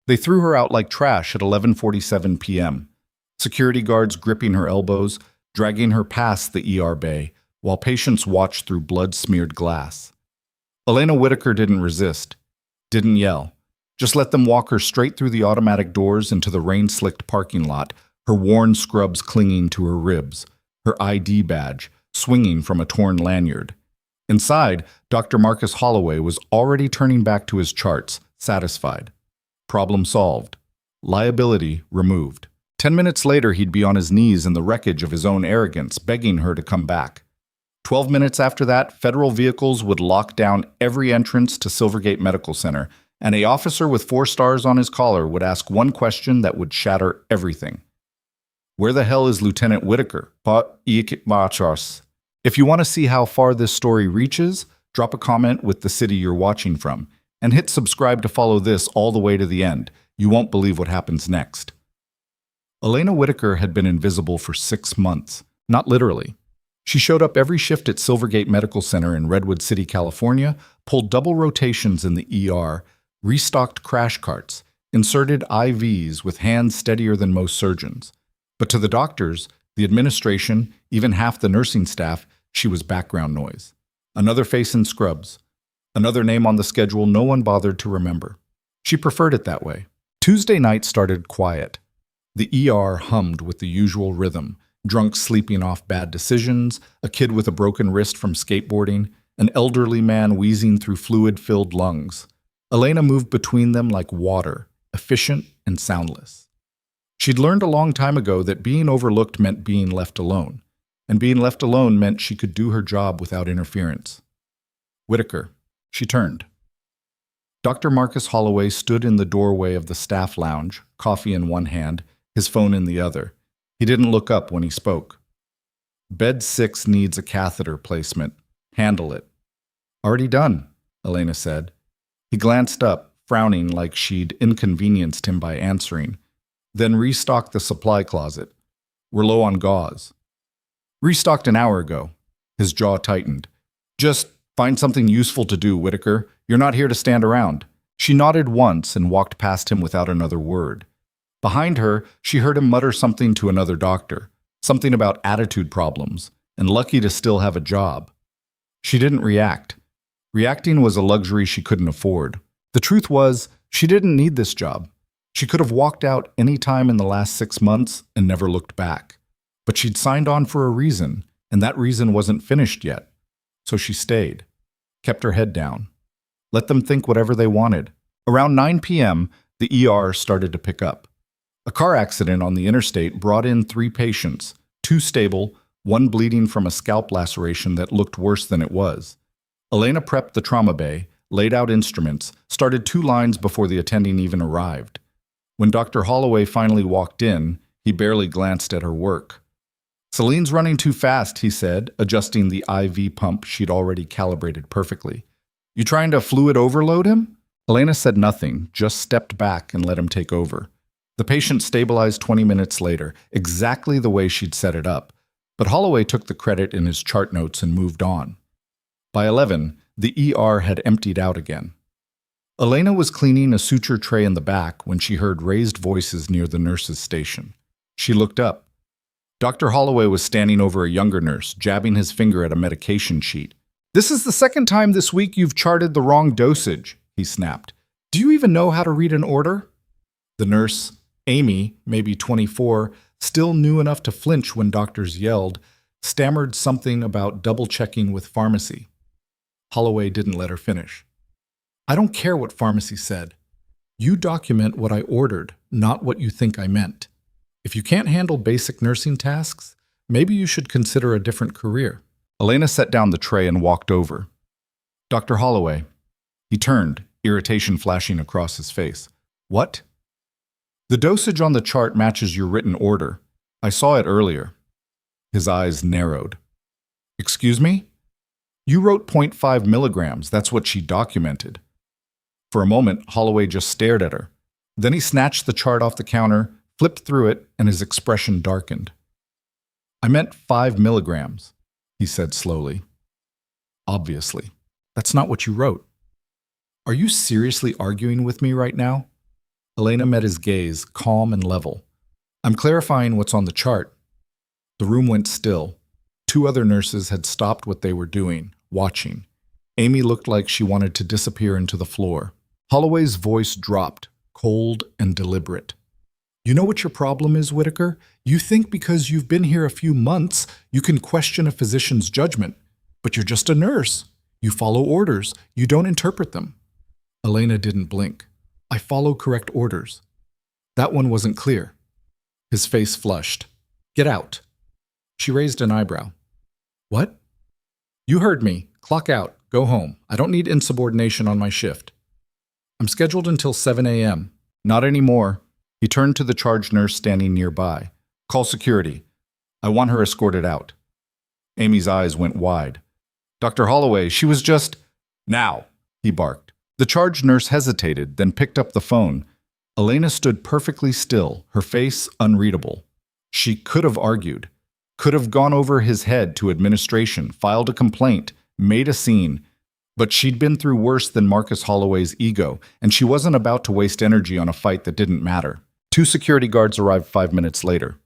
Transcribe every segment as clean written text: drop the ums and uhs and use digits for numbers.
They threw her out like trash at 11:47 p.m., security guards gripping her elbows, dragging her past the ER bay, while patients watched through blood-smeared glass. Elena Whitaker didn't resist, didn't yell. Just let them walk her straight through the automatic doors into the rain-slicked parking lot, her worn scrubs clinging to her ribs, her ID badge swinging from a torn lanyard. Inside, Dr. Marcus Holloway was already turning back to his charts, satisfied. Problem solved. Liability removed. 10 minutes later, he'd be on his knees in the wreckage of his own arrogance, begging her to come back. 12 minutes after that, federal vehicles would lock down every entrance to Silvergate Medical Center, and an officer with 4 stars on his collar would ask one question that would shatter everything. Where the hell is Lieutenant Whitaker? If you want to see how far this story reaches, drop a comment with the city you're watching from, and hit subscribe to follow this all the way to the end. You won't believe what happens next. Elena Whitaker had been invisible for 6 months, not literally. She showed up every shift at Silvergate Medical Center in Redwood City, California, pulled double rotations in the ER, restocked crash carts, inserted IVs with hands steadier than most surgeons. But to the doctors, the administration, even half the nursing staff, she was background noise. Another face in scrubs. Another name on the schedule no one bothered to remember. She preferred it that way. Tuesday night started quiet. The ER hummed with the usual rhythm. Drunks sleeping off bad decisions, a kid with a broken wrist from skateboarding, an elderly man wheezing through fluid-filled lungs. Elena moved between them like water, efficient and soundless. She'd learned a long time ago that being overlooked meant being left alone, and being left alone meant she could do her job without interference. Whitaker. She turned. Dr. Marcus Holloway stood in the doorway of the staff lounge, coffee in one hand, his phone in the other. He didn't look up when he spoke. Bed 6 needs a catheter placement. Handle it. Already done, Elena said. He glanced up, frowning like she'd inconvenienced him by answering, then restocked the supply closet. We're low on gauze. Restocked an hour ago. His jaw tightened. Just find something useful to do, Whitaker. You're not here to stand around. She nodded once and walked past him without another word. Behind her, she heard him mutter something to another doctor, something about attitude problems, and lucky to still have a job. She didn't react. Reacting was a luxury she couldn't afford. The truth was, she didn't need this job. She could have walked out any time in the last 6 months and never looked back. But she'd signed on for a reason, and that reason wasn't finished yet. So she stayed, kept her head down. Let them think whatever they wanted. Around 9 p.m., the ER started to pick up. A car accident on the interstate brought in 3 patients, 2 stable, 1 bleeding from a scalp laceration that looked worse than it was. Elena prepped the trauma bay, laid out instruments, started 2 lines before the attending even arrived. When Dr. Holloway finally walked in, he barely glanced at her work. Celine's running too fast, he said, adjusting the IV pump she'd already calibrated perfectly. You trying to fluid overload him? Elena said nothing, just stepped back and let him take over. The patient stabilized 20 minutes later, exactly the way she'd set it up. But Holloway took the credit in his chart notes and moved on. By 11, the ER had emptied out again. Elena was cleaning a suture tray in the back when she heard raised voices near the nurse's station. She looked up. Dr. Holloway was standing over a younger nurse, jabbing his finger at a medication sheet. "This is the second time this week you've charted the wrong dosage," he snapped. "Do you even know how to read an order?" The nurse, Amy, maybe 24, still knew enough to flinch when doctors yelled, stammered something about double-checking with pharmacy. Holloway didn't let her finish. "I don't care what pharmacy said. You document what I ordered, not what you think I meant. If you can't handle basic nursing tasks, maybe you should consider a different career." Elena set down the tray and walked over. "Dr. Holloway." He turned, irritation flashing across his face. "What?" "The dosage on the chart matches your written order. I saw it earlier." His eyes narrowed. "Excuse me?" "You wrote 0.5 milligrams. That's what she documented." For a moment, Holloway just stared at her. Then he snatched the chart off the counter, flipped through it, and his expression darkened. "I meant 5 milligrams, he said slowly. "Obviously. That's not what you wrote." "Are you seriously arguing with me right now?" Elena met his gaze, calm and level. I'm clarifying what's on the chart. The room went still. Two other nurses had stopped what they were doing, watching. Amy looked like she wanted to disappear into the floor. Holloway's voice dropped, cold and deliberate. You know what your problem is, Whitaker? You think because you've been here a few months, you can question a physician's judgment. But you're just a nurse. You follow orders. You don't interpret them. Elena didn't blink. I follow correct orders. That one wasn't clear. His face flushed. Get out. She raised an eyebrow. What? You heard me. Clock out. Go home. I don't need insubordination on my shift. I'm scheduled until 7 a.m. Not anymore. He turned to the charge nurse standing nearby. Call security. I want her escorted out. Amy's eyes went wide. Dr. Holloway, she was just... Now, he barked. The charge nurse hesitated, then picked up the phone. Elena stood perfectly still, her face unreadable. She could have argued, could have gone over his head to administration, filed a complaint, made a scene, but she'd been through worse than Marcus Holloway's ego, and she wasn't about to waste energy on a fight that didn't matter. Two security guards arrived 5 minutes later.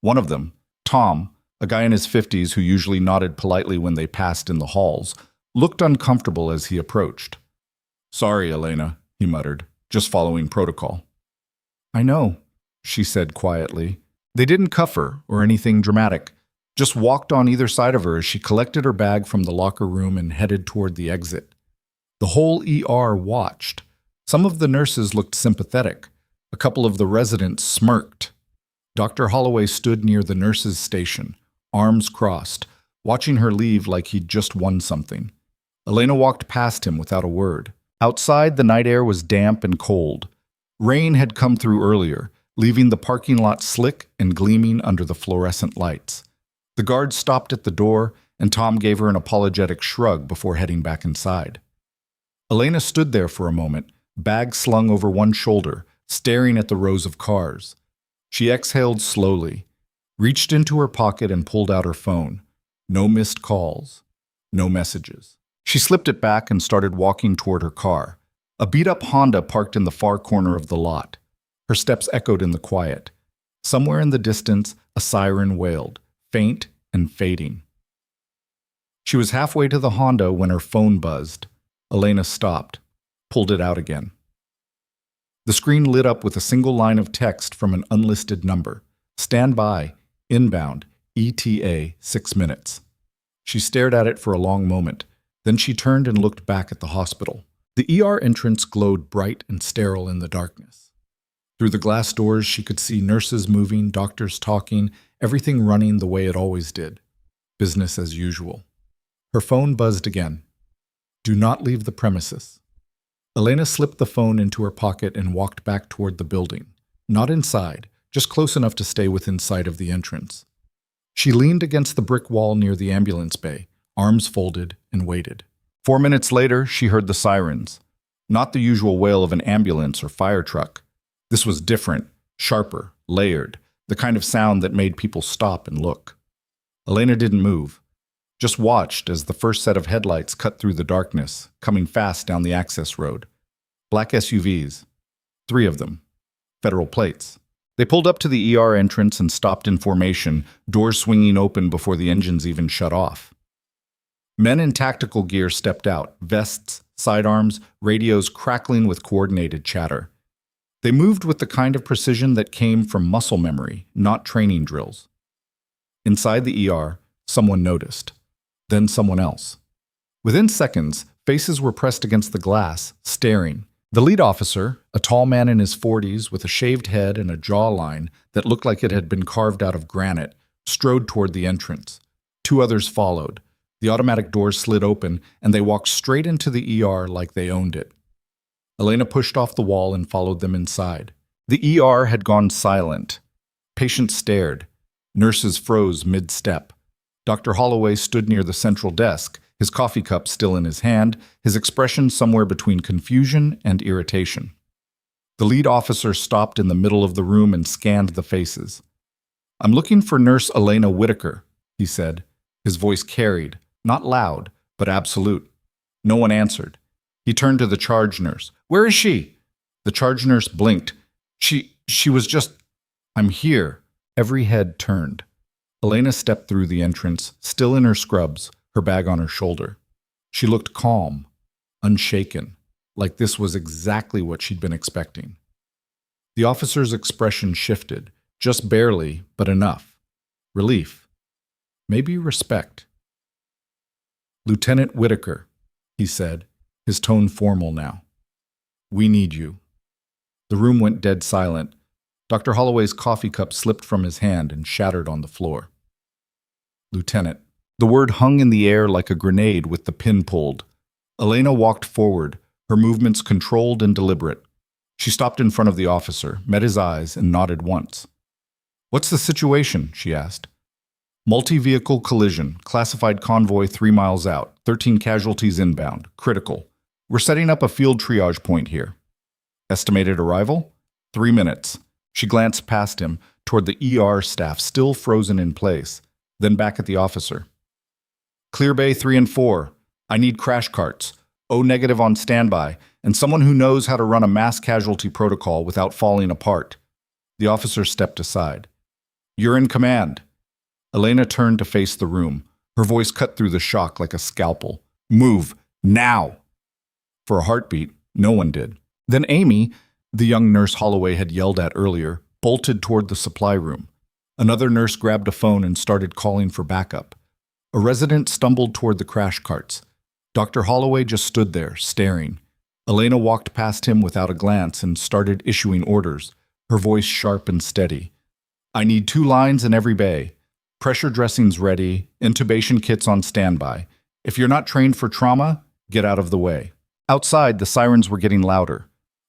One of them, Tom, a guy in his 50s who usually nodded politely when they passed in the halls, looked uncomfortable as he approached. Sorry, Elena, he muttered, just following protocol. I know, she said quietly. They didn't cuff her or anything dramatic, just walked on either side of her as she collected her bag from the locker room and headed toward the exit. The whole ER watched. Some of the nurses looked sympathetic. A couple of the residents smirked. Dr. Holloway stood near the nurses' station, arms crossed, watching her leave like he'd just won something. Elena walked past him without a word. Outside, the night air was damp and cold. Rain had come through earlier, leaving the parking lot slick and gleaming under the fluorescent lights. The guard stopped at the door, and Tom gave her an apologetic shrug before heading back inside. Elena stood there for a moment, bag slung over one shoulder, staring at the rows of cars. She exhaled slowly, reached into her pocket and pulled out her phone. No missed calls, no messages. She slipped it back and started walking toward her car. A beat-up Honda parked in the far corner of the lot. Her steps echoed in the quiet. Somewhere in the distance, a siren wailed, faint and fading. She was halfway to the Honda when her phone buzzed. Elena stopped, pulled it out again. The screen lit up with a single line of text from an unlisted number. Stand by, inbound, ETA, 6 minutes. She stared at it for a long moment. Then she turned and looked back at the hospital. The ER entrance glowed bright and sterile in the darkness. Through the glass doors, she could see nurses moving, doctors talking, everything running the way it always did. Business as usual. Her phone buzzed again. Do not leave the premises. Elena slipped the phone into her pocket and walked back toward the building. Not inside, just close enough to stay within sight of the entrance. She leaned against the brick wall near the ambulance bay, arms folded, and waited. 4 minutes later, she heard the sirens. Not the usual wail of an ambulance or fire truck. This was different, sharper, layered, the kind of sound that made people stop and look. Elena didn't move, just watched as the first set of headlights cut through the darkness, coming fast down the access road. Black SUVs. 3 of them. Federal plates. They pulled up to the ER entrance and stopped in formation, doors swinging open before the engines even shut off. Men in tactical gear stepped out, vests, sidearms, radios crackling with coordinated chatter. They moved with the kind of precision that came from muscle memory, not training drills. Inside the ER, someone noticed. Then someone else. Within seconds, faces were pressed against the glass, staring. The lead officer, a tall man in his 40s with a shaved head and a jawline that looked like it had been carved out of granite, strode toward the entrance. 2 others followed. The automatic doors slid open, and they walked straight into the ER like they owned it. Elena pushed off the wall and followed them inside. The ER had gone silent. Patients stared. Nurses froze mid-step. Dr. Holloway stood near the central desk, his coffee cup still in his hand, his expression somewhere between confusion and irritation. The lead officer stopped in the middle of the room and scanned the faces. I'm looking for Nurse Elena Whitaker, he said. His voice carried, not loud, but absolute. No one answered. He turned to the charge nurse. Where is she? The charge nurse blinked, She was just, I'm here. Every head turned. Elena stepped through the entrance, still in her scrubs, her bag on her shoulder. She looked calm, unshaken, like this was exactly what she'd been expecting. The officer's expression shifted, just barely, but enough. Relief. Maybe respect. "Lieutenant Whitaker," he said, his tone formal now. "We need you." The room went dead silent. Dr. Holloway's coffee cup slipped from his hand and shattered on the floor. "Lieutenant." The word hung in the air like a grenade with the pin pulled. Elena walked forward, her movements controlled and deliberate. She stopped in front of the officer, met his eyes, and nodded once. "What's the situation?" she asked. "Multi-vehicle collision, classified convoy 3 miles out, 13 casualties inbound, critical. We're setting up a field triage point here." "Estimated arrival?" 3 minutes. She glanced past him, toward the ER staff still frozen in place, then back at the officer. "Clear Bay 3 and 4. I need crash carts. O negative on standby, and someone who knows how to run a mass casualty protocol without falling apart." The officer stepped aside. "You're in command." Elena turned to face the room, her voice cut through the shock like a scalpel. "Move, now!" For a heartbeat, no one did. Then Amy, the young nurse Holloway had yelled at earlier, bolted toward the supply room. Another nurse grabbed a phone and started calling for backup. A resident stumbled toward the crash carts. Dr. Holloway just stood there, staring. Elena walked past him without a glance and started issuing orders, her voice sharp and steady. "I need 2 lines in every bay. Pressure dressings ready, intubation kits on standby. If you're not trained for trauma, get out of the way." Outside, the sirens were getting louder.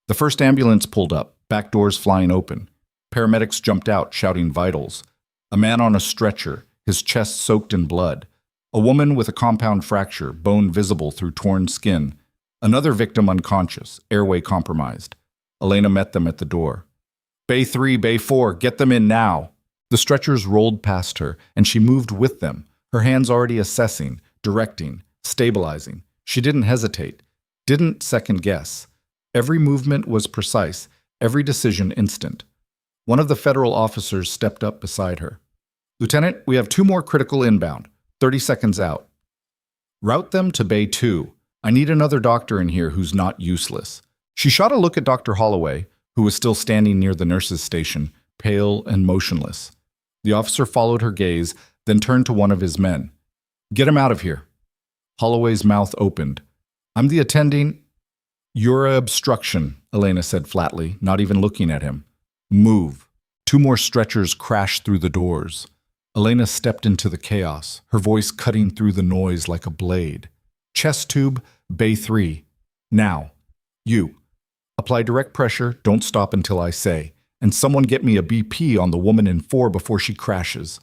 The first ambulance pulled up, back doors flying open. Paramedics jumped out, shouting vitals. A man on a stretcher, his chest soaked in blood. A woman with a compound fracture, bone visible through torn skin. Another victim unconscious, airway compromised. Elena met them at the door. "Bay 3, Bay 4, get them in now." The stretchers rolled past her, and she moved with them, her hands already assessing, directing, stabilizing. She didn't hesitate, didn't second guess. Every movement was precise, every decision instant. One of the federal officers stepped up beside her. "Lieutenant, we have 2 more critical inbound, 30 seconds out. Route them to Bay 2. I need another doctor in here who's not useless." She shot a look at Dr. Holloway, who was still standing near the nurse's station, pale and motionless. The officer followed her gaze, then turned to one of his men. "Get him out of here." Holloway's mouth opened. "I'm the attending—" "You're a obstruction," Elena said flatly, not even looking at him. "Move." 2 more stretchers crashed through the doors. Elena stepped into the chaos, her voice cutting through the noise like a blade. "Chest tube, Bay 3. Now. You. Apply direct pressure, don't stop until I say. And someone get me a BP on the woman in 4 before she crashes."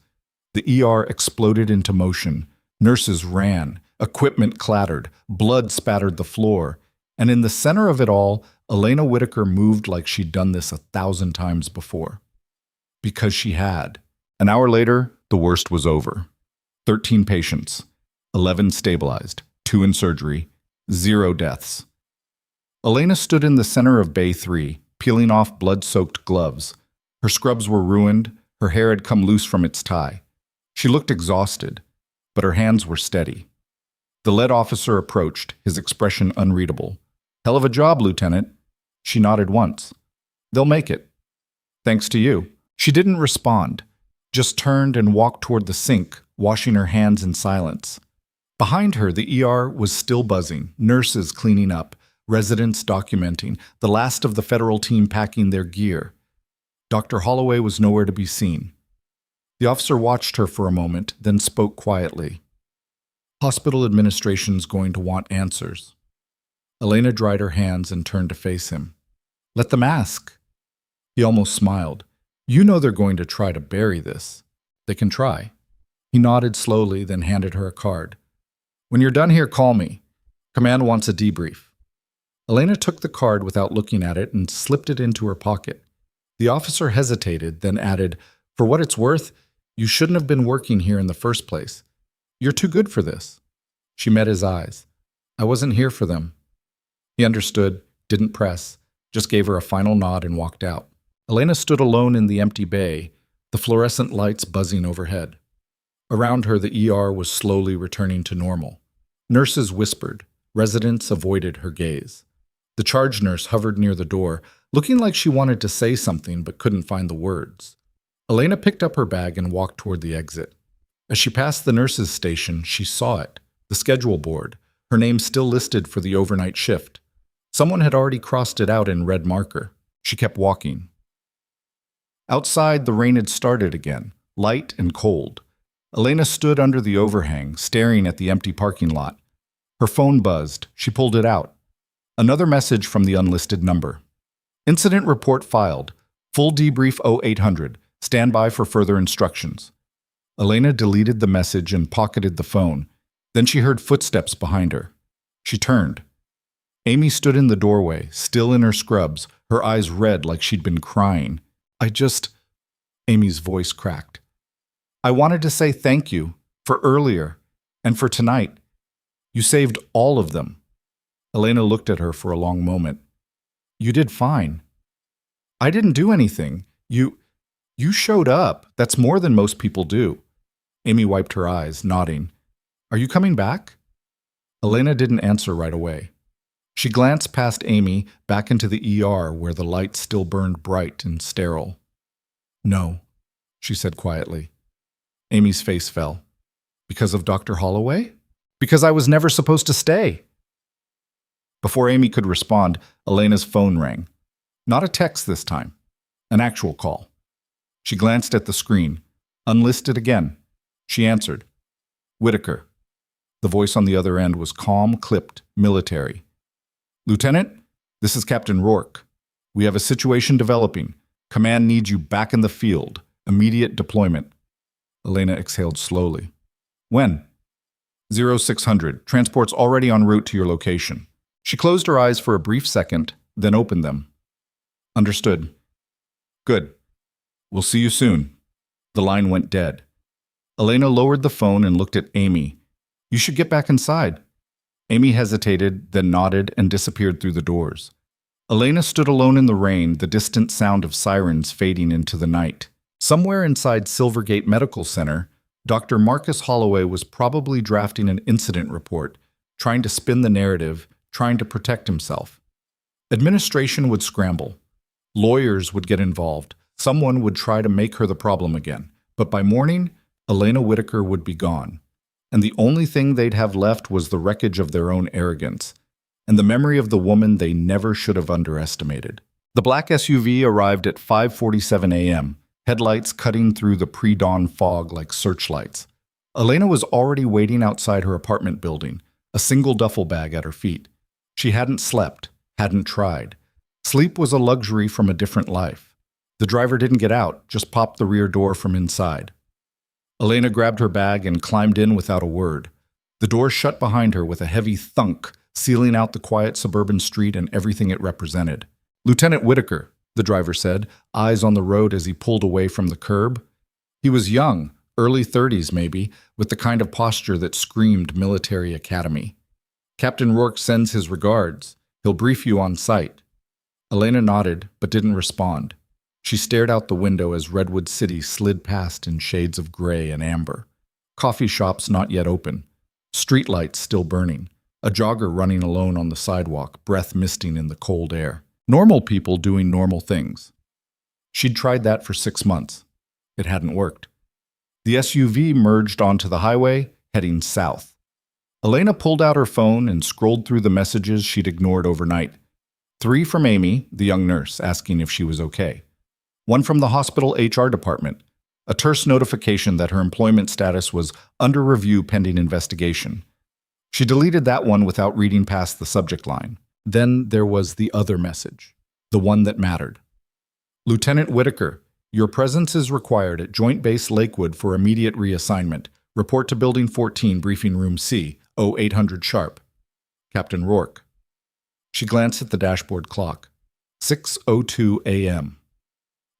The ER exploded into motion. Nurses ran. Equipment clattered. Blood spattered the floor. And in the center of it all, Elena Whitaker moved like she'd done this 1,000 times before. Because she had. An hour later, the worst was over. 13 patients. 11 stabilized. 2 in surgery. 0 deaths. Elena stood in the center of Bay 3, peeling off blood-soaked gloves. Her scrubs were ruined. Her hair had come loose from its tie. She looked exhausted, but her hands were steady. The lead officer approached, his expression unreadable. "Hell of a job, Lieutenant." She nodded once. "They'll make it. Thanks to you." She didn't respond, just turned and walked toward the sink, washing her hands in silence. Behind her, the ER was still buzzing, nurses cleaning up, residents documenting, the last of the federal team packing their gear. Dr. Holloway was nowhere to be seen. The officer watched her for a moment, then spoke quietly. "Hospital administration's going to want answers." Elena dried her hands and turned to face him. "Let them ask." He almost smiled. "You know they're going to try to bury this. They can try." He nodded slowly, then handed her a card. "When you're done here, call me. Command wants a debrief." Elena took the card without looking at it and slipped it into her pocket. The officer hesitated, then added, "For what it's worth, you shouldn't have been working here in the first place. You're too good for this." She met his eyes. "I wasn't here for them." He understood, didn't press, just gave her a final nod and walked out. Elena stood alone in the empty bay, the fluorescent lights buzzing overhead. Around her, the ER was slowly returning to normal. Nurses whispered. Residents avoided her gaze. The charge nurse hovered near the door, looking like she wanted to say something but couldn't find the words. Elena picked up her bag and walked toward the exit. As she passed the nurses' station, she saw it, the schedule board, her name still listed for the overnight shift. Someone had already crossed it out in red marker. She kept walking. Outside, the rain had started again, light and cold. Elena stood under the overhang, staring at the empty parking lot. Her phone buzzed. She pulled it out. Another message from the unlisted number. Incident report filed. Full debrief 0800. Stand by for further instructions. Elena deleted the message and pocketed the phone. Then she heard footsteps behind her. She turned. Amy stood in the doorway, still in her scrubs, her eyes red like she'd been crying. Amy's voice cracked. I wanted to say thank you for earlier and for tonight. You saved all of them. Elena looked at her for a long moment. You did fine. I didn't do anything. You showed up. That's more than most people do. Amy wiped her eyes, nodding. Are you coming back? Elena didn't answer right away. She glanced past Amy back into the ER where the lights still burned bright and sterile. No, she said quietly. Amy's face fell. Because of Dr. Holloway? Because I was never supposed to stay. Before Amy could respond, Elena's phone rang. Not a text this time. An actual call. She glanced at the screen. Unlisted again. She answered. Whitaker. The voice on the other end was calm, clipped, military. Lieutenant, this is Captain Rourke. We have a situation developing. Command needs you back in the field. Immediate deployment. Elena exhaled slowly. When? 0600. Transport's already en route to your location. She closed her eyes for a brief second, then opened them. Understood. Good. We'll see you soon. The line went dead. Elena lowered the phone and looked at Amy. You should get back inside. Amy hesitated, then nodded and disappeared through the doors. Elena stood alone in the rain, the distant sound of sirens fading into the night. Somewhere inside Silvergate Medical Center, Dr. Marcus Holloway was probably drafting an incident report, trying to spin the narrative, trying to protect himself. Administration would scramble. Lawyers would get involved. Someone would try to make her the problem again. But by morning, Elena Whitaker would be gone. And the only thing they'd have left was the wreckage of their own arrogance, and the memory of the woman they never should have underestimated. The black SUV arrived at 5:47 a.m., headlights cutting through the pre-dawn fog like searchlights. Elena was already waiting outside her apartment building, a single duffel bag at her feet. She hadn't slept, hadn't tried. Sleep was a luxury from a different life. The driver didn't get out, just popped the rear door from inside. Elena grabbed her bag and climbed in without a word. The door shut behind her with a heavy thunk, sealing out the quiet suburban street and everything it represented. Lieutenant Whitaker, the driver said, eyes on the road as he pulled away from the curb. He was young, early 30s maybe, with the kind of posture that screamed military academy. Captain Rourke sends his regards. He'll brief you on site. Elena nodded, but didn't respond. She stared out the window as Redwood City slid past in shades of gray and amber. Coffee shops not yet open. Streetlights still burning. A jogger running alone on the sidewalk, breath misting in the cold air. Normal people doing normal things. She'd tried that for 6 months. It hadn't worked. The SUV merged onto the highway, heading south. Elena pulled out her phone and scrolled through the messages she'd ignored overnight. 3 from Amy, the young nurse, asking if she was okay. 1 from the hospital HR department, a terse notification that her employment status was under review pending investigation. She deleted that one without reading past the subject line. Then there was the other message, the one that mattered. Lieutenant Whitaker, your presence is required at Joint Base Lakewood for immediate reassignment. Report to Building 14, Briefing Room C, 0800 sharp. Captain Rourke. She glanced at the dashboard clock. 6:02 a.m.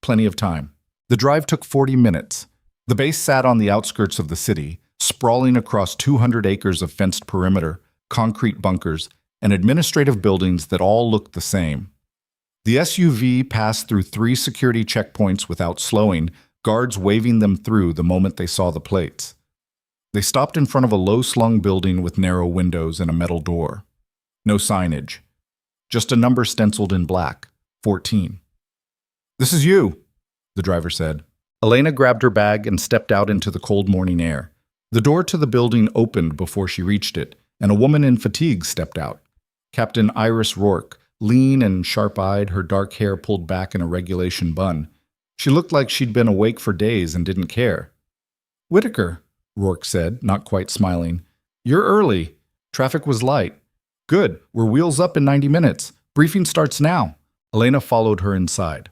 Plenty of time. The drive took 40 minutes. The base sat on the outskirts of the city, sprawling across 200 acres of fenced perimeter, concrete bunkers, and administrative buildings that all looked the same. The SUV passed through 3 security checkpoints without slowing, guards waving them through the moment they saw the plates. They stopped in front of a low-slung building with narrow windows and a metal door. No signage. Just a number stenciled in black, 14. "This is you," the driver said. Elena grabbed her bag and stepped out into the cold morning air. The door to the building opened before she reached it, and a woman in fatigue stepped out. Captain Iris Rourke, lean and sharp-eyed, her dark hair pulled back in a regulation bun. She looked like she'd been awake for days and didn't care. "Whitaker," Rourke said, not quite smiling. "You're early. Traffic was light. Good, we're wheels up in 90 minutes. Briefing starts now." Elena followed her inside.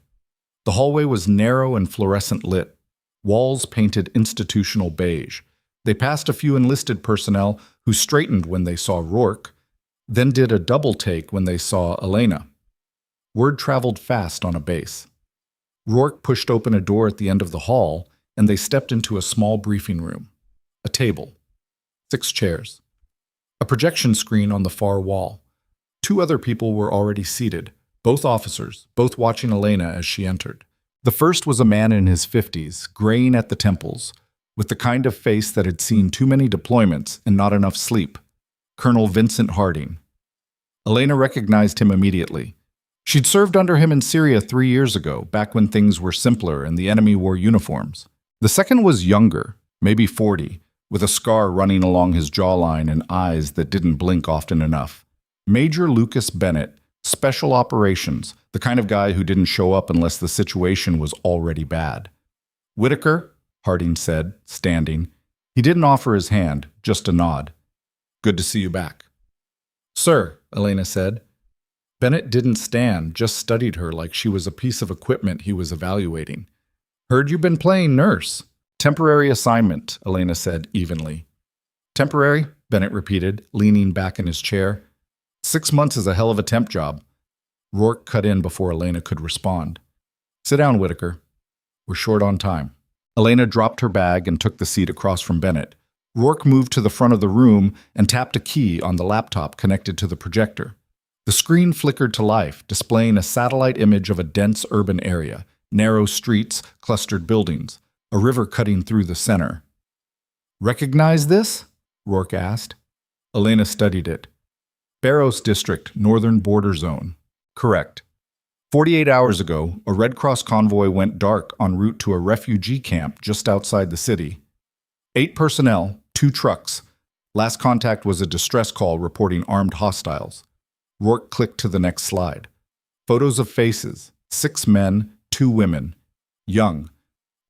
The hallway was narrow and fluorescent lit, walls painted institutional beige. They passed a few enlisted personnel who straightened when they saw Rourke, then did a double take when they saw Elena. Word traveled fast on a base. Rourke pushed open a door at the end of the hall, and they stepped into a small briefing room. A table. 6 chairs. A projection screen on the far wall. 2 other people were already seated, both officers, both watching Elena as she entered. The first was a man in his 50s, graying at the temples, with the kind of face that had seen too many deployments and not enough sleep. Colonel Vincent Harding. Elena recognized him immediately. She'd served under him in Syria 3 years ago, back when things were simpler and the enemy wore uniforms. The second was younger, maybe 40, with a scar running along his jawline and eyes that didn't blink often enough. Major Lucas Bennett, Special Operations, the kind of guy who didn't show up unless the situation was already bad. "Whitaker," Harding said, standing. He didn't offer his hand, just a nod. "Good to see you back." "Sir," Elena said. Bennett didn't stand, just studied her like she was a piece of equipment he was evaluating. "Heard you've been playing nurse." "Temporary assignment," Elena said evenly. "Temporary?" Bennett repeated, leaning back in his chair. 6 months is a hell of a temp job. Rourke cut in before Elena could respond. "Sit down, Whitaker. We're short on time." Elena dropped her bag and took the seat across from Bennett. Rourke moved to the front of the room and tapped a key on the laptop connected to the projector. The screen flickered to life, displaying a satellite image of a dense urban area, narrow streets, clustered buildings, a river cutting through the center. "Recognize this?" Rourke asked. Elena studied it. Barrows District, Northern Border Zone. Correct. 48 hours ago, a Red Cross convoy went dark en route to a refugee camp just outside the city. 8 personnel, 2 trucks. Last contact was a distress call reporting armed hostiles. Rourke clicked to the next slide. Photos of faces, 6 men, 2 women. Young.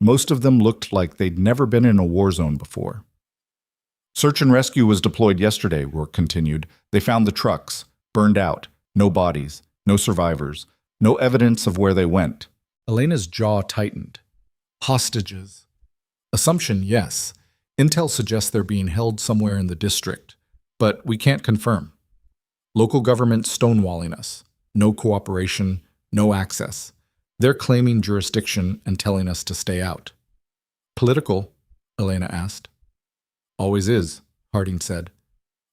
Most of them looked like they'd never been in a war zone before. "Search and rescue was deployed yesterday," Rourke continued. "They found the trucks, burned out, no bodies, no survivors, no evidence of where they went." Elena's jaw tightened. Hostages. Assumption, yes. Intel suggests they're being held somewhere in the district, but we can't confirm. Local government stonewalling us. No cooperation, no access. They're claiming jurisdiction and telling us to stay out. "Political?" Elena asked. "Always is," Harding said.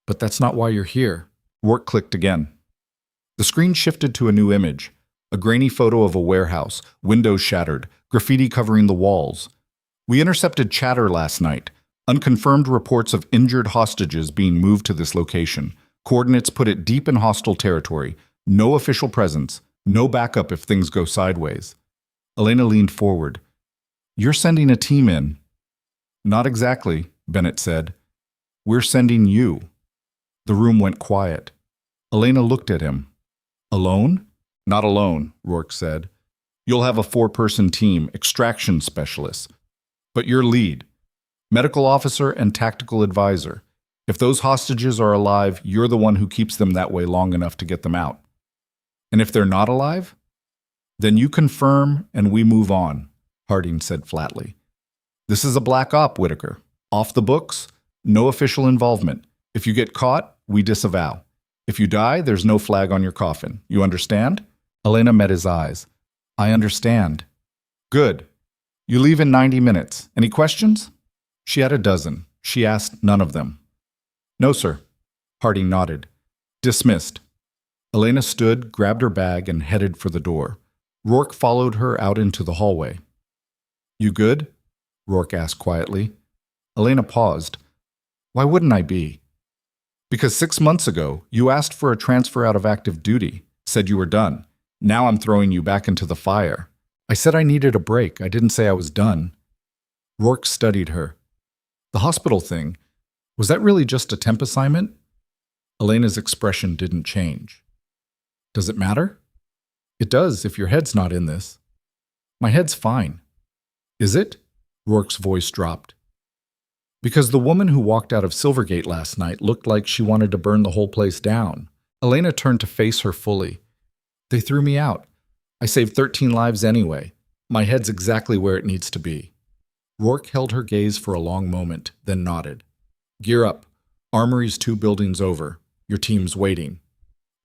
"But that's not why you're here." Rourke clicked again. The screen shifted to a new image, a grainy photo of a warehouse, windows shattered, graffiti covering the walls. "We intercepted chatter last night. Unconfirmed reports of injured hostages being moved to this location. Coordinates put it deep in hostile territory. No official presence. No backup if things go sideways." Elena leaned forward. "You're sending a team in." "Not exactly," Bennett said. "We're sending you." The room went quiet. Elena looked at him. "Alone?" "Not alone," Rourke said. "You'll have a 4-person team, extraction specialists. But you're lead. Medical officer and tactical advisor. If those hostages are alive, you're the one who keeps them that way long enough to get them out. And if they're not alive? Then you confirm and we move on," Harding said flatly. "This is a black op, Whitaker. Off the books, no official involvement. If you get caught, we disavow. If you die, there's no flag on your coffin. You understand?" Elena met his eyes. "I understand." "Good. You leave in 90 minutes. Any questions?" She had a dozen. She asked none of them. "No, sir." Harding nodded. "Dismissed." Elena stood, grabbed her bag, and headed for the door. Rourke followed her out into the hallway. "You good?" Rourke asked quietly. Elena paused. "Why wouldn't I be?" "Because 6 months ago, you asked for a transfer out of active duty, said you were done. Now I'm throwing you back into the fire. I said I needed a break. I didn't say I was done." Rourke studied her. "The hospital thing, was that really just a temp assignment?" Elena's expression didn't change. "Does it matter?" "It does if your head's not in this." "My head's fine." "Is it?" Rourke's voice dropped. "Because the woman who walked out of Silvergate last night looked like she wanted to burn the whole place down." Elena turned to face her fully. "They threw me out. I saved 13 lives anyway. My head's exactly where it needs to be." Rourke held her gaze for a long moment, then nodded. "Gear up. Armory's 2 buildings over. Your team's waiting."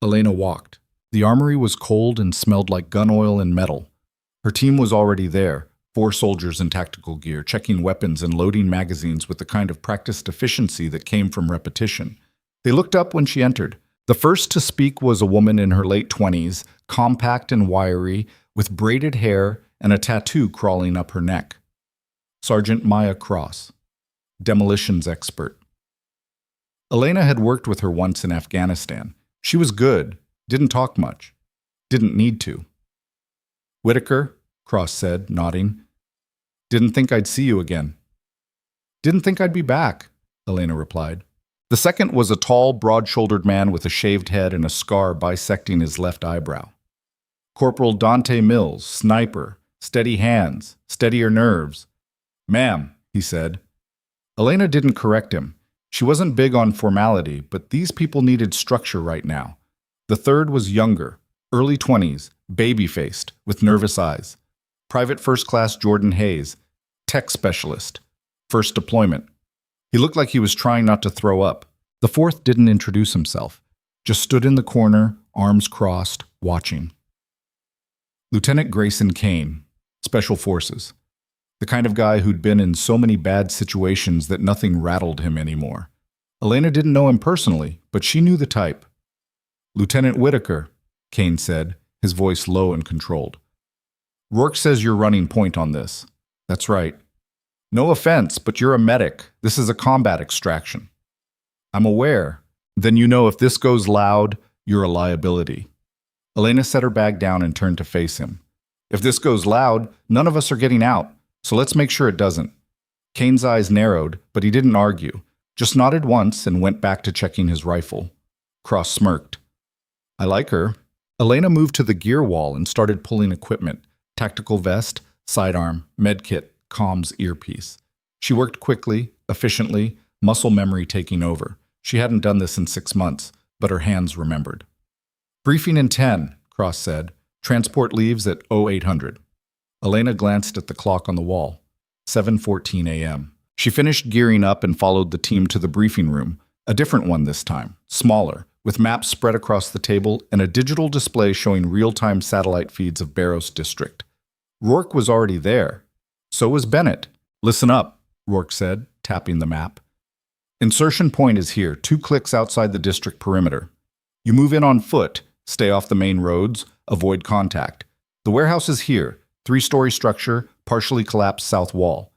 Elena walked. The armory was cold and smelled like gun oil and metal. Her team was already there, 4 soldiers in tactical gear, checking weapons and loading magazines with the kind of practiced efficiency that came from repetition. They looked up when she entered. The first to speak was a woman in her late 20s, compact and wiry, with braided hair and a tattoo crawling up her neck. Sergeant Maya Cross, demolitions expert. Elena had worked with her once in Afghanistan. She was good, didn't talk much, didn't need to. "Whitaker," Cross said, nodding. "Didn't think I'd see you again." "Didn't think I'd be back," Elena replied. The second was a tall, broad-shouldered man with a shaved head and a scar bisecting his left eyebrow. "Corporal Dante Mills, sniper, steady hands, steadier nerves." "Ma'am," he said. Elena didn't correct him. She wasn't big on formality, but these people needed structure right now. The third was younger, early 20s, baby-faced, with nervous eyes. Private First Class Jordan Hayes, tech specialist, first deployment. He looked like he was trying not to throw up. The fourth didn't introduce himself, just stood in the corner, arms crossed, watching. Lieutenant Grayson Kane, Special Forces. The kind of guy who'd been in so many bad situations that nothing rattled him anymore. Elena didn't know him personally, but she knew the type. "Lieutenant Whitaker," Kane said, his voice low and controlled. "Rourke says you're running point on this." "That's right." "No offense, but you're a medic. This is a combat extraction." "I'm aware." "Then you know if this goes loud, you're a liability." Elena set her bag down and turned to face him. "If this goes loud, none of us are getting out, so let's make sure it doesn't." Kane's eyes narrowed, but he didn't argue, just nodded once and went back to checking his rifle. Cross smirked. "I like her." Elena moved to the gear wall and started pulling equipment: tactical vest, sidearm, medkit, comms, earpiece. She worked quickly, efficiently, muscle memory taking over. She hadn't done this in 6 months, but her hands remembered. "Briefing in 10, Cross said. "Transport leaves at 0800. Elena glanced at the clock on the wall. 7:14 a.m. She finished gearing up and followed the team to the briefing room, a different one this time, smaller, with maps spread across the table and a digital display showing real-time satellite feeds of Barrows District. Rourke was already there. So was Bennett. "Listen up," Rourke said, tapping the map. "Insertion point is here, 2 clicks outside the district perimeter. You move in on foot, stay off the main roads, avoid contact. The warehouse is here, 3-story structure, partially collapsed south wall.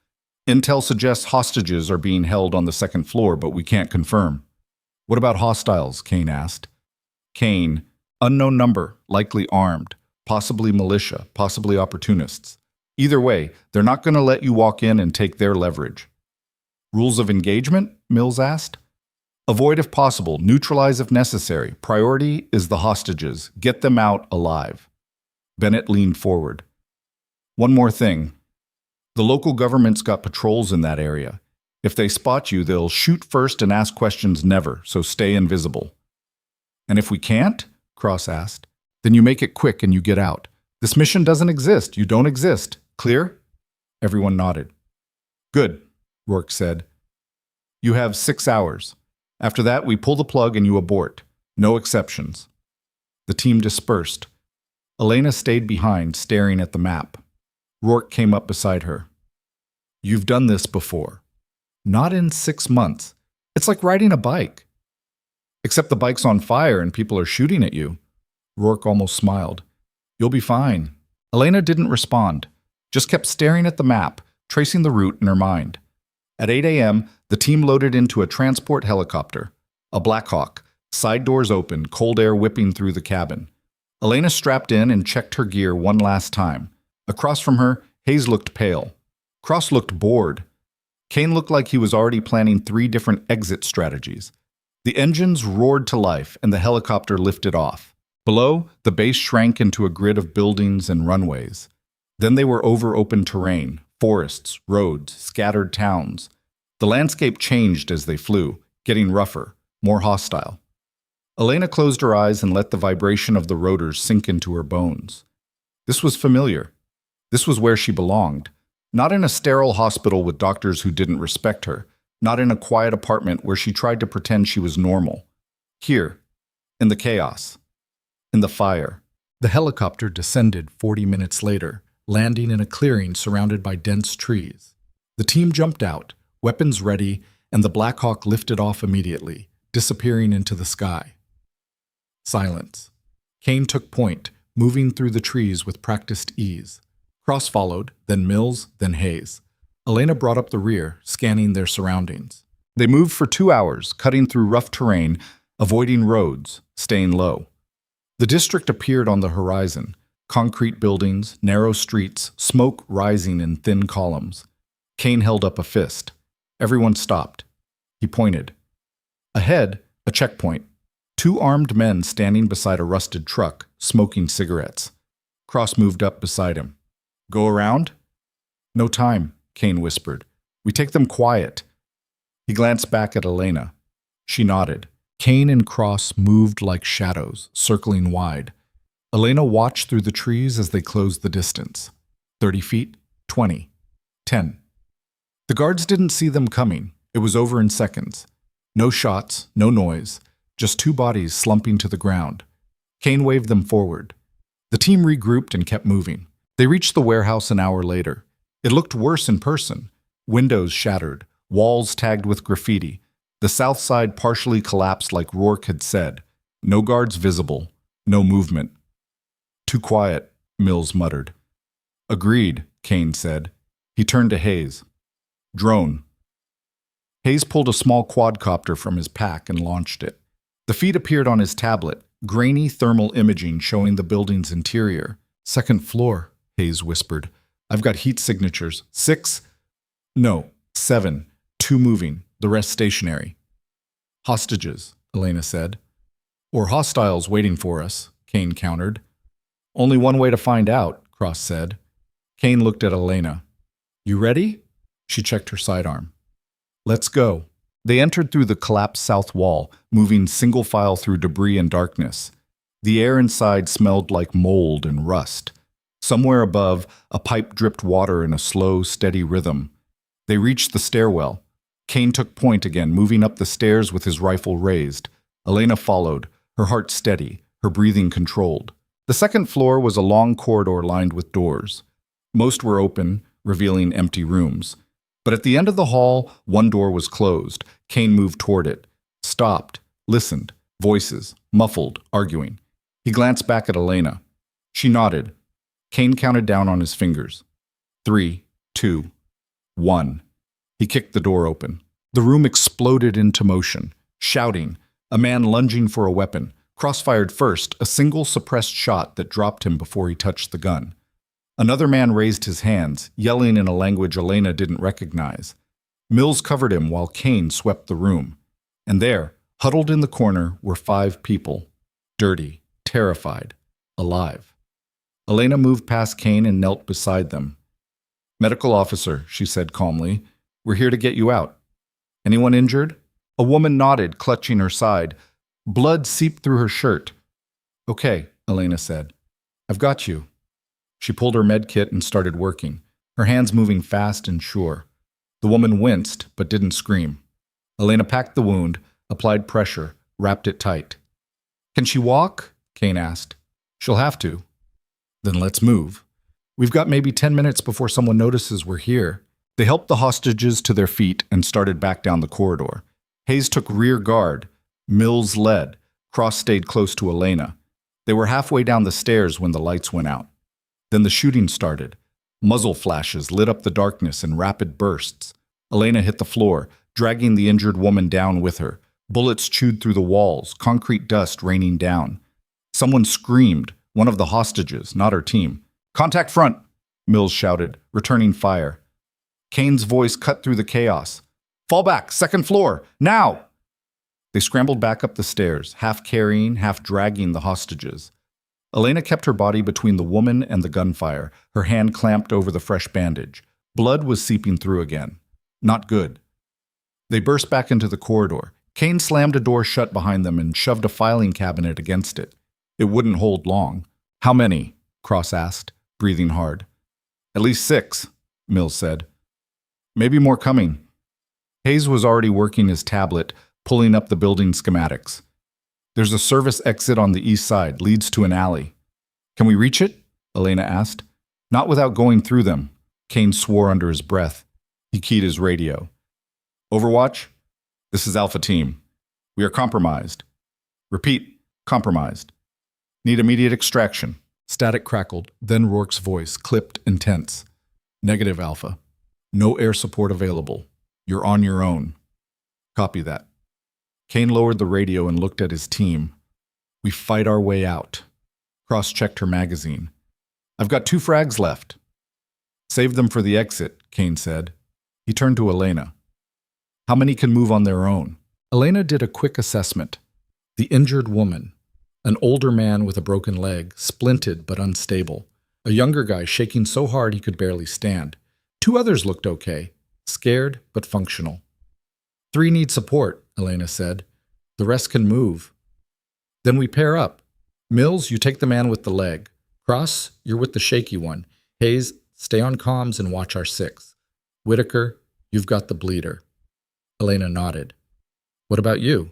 Intel suggests hostages are being held on the 2nd floor, but we can't confirm." "What about hostiles?" Kane asked. Kane, unknown number, likely armed, possibly militia, possibly opportunists. Either way, they're not going to let you walk in and take their leverage. "Rules of engagement?" Mills asked. "Avoid if possible, neutralize if necessary. Priority is the hostages. Get them out alive." Bennett leaned forward. "One more thing. The local government's got patrols in that area. If they spot you, they'll shoot first and ask questions never, so stay invisible." "And if we can't?" Cross asked. "Then you make it quick and you get out. This mission doesn't exist. You don't exist. Clear?" Everyone nodded. "Good," Rourke said. "You have 6 hours. After that, we pull the plug and you abort. No exceptions." The team dispersed. Elena stayed behind, staring at the map. Rourke came up beside her. "You've done this before." "Not in 6 months. It's like riding a bike." "Except the bike's on fire and people are shooting at you." Rourke almost smiled. You'll be fine. Elena didn't respond, just kept staring at the map, tracing the route in her mind. At 8 a.m., the team loaded into a transport helicopter, a Black Hawk, side doors open, cold air whipping through the cabin. Elena strapped in and checked her gear one last time. Across from her, Hayes looked pale. Cross looked bored. Kane looked like he was already planning 3 different exit strategies. The engines roared to life and the helicopter lifted off. Below, the base shrank into a grid of buildings and runways. Then they were over open terrain, forests, roads, scattered towns. The landscape changed as they flew, getting rougher, more hostile. Elena closed her eyes and let the vibration of the rotors sink into her bones. This was familiar. This was where she belonged. Not in a sterile hospital with doctors who didn't respect her. Not in a quiet apartment where she tried to pretend she was normal. Here, in the chaos. In the fire. The helicopter descended 40 minutes later, landing in a clearing surrounded by dense trees. The team jumped out, weapons ready, and the Black Hawk lifted off immediately, disappearing into the sky. Silence. Kane took point, moving through the trees with practiced ease. Cross followed, then Mills, then Hayes. Elena brought up the rear, scanning their surroundings. They moved for 2 hours, cutting through rough terrain, avoiding roads, staying low. The district appeared on the horizon. Concrete buildings, narrow streets, smoke rising in thin columns. Kane held up a fist. Everyone stopped. He pointed. Ahead, a checkpoint. 2 armed men standing beside a rusted truck, smoking cigarettes. Cross moved up beside him. Go around? No time, Kane whispered. We take them quiet. He glanced back at Elena. She nodded. Kane and Cross moved like shadows, circling wide. Elena watched through the trees as they closed the distance. 30 feet, 20, 10. The guards didn't see them coming. It was over in seconds. No shots, no noise, just 2 bodies slumping to the ground. Kane waved them forward. The team regrouped and kept moving. They reached the warehouse an hour later. It looked worse in person. Windows shattered, walls tagged with graffiti. The south side partially collapsed like Rourke had said. No guards visible, no movement. Too quiet, Mills muttered. Agreed, Kane said. He turned to Hayes. Drone. Hayes pulled a small quadcopter from his pack and launched it. The feed appeared on his tablet, grainy thermal imaging showing the building's interior. 2nd floor, Hayes whispered. I've got heat signatures. 6? No, 7. 2 moving, the rest stationary. Hostages, Elena said. Or hostiles waiting for us, Kane countered. Only one way to find out, Cross said. Kane looked at Elena. You ready? She checked her sidearm. Let's go. They entered through the collapsed south wall, moving single file through debris and darkness. The air inside smelled like mold and rust. Somewhere above, a pipe dripped water in a slow, steady rhythm. They reached the stairwell. Kane took point again, moving up the stairs with his rifle raised. Elena followed, her heart steady, her breathing controlled. The 2nd floor was a long corridor lined with doors. Most were open, revealing empty rooms. But at the end of the hall, one door was closed. Kane moved toward it, stopped, listened, voices, muffled, arguing. He glanced back at Elena. She nodded. Kane counted down on his fingers. 3, 2, 1. He kicked the door open. The room exploded into motion, shouting, a man lunging for a weapon. Cross fired first, a single suppressed shot that dropped him before he touched the gun. Another man raised his hands, yelling in a language Elena didn't recognize. Mills covered him while Kane swept the room. And there, huddled in the corner, were 5 people. Dirty, terrified, alive. Elena moved past Kane and knelt beside them. Medical officer, she said calmly. We're here to get you out. Anyone injured? A woman nodded, clutching her side. Blood seeped through her shirt. Okay, Elena said. I've got you. She pulled her med kit and started working, her hands moving fast and sure. The woman winced, but didn't scream. Elena packed the wound, applied pressure, wrapped it tight. Can she walk? Kane asked. She'll have to. Then let's move. We've got maybe 10 minutes before someone notices we're here. They helped the hostages to their feet and started back down the corridor. Hayes took rear guard. Mills led. Cross stayed close to Elena. They were halfway down the stairs when the lights went out. Then the shooting started. Muzzle flashes lit up the darkness in rapid bursts. Elena hit the floor, dragging the injured woman down with her. Bullets chewed through the walls, concrete dust raining down. Someone screamed, one of the hostages, not her team. "Contact front!" Mills shouted, returning fire. Kane's voice cut through the chaos. "Fall back, second floor, now!" They scrambled back up the stairs, half carrying, half dragging the hostages. Elena kept her body between the woman and the gunfire, her hand clamped over the fresh bandage. Blood was seeping through again. Not good. They burst back into the corridor. Kane slammed a door shut behind them and shoved a filing cabinet against it. It wouldn't hold long. "How many?" Cross asked, breathing hard. "At least 6, Mills said. "Maybe more coming." Hayes was already working his tablet, pulling up the building schematics. "There's a service exit on the east side, leads to an alley." "Can we reach it?" Elena asked. "Not without going through them," Kane swore under his breath. He keyed his radio. "Overwatch? This is Alpha Team. We are compromised. Repeat, compromised. Need immediate extraction." Static crackled, then Rourke's voice, clipped and tense. "Negative, Alpha. No air support available. You're on your own." "Copy that." Kane lowered the radio and looked at his team. "We fight our way out." Cross-checked her magazine. "I've got 2 frags left." "Save them for the exit," Kane said. He turned to Elena. "How many can move on their own?" Elena did a quick assessment. The injured woman. An older man with a broken leg, splinted but unstable. A younger guy shaking so hard he could barely stand. 2 others looked okay, scared but functional. 3 need support, Elena said. The rest can move. Then we pair up. Mills, you take the man with the leg. Cross, you're with the shaky one. Hayes, stay on comms and watch our 6. Whitaker, you've got the bleeder. Elena nodded. What about you?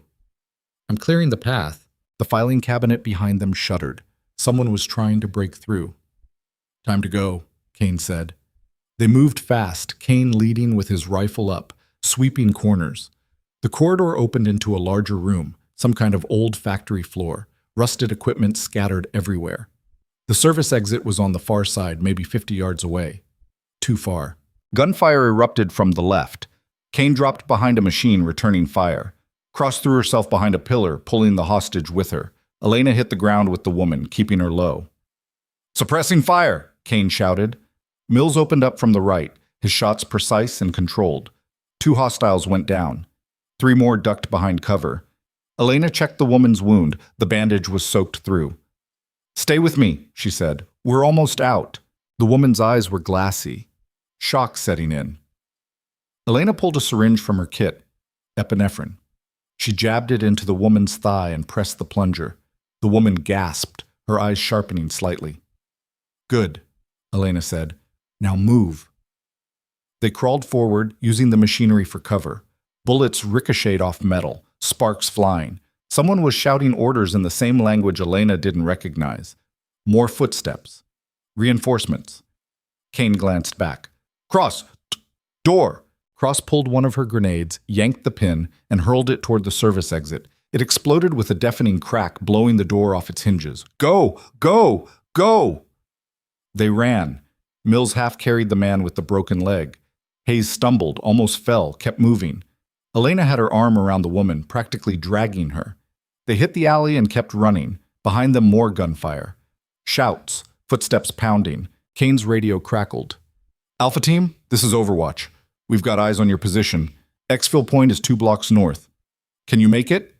I'm clearing the path. The filing cabinet behind them shuddered. Someone was trying to break through. Time to go, Kane said. They moved fast, Kane leading with his rifle up, sweeping corners. The corridor opened into a larger room, some kind of old factory floor, rusted equipment scattered everywhere. The service exit was on the far side, maybe 50 yards away. Too far. Gunfire erupted from the left. Kane dropped behind a machine, returning fire. Cross threw herself behind a pillar, pulling the hostage with her. Elena hit the ground with the woman, keeping her low. Suppressing fire, Kane shouted. Mills opened up from the right, his shots precise and controlled. 2 hostiles went down. 3 more ducked behind cover. Elena checked the woman's wound. The bandage was soaked through. Stay with me, she said. We're almost out. The woman's eyes were glassy. Shock setting in. Elena pulled a syringe from her kit. Epinephrine. She jabbed it into the woman's thigh and pressed the plunger. The woman gasped, her eyes sharpening slightly. Good, Elena said. Now move. They crawled forward, using the machinery for cover. Bullets ricocheted off metal, sparks flying. Someone was shouting orders in the same language Elena didn't recognize. More footsteps. Reinforcements. Kane glanced back. Cross! Door! Cross pulled one of her grenades, yanked the pin, and hurled it toward the service exit. It exploded with a deafening crack, blowing the door off its hinges. Go! Go! Go! They ran. Mills half carried the man with the broken leg. Hayes stumbled, almost fell, kept moving. Elena had her arm around the woman, practically dragging her. They hit the alley and kept running. Behind them, more gunfire. Shouts, footsteps pounding. Kane's radio crackled. Alpha Team, this is Overwatch. We've got eyes on your position. Exfil point is 2 blocks north. Can you make it?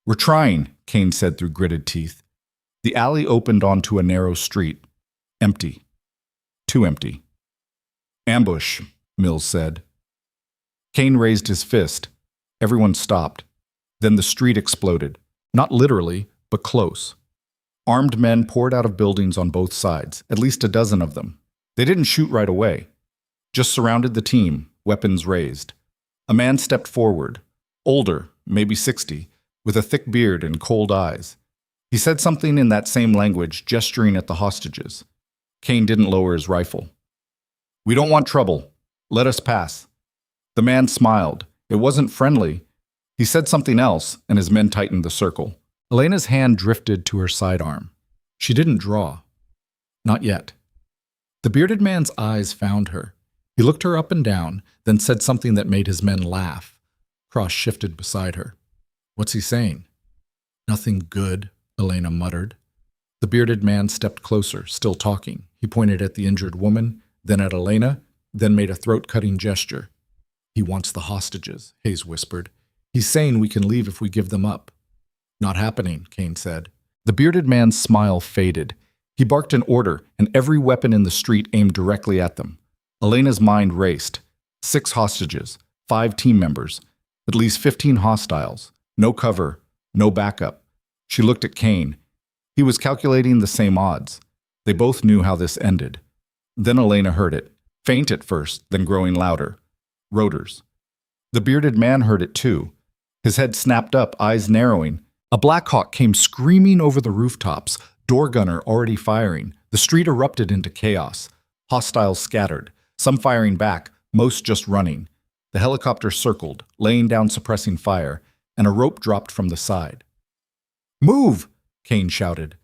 We're trying, Kane said through gritted teeth. The alley opened onto a narrow street. Empty. Too empty. Ambush, Mills said. Kane raised his fist. Everyone stopped. Then the street exploded. Not literally, but close. Armed men poured out of buildings on both sides, at least a dozen of them. They didn't shoot right away. Just surrounded the team, weapons raised. A man stepped forward, older, maybe 60, with a thick beard and cold eyes. He said something in that same language, gesturing at the hostages. Kane didn't lower his rifle. We don't want trouble. Let us pass. The man smiled. It wasn't friendly. He said something else, and his men tightened the circle. Elena's hand drifted to her sidearm. She didn't draw. Not yet. The bearded man's eyes found her. He looked her up and down, then said something that made his men laugh. Cross shifted beside her. What's he saying? Nothing good, Elena muttered. The bearded man stepped closer, still talking. He pointed at the injured woman, then at Elena, then made a throat-cutting gesture. He wants the hostages, Hayes whispered. He's saying we can leave if we give them up. Not happening, Kane said. The bearded man's smile faded. He barked an order, and every weapon in the street aimed directly at them. Elena's mind raced. 6 hostages, 5 team members, at least 15 hostiles. No cover, no backup. She looked at Kane. He was calculating the same odds. They both knew how this ended. Then Elena heard it, faint at first, then growing louder. Rotors. The bearded man heard it too. His head snapped up, eyes narrowing. A Black Hawk came screaming over the rooftops, door gunner already firing. The street erupted into chaos. Hostiles scattered, some firing back, most just running. The helicopter circled, laying down suppressing fire, and a rope dropped from the side. Move! Kane shouted.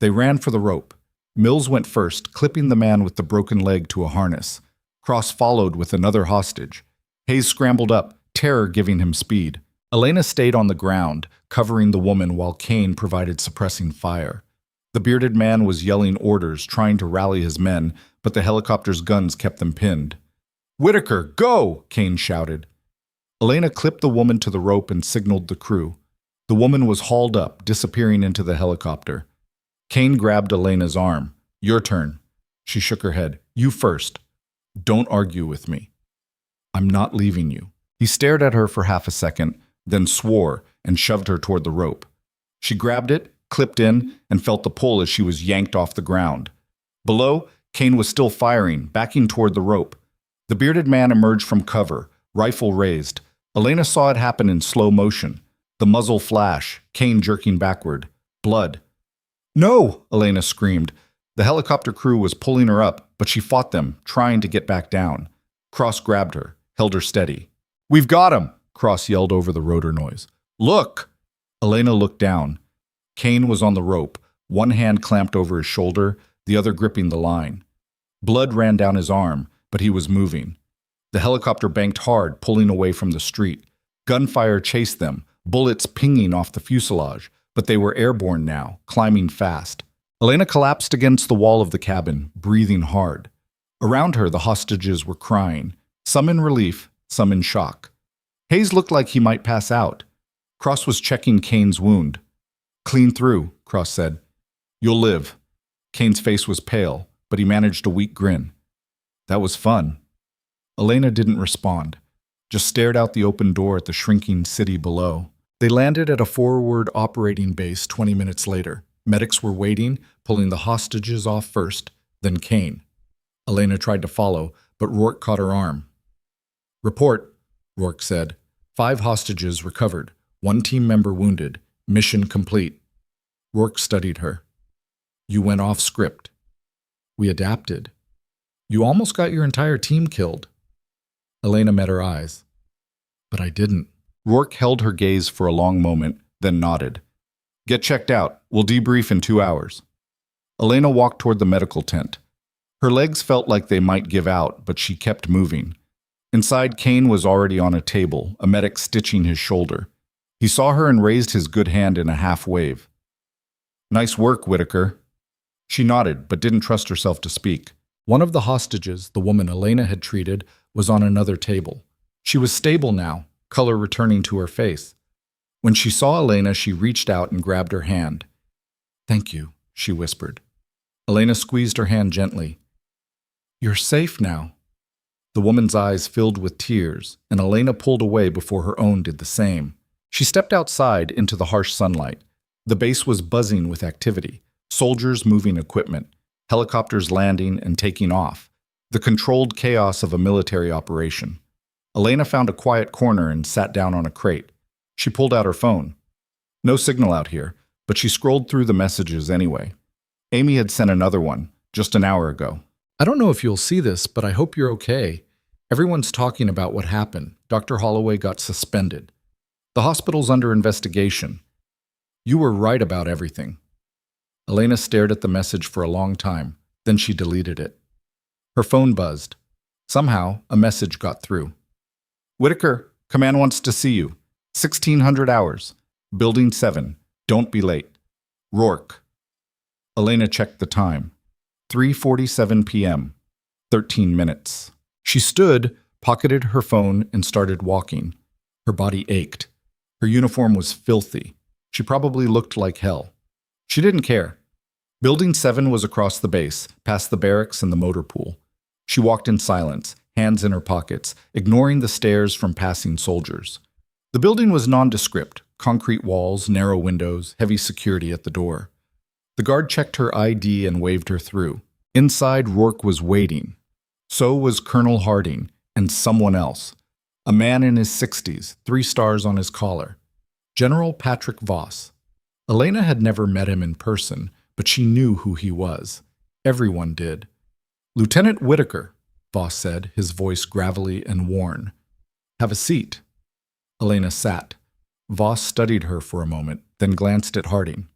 They ran for the rope. Mills went first, clipping the man with the broken leg to a harness. Cross followed with another hostage. Hayes scrambled up, terror giving him speed. Elena stayed on the ground, covering the woman while Kane provided suppressing fire. The bearded man was yelling orders, trying to rally his men, but the helicopter's guns kept them pinned. Whitaker, go! Kane shouted. Elena clipped the woman to the rope and signaled the crew. The woman was hauled up, disappearing into the helicopter. Kane grabbed Elena's arm. Your turn. She shook her head. You first. Don't argue with me. I'm not leaving you. He stared at her for half a second, then swore and shoved her toward the rope. She grabbed it, clipped in, and felt the pull as she was yanked off the ground. Below, Kane was still firing, backing toward the rope. The bearded man emerged from cover, rifle raised. Elena saw it happen in slow motion. The muzzle flash, Kane jerking backward. Blood. No! Elena screamed. The helicopter crew was pulling her up, but she fought them, trying to get back down. Cross grabbed her, held her steady. We've got him! Cross yelled over the rotor noise. Look! Elena looked down. Kane was on the rope, one hand clamped over his shoulder, the other gripping the line. Blood ran down his arm, but he was moving. The helicopter banked hard, pulling away from the street. Gunfire chased them, bullets pinging off the fuselage, but they were airborne now, climbing fast. Elena collapsed against the wall of the cabin, breathing hard. Around her, the hostages were crying, some in relief, some in shock. Hayes looked like he might pass out. Cross was checking Kane's wound. Clean through, Cross said. You'll live. Kane's face was pale, but he managed a weak grin. That was fun. Elena didn't respond, just stared out the open door at the shrinking city below. They landed at a forward operating base 20 minutes later. Medics were waiting, pulling the hostages off first, then Kane. Elena tried to follow, but Rourke caught her arm. Report, Rourke said. 5 hostages recovered, 1 team member wounded. Mission complete. Rourke studied her. You went off script. We adapted. You almost got your entire team killed. Elena met her eyes. But I didn't. Rourke held her gaze for a long moment, then nodded. Get checked out. We'll debrief in 2 hours. Elena walked toward the medical tent. Her legs felt like they might give out, but she kept moving. Inside, Kane was already on a table, a medic stitching his shoulder. He saw her and raised his good hand in a half wave. Nice work, Whitaker. She nodded, but didn't trust herself to speak. One of the hostages, the woman Elena had treated, was on another table. She was stable now, color returning to her face. When she saw Elena, she reached out and grabbed her hand. Thank you, she whispered. Elena squeezed her hand gently. You're safe now. The woman's eyes filled with tears, and Elena pulled away before her own did the same. She stepped outside into the harsh sunlight. The base was buzzing with activity, soldiers moving equipment, helicopters landing and taking off, the controlled chaos of a military operation. Elena found a quiet corner and sat down on a crate. She pulled out her phone. No signal out here, but she scrolled through the messages anyway. Amy had sent another one, just an hour ago. I don't know if you'll see this, but I hope you're okay. Everyone's talking about what happened. Dr. Holloway got suspended. The hospital's under investigation. You were right about everything. Elena stared at the message for a long time, then she deleted it. Her phone buzzed. Somehow, a message got through. Whitaker, command wants to see you. 1600 hours. Building 7. Don't be late. Rourke. Elena checked the time. 3:47 p.m. 13 minutes. She stood, pocketed her phone, and started walking. Her body ached. Her uniform was filthy. She probably looked like hell. She didn't care. Building 7 was across the base, past the barracks and the motor pool. She walked in silence, hands in her pockets, ignoring the stares from passing soldiers. The building was nondescript, concrete walls, narrow windows, heavy security at the door. The guard checked her ID and waved her through. Inside, Rourke was waiting. So was Colonel Harding and someone else. A man in his 60s, 3 stars on his collar. General Patrick Voss. Elena had never met him in person, but she knew who he was. Everyone did. Lieutenant Whitaker, Voss said, his voice gravelly and worn. Have a seat. Elena sat. Voss studied her for a moment, then glanced at Harding.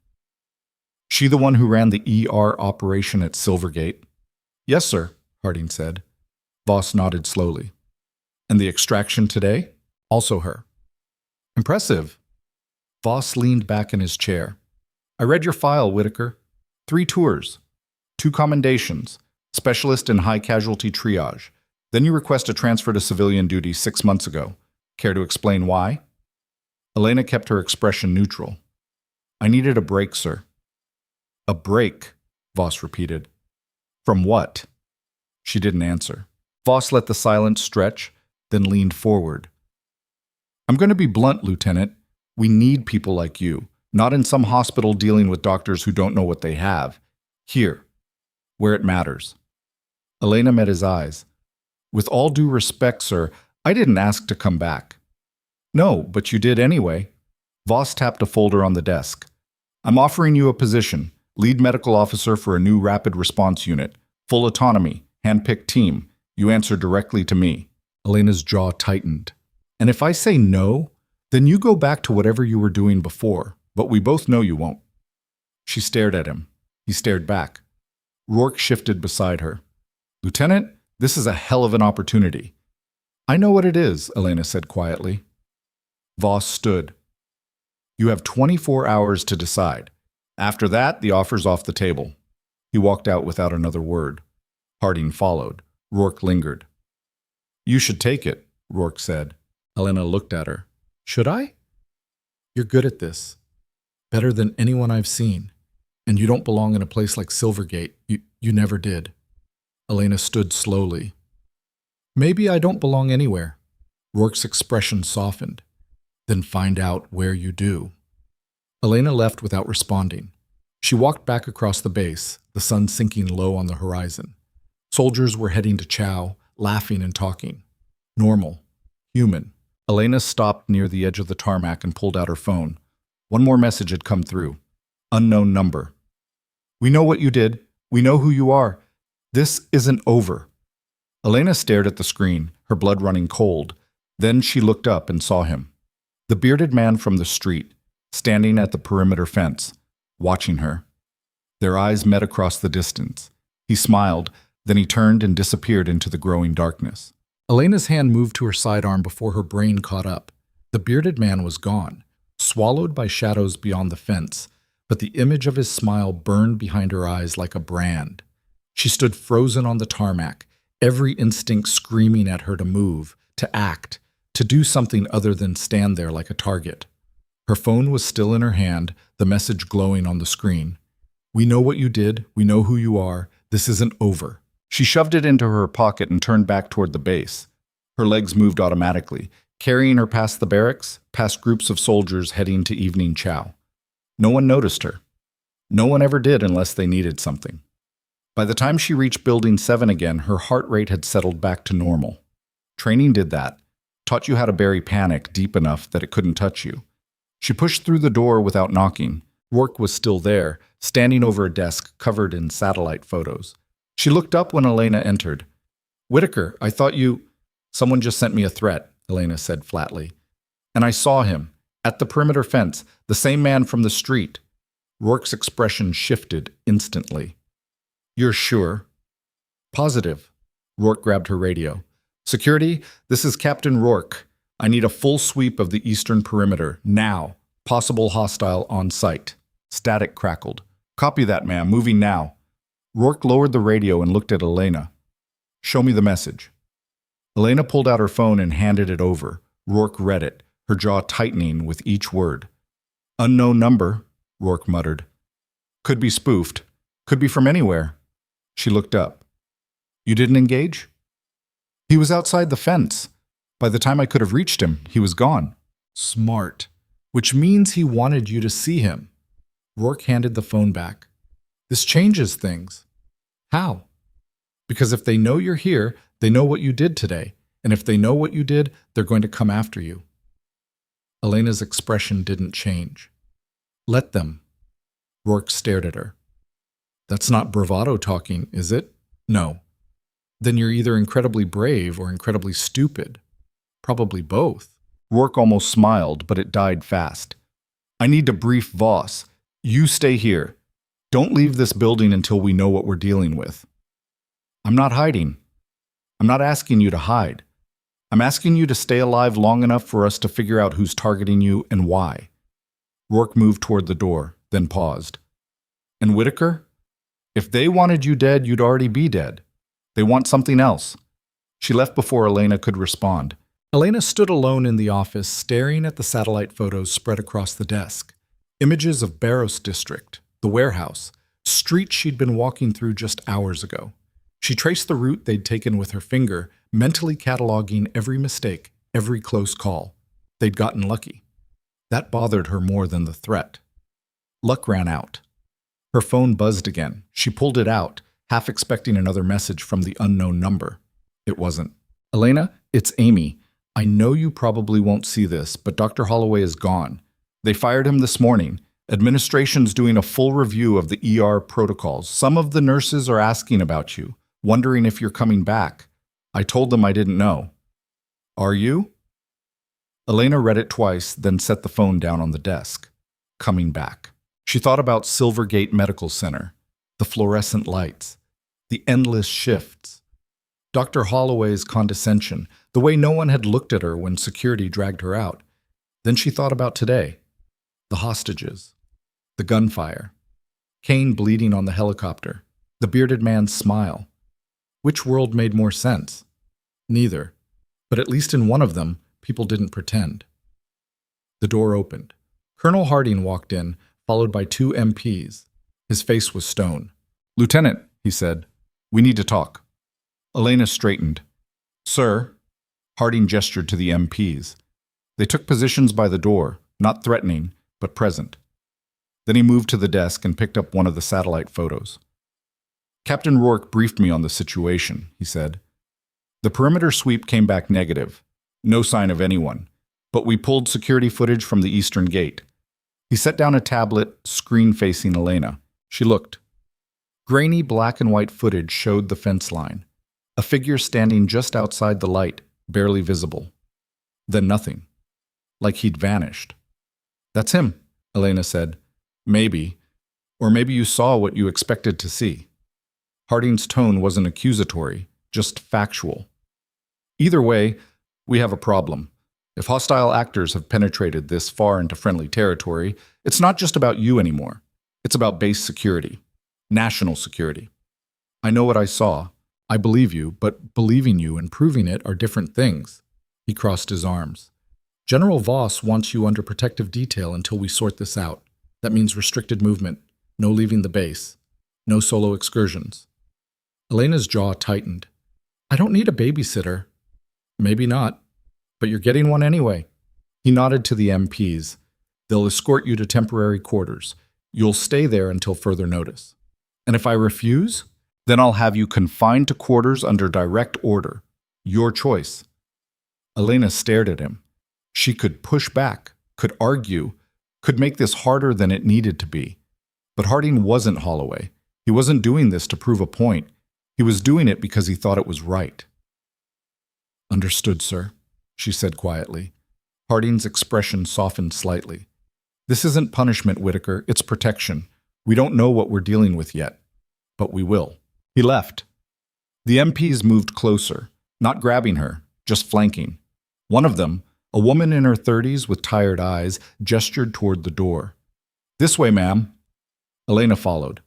She the one who ran the ER operation at Silvergate? Yes, sir, Harding said. Voss nodded slowly. And the extraction today? Also her. Impressive. Voss leaned back in his chair. I read your file, Whitaker. 3 tours. 2 commendations. Specialist in high casualty triage. Then you request a transfer to civilian duty 6 months ago. Care to explain why? Elena kept her expression neutral. I needed a break, sir. A break, Voss repeated. From what? She didn't answer. Voss let the silence stretch, then leaned forward. I'm going to be blunt, Lieutenant. We need people like you, not in some hospital dealing with doctors who don't know what they have. Here, where it matters. Elena met his eyes. With all due respect, sir, I didn't ask to come back. No, but you did anyway. Voss tapped a folder on the desk. I'm offering you a position, lead medical officer for a new rapid response unit, full autonomy, hand-picked team. You answer directly to me. Elena's jaw tightened. And if I say no, then you go back to whatever you were doing before, but we both know you won't. She stared at him. He stared back. Rourke shifted beside her. Lieutenant, this is a hell of an opportunity. I know what it is, Elena said quietly. Voss stood. You have 24 hours to decide. After that, the offer's off the table. He walked out without another word. Harding followed. Rourke lingered. You should take it, Rourke said. Elena looked at her. Should I? You're good at this. Better than anyone I've seen. And you don't belong in a place like Silvergate. You never did. Elena stood slowly. Maybe I don't belong anywhere. Rourke's expression softened. Then find out where you do. Elena left without responding. She walked back across the base, the sun sinking low on the horizon. Soldiers were heading to chow, laughing and talking. Normal. Human. Elena stopped near the edge of the tarmac and pulled out her phone. One more message had come through. Unknown number. We know what you did. We know who you are. This isn't over. Elena stared at the screen, her blood running cold. Then she looked up and saw him. The bearded man from the street, standing at the perimeter fence, watching her. Their eyes met across the distance. He smiled, then he turned and disappeared into the growing darkness. Elena's hand moved to her sidearm before her brain caught up. The bearded man was gone, swallowed by shadows beyond the fence, but the image of his smile burned behind her eyes like a brand. She stood frozen on the tarmac, every instinct screaming at her to move, to act, to do something other than stand there like a target. Her phone was still in her hand, the message glowing on the screen. We know what you did. We know who you are. This isn't over. She shoved it into her pocket and turned back toward the base. Her legs moved automatically, carrying her past the barracks, past groups of soldiers heading to evening chow. No one noticed her. No one ever did unless they needed something. By the time she reached Building 7 again, her heart rate had settled back to normal. Training did that, taught you how to bury panic deep enough that it couldn't touch you. She pushed through the door without knocking. Rourke was still there, standing over a desk covered in satellite photos. She looked up when Elena entered. Whitaker, I thought you... Someone just sent me a threat, Elena said flatly. And I saw him. At the perimeter fence, the same man from the street. Rourke's expression shifted instantly. You're sure? Positive. Rourke grabbed her radio. Security, this is Captain Rourke. I need a full sweep of the eastern perimeter, now. Possible hostile on site. Static crackled. Copy that, ma'am. Moving now. Rourke lowered the radio and looked at Elena. Show me the message. Elena pulled out her phone and handed it over. Rourke read it, her jaw tightening with each word. Unknown number, Rourke muttered. Could be spoofed. Could be from anywhere. She looked up. You didn't engage? He was outside the fence. By the time I could have reached him, he was gone. Smart. Which means he wanted you to see him. Rourke handed the phone back. This changes things. How? Because if they know you're here, they know what you did today. And if they know what you did, they're going to come after you. Elena's expression didn't change. Let them. Rourke stared at her. That's not bravado talking, is it? No. Then you're either incredibly brave or incredibly stupid. Probably both. Rourke almost smiled, but it died fast. I need to brief Voss. You stay here. Don't leave this building until we know what we're dealing with. I'm not hiding. I'm not asking you to hide. I'm asking you to stay alive long enough for us to figure out who's targeting you and why. Rourke moved toward the door, then paused. And Whitaker? If they wanted you dead, you'd already be dead. They want something else. She left before Elena could respond. Elena stood alone in the office, staring at the satellite photos spread across the desk. Images of Barros District, the warehouse, streets she'd been walking through just hours ago. She traced the route they'd taken with her finger, mentally cataloging every mistake, every close call. They'd gotten lucky. That bothered her more than the threat. Luck ran out. Her phone buzzed again. She pulled it out, half expecting another message from the unknown number. It wasn't. Elena, it's Amy. I know you probably won't see this, but Dr. Holloway is gone. They fired him this morning. Administration's doing a full review of the ER protocols. Some of the nurses are asking about you, wondering if you're coming back. I told them I didn't know. Are you? Elena read it twice, then set the phone down on the desk. Coming back. She thought about Silvergate Medical Center, the fluorescent lights, the endless shifts, Dr. Holloway's condescension, the way no one had looked at her when security dragged her out. Then she thought about today, the hostages, the gunfire, Kane bleeding on the helicopter, the bearded man's smile. Which world made more sense? Neither. But at least in one of them, people didn't pretend. The door opened. Colonel Harding walked in, followed by 2 MPs. His face was stone. Lieutenant, he said, we need to talk. Elena straightened. Sir, Harding gestured to the MPs. They took positions by the door, not threatening, but present. Then he moved to the desk and picked up one of the satellite photos. Captain Rourke briefed me on the situation, he said. The perimeter sweep came back negative. No sign of anyone. But we pulled security footage from the eastern gate. He set down a tablet, screen facing Elena. She looked. Grainy black and white footage showed the fence line. A figure standing just outside the light, barely visible. Then nothing. Like he'd vanished. That's him, Elena said. Maybe. Or maybe you saw what you expected to see. Harding's tone wasn't accusatory, just factual. Either way, we have a problem. If hostile actors have penetrated this far into friendly territory, it's not just about you anymore. It's about base security, national security. I know what I saw. I believe you, but believing you and proving it are different things. He crossed his arms. General Voss wants you under protective detail until we sort this out. That means restricted movement, no leaving the base, no solo excursions. Elena's jaw tightened. I don't need a babysitter. Maybe not. But you're getting one anyway. He nodded to the MPs. They'll escort you to temporary quarters. You'll stay there until further notice. And if I refuse, then I'll have you confined to quarters under direct order. Your choice. Elena stared at him. She could push back, could argue, could make this harder than it needed to be. But Harding wasn't Holloway. He wasn't doing this to prove a point. He was doing it because he thought it was right. Understood, sir, she said quietly. Harding's expression softened slightly. This isn't punishment, Whitaker. It's protection. We don't know what we're dealing with yet, but we will. He left. The MPs moved closer, not grabbing her, just flanking. One of them, a woman in her 30s with tired eyes, gestured toward the door. This way, ma'am. Elena followed.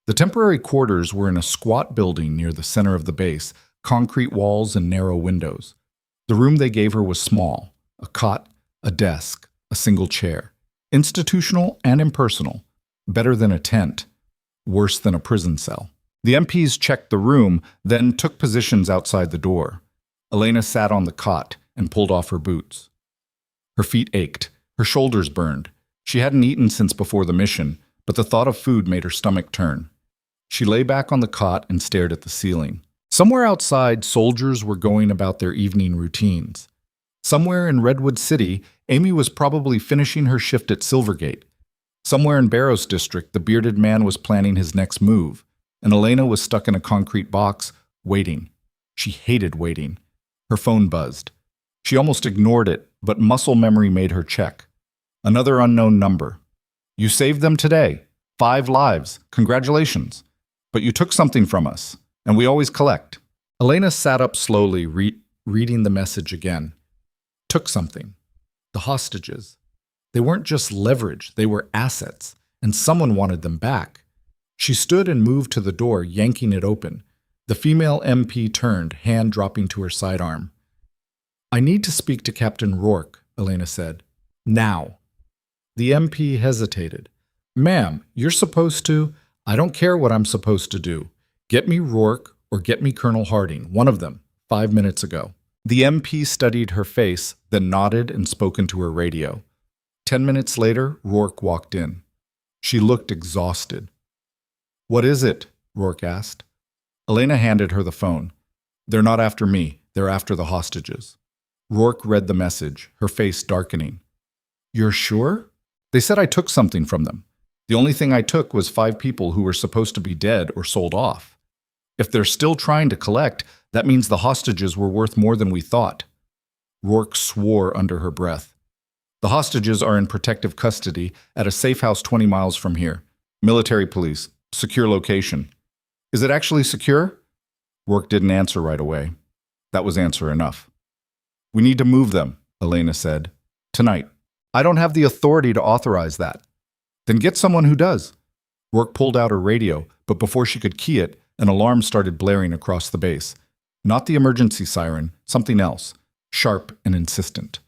The temporary quarters were in a squat building near the center of the base, concrete walls and narrow windows. The room they gave her was small, a cot, a desk, a single chair. Institutional and impersonal. Better than a tent. Worse than a prison cell. The MPs checked the room, then took positions outside the door. Elena sat on the cot and pulled off her boots. Her feet ached. Her shoulders burned. She hadn't eaten since before the mission, but the thought of food made her stomach turn. She lay back on the cot and stared at the ceiling. Somewhere outside, soldiers were going about their evening routines. Somewhere in Redwood City, Amy was probably finishing her shift at Silvergate. Somewhere in Barrows District, the bearded man was planning his next move, and Elena was stuck in a concrete box, waiting. She hated waiting. Her phone buzzed. She almost ignored it, but muscle memory made her check. Another unknown number. You saved them today. 5 lives. Congratulations. But you took something from us, and we always collect. Elena sat up slowly, reading the message again. Took something. The hostages. They weren't just leverage, they were assets, and someone wanted them back. She stood and moved to the door, yanking it open. The female MP turned, hand dropping to her sidearm. I need to speak to Captain Rourke, Elena said. Now. The MP hesitated. Ma'am, you're supposed to… I don't care what I'm supposed to do. Get me Rourke or get me Colonel Harding, one of them, 5 minutes ago. The MP studied her face, then nodded and spoke into her radio. 10 minutes later, Rourke walked in. She looked exhausted. What is it? Rourke asked. Elena handed her the phone. They're not after me. They're after the hostages. Rourke read the message, her face darkening. You're sure? They said I took something from them. The only thing I took was 5 people who were supposed to be dead or sold off. If they're still trying to collect, that means the hostages were worth more than we thought. Rourke swore under her breath. The hostages are in protective custody at a safe house 20 miles from here. Military police. Secure location. Is it actually secure? Rourke didn't answer right away. That was answer enough. We need to move them, Elena said. Tonight. I don't have the authority to authorize that. Then get someone who does. Rourke pulled out her radio, but before she could key it, an alarm started blaring across the base. Not the emergency siren, something else, sharp and insistent.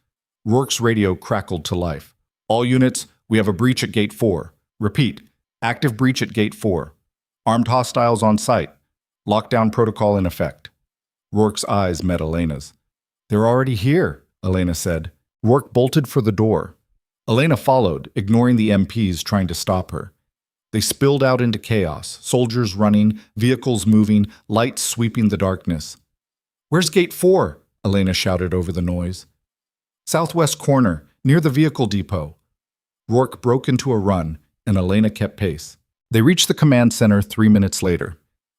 Rourke's radio crackled to life. All units, we have a breach at Gate 4. Repeat, active breach at Gate 4. Armed hostiles on site. Lockdown protocol in effect. Rourke's eyes met Elena's. They're already here, Elena said. Rourke bolted for the door. Elena followed, ignoring the MPs trying to stop her. They spilled out into chaos, soldiers running, vehicles moving, lights sweeping the darkness. Where's Gate 4? Elena shouted over the noise. Southwest corner, near the vehicle depot. Rourke broke into a run, and Elena kept pace. They reached the command center 3 minutes later.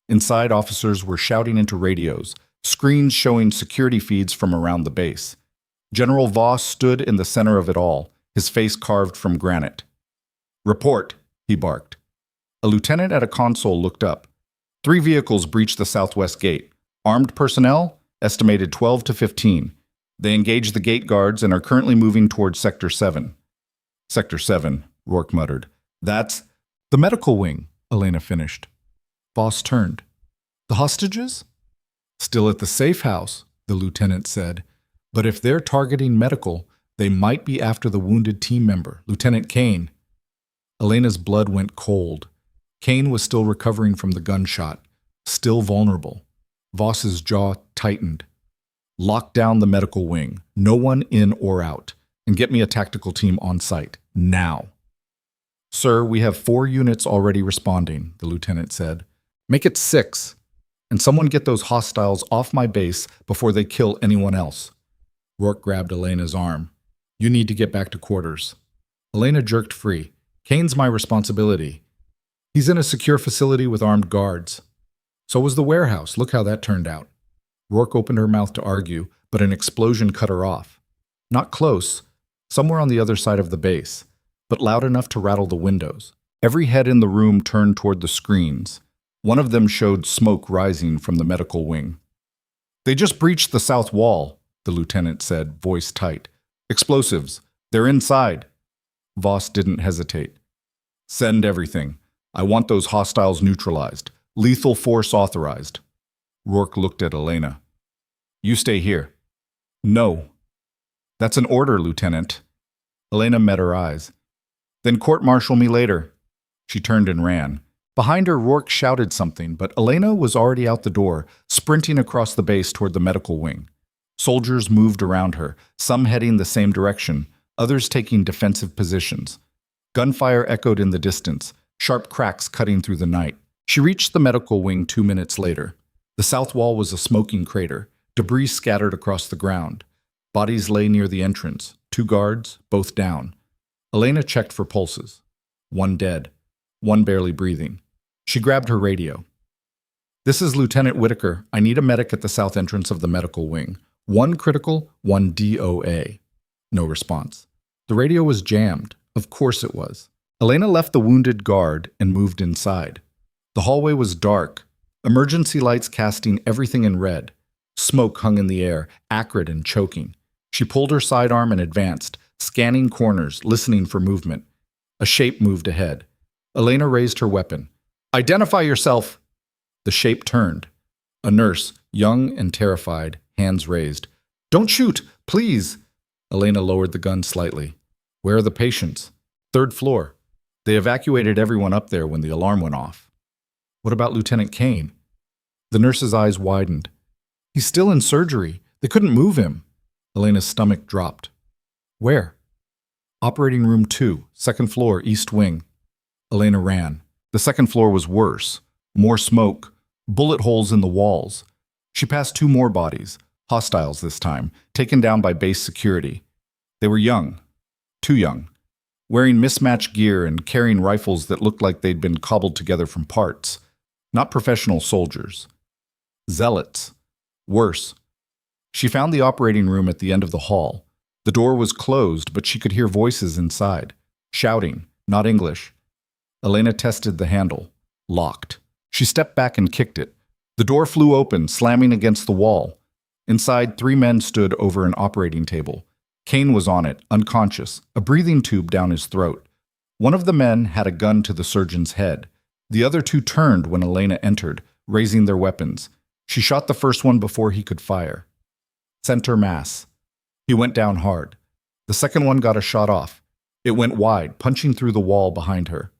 Inside, officers were shouting into radios, screens showing security feeds from around the base. General Voss stood in the center of it all, his face carved from granite. Report, he barked. A lieutenant at a console looked up. 3 vehicles breached the southwest gate. Armed personnel, estimated 12 to 15. They engaged the gate guards and are currently moving towards Sector 7. Sector 7, Rourke muttered. That's the medical wing, Elena finished. Voss turned. The hostages? Still at the safe house, the lieutenant said. But if they're targeting medical, they might be after the wounded team member, Lieutenant Kane. Elena's blood went cold. Kane was still recovering from the gunshot, still vulnerable. Voss's jaw tightened. Lock down the medical wing, no one in or out, and get me a tactical team on site, now. Sir, we have 4 units already responding, the lieutenant said. Make it 6, and someone get those hostiles off my base before they kill anyone else. Rourke grabbed Elena's arm. You need to get back to quarters. Elena jerked free. Kane's my responsibility. He's in a secure facility with armed guards. So was the warehouse. Look how that turned out. Rourke opened her mouth to argue, but an explosion cut her off. Not close, somewhere on the other side of the base, but loud enough to rattle the windows. Every head in the room turned toward the screens. One of them showed smoke rising from the medical wing. "They just breached the south wall," the lieutenant said, voice tight. "Explosives. They're inside." Voss didn't hesitate. "Send everything. I want those hostiles neutralized. Lethal force authorized." Rourke looked at Elena. "You stay here." "No." "That's an order, Lieutenant." Elena met her eyes. "Then court-martial me later." She turned and ran. Behind her, Rourke shouted something, but Elena was already out the door, sprinting across the base toward the medical wing. Soldiers moved around her, some heading the same direction, others taking defensive positions. Gunfire echoed in the distance, sharp cracks cutting through the night. She reached the medical wing 2 minutes later. The south wall was a smoking crater, debris scattered across the ground. Bodies lay near the entrance, 2 guards, both down. Elena checked for pulses. 1 dead, 1 barely breathing. She grabbed her radio. "This is Lieutenant Whitaker. I need a medic at the south entrance of the medical wing. 1 critical, 1 DOA. No response. The radio was jammed. Of course it was. Elena left the wounded guard and moved inside. The hallway was dark, emergency lights casting everything in red. Smoke hung in the air, acrid and choking. She pulled her sidearm and advanced, scanning corners, listening for movement. A shape moved ahead. Elena raised her weapon. "Identify yourself!" The shape turned. A nurse, young and terrified, hands raised. "Don't shoot, please!" Elena lowered the gun slightly. "Where are the patients?" "3rd floor. They evacuated everyone up there when the alarm went off." "What about Lieutenant Kane?" The nurse's eyes widened. "He's still in surgery. They couldn't move him." Elena's stomach dropped. "Where?" "Operating room 2, 2nd floor, east wing." Elena ran. The 2nd floor was worse. More smoke, bullet holes in the walls. She passed 2 more bodies, hostiles this time, taken down by base security. They were young, too young, wearing mismatched gear and carrying rifles that looked like they'd been cobbled together from parts. Not professional soldiers. Zealots. Worse. She found the operating room at the end of the hall. The door was closed, but she could hear voices inside, shouting, not English. Elena tested the handle. Locked. She stepped back and kicked it. The door flew open, slamming against the wall. Inside, 3 men stood over an operating table. Kane was on it, unconscious, a breathing tube down his throat. One of the men had a gun to the surgeon's head. The other 2 turned when Elena entered, raising their weapons. She shot the first one before he could fire. Center mass. He went down hard. The second one got a shot off. It went wide, punching through the wall behind her.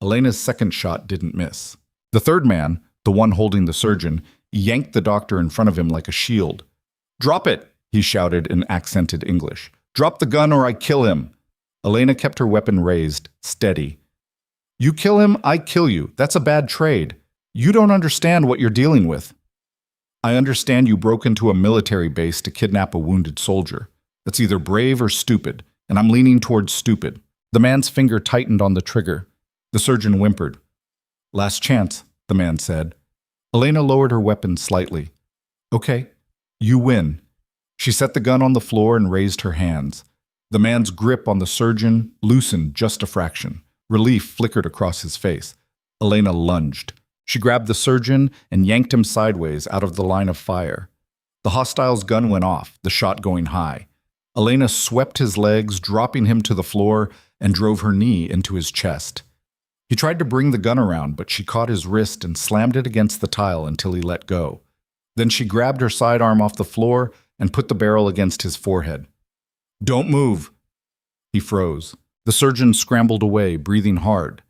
Elena's second shot didn't miss. The third man, the one holding the surgeon, yanked the doctor in front of him like a shield. "Drop it!" he shouted in accented English. "Drop the gun or I kill him!" Elena kept her weapon raised, steady. "You kill him, I kill you. That's a bad trade. You don't understand what you're dealing with." "I understand you broke into a military base to kidnap a wounded soldier. That's either brave or stupid, and I'm leaning towards stupid." The man's finger tightened on the trigger. The surgeon whimpered. "Last chance," the man said. Elena lowered her weapon slightly. "Okay, you win." She set the gun on the floor and raised her hands. The man's grip on the surgeon loosened just a fraction. Relief flickered across his face. Elena lunged. She grabbed the surgeon and yanked him sideways out of the line of fire. The hostile's gun went off, the shot going high. Elena swept his legs, dropping him to the floor, and drove her knee into his chest. He tried to bring the gun around, but she caught his wrist and slammed it against the tile until he let go. Then she grabbed her sidearm off the floor and put the barrel against his forehead. "Don't move!" He froze. The surgeon scrambled away, breathing hard.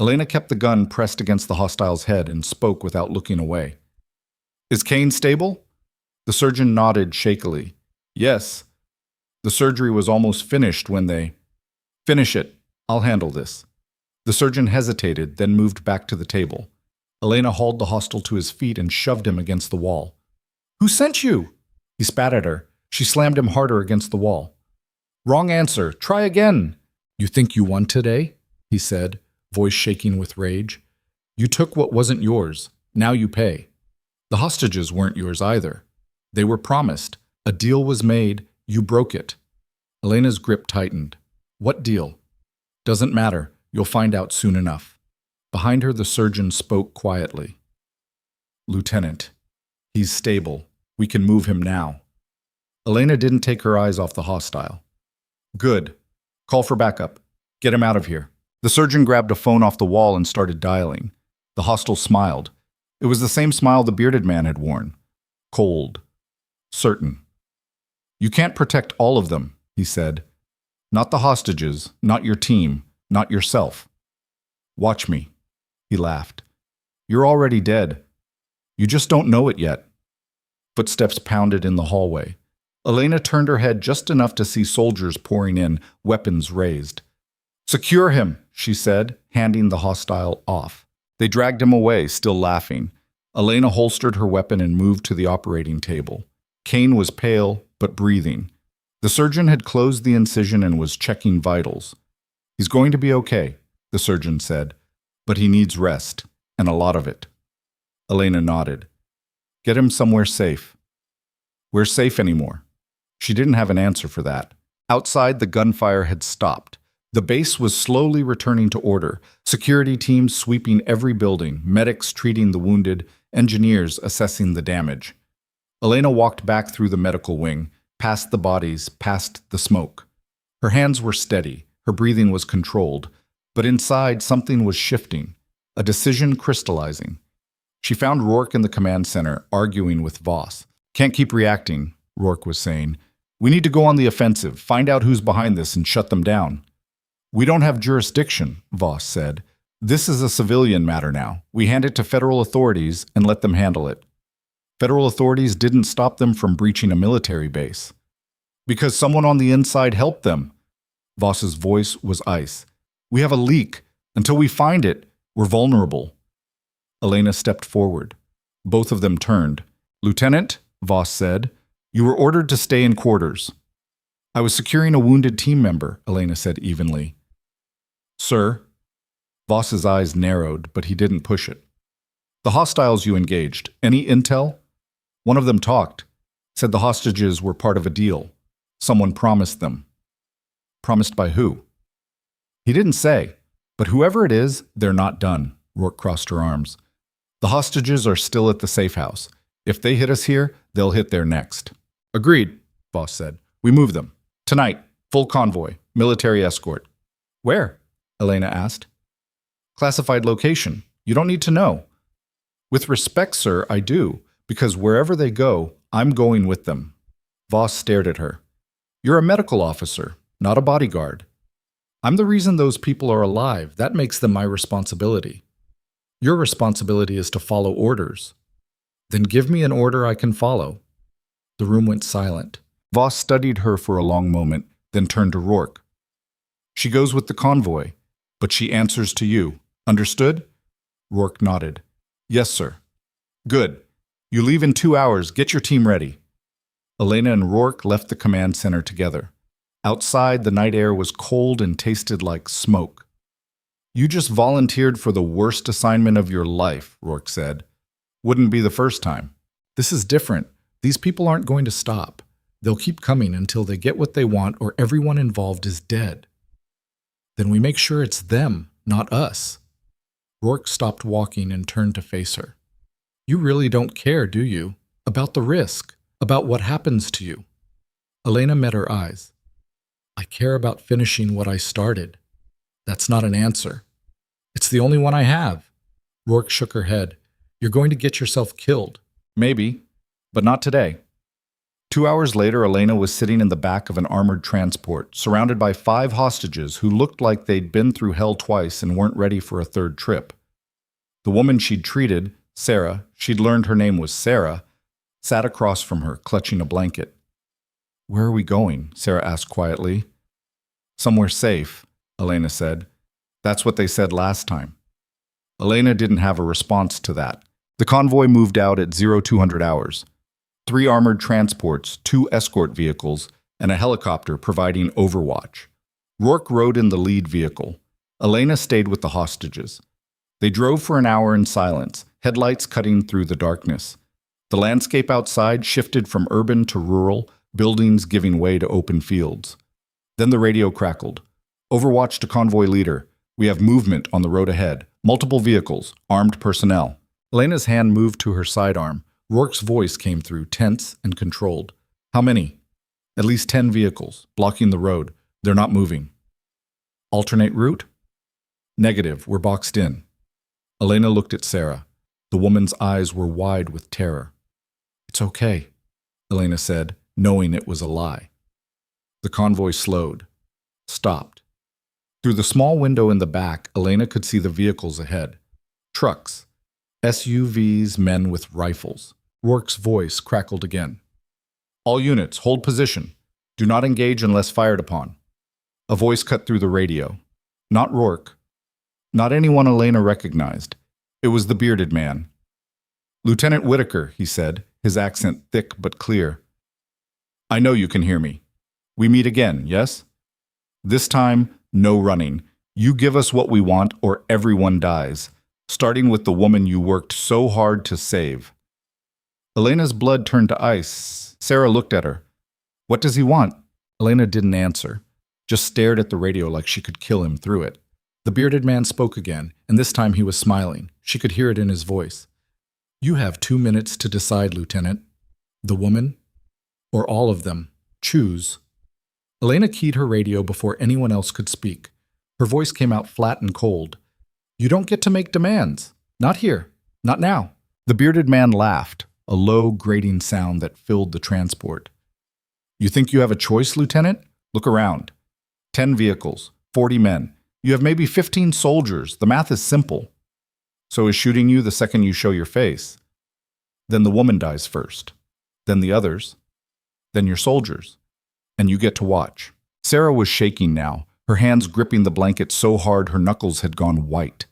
Elena kept the gun pressed against the hostile's head and spoke without looking away. "Is Kane stable?" The surgeon nodded shakily. "Yes." The surgery was almost finished when they... "Finish it. I'll handle this." The surgeon hesitated, then moved back to the table. Elena hauled the hostile to his feet and shoved him against the wall. "Who sent you?" He spat at her. She slammed him harder against the wall. "Wrong answer. Try again." "You think you won today?" he said, voice shaking with rage. "You took what wasn't yours. Now you pay. The hostages weren't yours either. They were promised. A deal was made. You broke it." Elena's grip tightened. What deal? Doesn't matter. You'll find out soon enough. Behind her, the surgeon spoke quietly. Lieutenant, he's stable. We can move him now. Elena didn't take her eyes off the hostile. Good. Call for backup. Get him out of here. The surgeon grabbed a phone off the wall and started dialing. The hostile smiled. It was the same smile the bearded man had worn. Cold. Certain. You can't protect all of them, he said. Not the hostages, not your team, not yourself. Watch me. He laughed. You're already dead. You just don't know it yet. Footsteps pounded in the hallway. Elena turned her head just enough to see soldiers pouring in, weapons raised. Secure him, she said, handing the hostile off. They dragged him away, still laughing. Elena holstered her weapon and moved to the operating table. Kane was pale, but breathing. The surgeon had closed the incision and was checking vitals. He's going to be okay, the surgeon said, but he needs rest, and a lot of it. Elena nodded. Get him somewhere safe. Where's safe anymore? She didn't have an answer for that. Outside, the gunfire had stopped. The base was slowly returning to order, security teams sweeping every building, medics treating the wounded, engineers assessing the damage. Elena walked back through the medical wing, past the bodies, past the smoke. Her hands were steady, her breathing was controlled, but inside something was shifting, a decision crystallizing. She found Rourke in the command center, arguing with Voss. Can't keep reacting, Rourke was saying. We need to go on the offensive, find out who's behind this and shut them down. We don't have jurisdiction, Voss said. This is a civilian matter now. We hand it to federal authorities and let them handle it. Federal authorities didn't stop them from breaching a military base. Because someone on the inside helped them. Voss's voice was ice. We have a leak. Until we find it, we're vulnerable. Elena stepped forward. Both of them turned. Lieutenant, Voss said, you were ordered to stay in quarters. I was securing a wounded team member, Elena said evenly. Sir? Voss's eyes narrowed, but he didn't push it. The hostiles you engaged, any intel? One of them talked, said the hostages were part of a deal. Someone promised them. Promised by who? He didn't say, but whoever it is, they're not done. Rourke crossed her arms. The hostages are still at the safe house. If they hit us here, they'll hit there next. Agreed, Voss said. We move them. Tonight, full convoy, military escort. Where? Elena asked. Classified location. You don't need to know. With respect, sir, I do, because wherever they go, I'm going with them. Voss stared at her. You're a medical officer, not a bodyguard. I'm the reason those people are alive. That makes them my responsibility. Your responsibility is to follow orders. Then give me an order I can follow. The room went silent. Voss studied her for a long moment, then turned to Rourke. She goes with the convoy, but she answers to you. Understood? Rourke nodded. Yes, sir. Good. You leave in 2 hours. Get your team ready. Elena and Rourke left the command center together. Outside, the night air was cold and tasted like smoke. You just volunteered for the worst assignment of your life, Rourke said. Wouldn't be the first time. This is different. These people aren't going to stop. They'll keep coming until they get what they want or everyone involved is dead. Then we make sure it's them, not us. Rourke stopped walking and turned to face her. You really don't care, do you? About the risk, about what happens to you. Elena met her eyes. I care about finishing what I started. That's not an answer. It's the only one I have. Rourke shook her head. You're going to get yourself killed. Maybe, but not today. 2 hours later, Elena was sitting in the back of an armored transport, surrounded by 5 hostages who looked like they'd been through hell twice and weren't ready for a third trip. The woman she'd treated, Sarah, she'd learned her name was Sarah, sat across from her, clutching a blanket. Where are we going? Sarah asked quietly. Somewhere safe, Elena said. That's what they said last time. Elena didn't have a response to that. The convoy moved out at 0200 hours. 3 armored transports, 2 escort vehicles, and a helicopter providing overwatch. Rourke rode in the lead vehicle. Elena stayed with the hostages. They drove for an hour in silence, headlights cutting through the darkness. The landscape outside shifted from urban to rural, buildings giving way to open fields. Then the radio crackled. Overwatch to convoy leader. We have movement on the road ahead. Multiple vehicles, armed personnel. Elena's hand moved to her sidearm. Rourke's voice came through, tense and controlled. How many? At least 10 vehicles, blocking the road. They're not moving. Alternate route? Negative, we're boxed in. Elena looked at Sarah. The woman's eyes were wide with terror. It's okay, Elena said, knowing it was a lie. The convoy slowed, stopped. Through the small window in the back, Elena could see the vehicles ahead. Trucks, SUVs, men with rifles. Rourke's voice crackled again. All units, hold position. Do not engage unless fired upon. A voice cut through the radio. Not Rourke. Not anyone Elena recognized. It was the bearded man. Lieutenant Whitaker, he said, his accent thick but clear. I know you can hear me. We meet again, yes? This time, no running. You give us what we want or everyone dies, starting with the woman you worked so hard to save. Elena's blood turned to ice. Sarah looked at her. What does he want? Elena didn't answer, just stared at the radio like she could kill him through it. The bearded man spoke again, and this time he was smiling. She could hear it in his voice. You have 2 minutes to decide, Lieutenant. The woman, or all of them. Choose. Elena keyed her radio before anyone else could speak. Her voice came out flat and cold. You don't get to make demands. Not here. Not now. The bearded man laughed, a low, grating sound that filled the transport. You think you have a choice, Lieutenant? Look around. 10 vehicles, 40 men. You have maybe 15 soldiers. The math is simple. So is shooting you the second you show your face. Then the woman dies first. Then the others. Then your soldiers. And you get to watch. Sarah was shaking now, her hands gripping the blanket so hard her knuckles had gone white.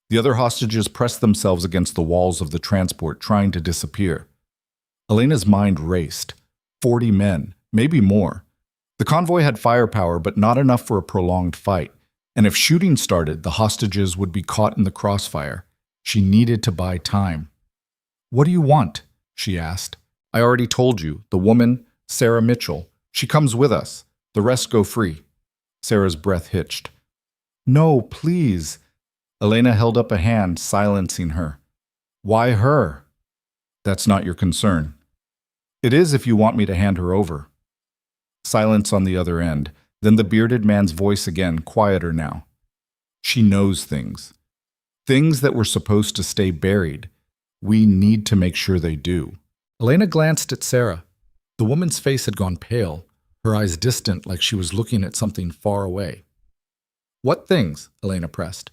The other hostages pressed themselves against the walls of the transport, trying to disappear. Elena's mind raced. 40 men, maybe more. The convoy had firepower, but not enough for a prolonged fight. And if shooting started, the hostages would be caught in the crossfire. She needed to buy time. What do you want? She asked. I already told you. The woman, Sarah Mitchell. She comes with us. The rest go free. Sarah's breath hitched. No, please. Elena held up a hand, silencing her. Why her? That's not your concern. It is if you want me to hand her over. Silence on the other end. Then the bearded man's voice again, quieter now. She knows things. Things that were supposed to stay buried. We need to make sure they do. Elena glanced at Sarah. The woman's face had gone pale, her eyes distant like she was looking at something far away. What things? Elena pressed.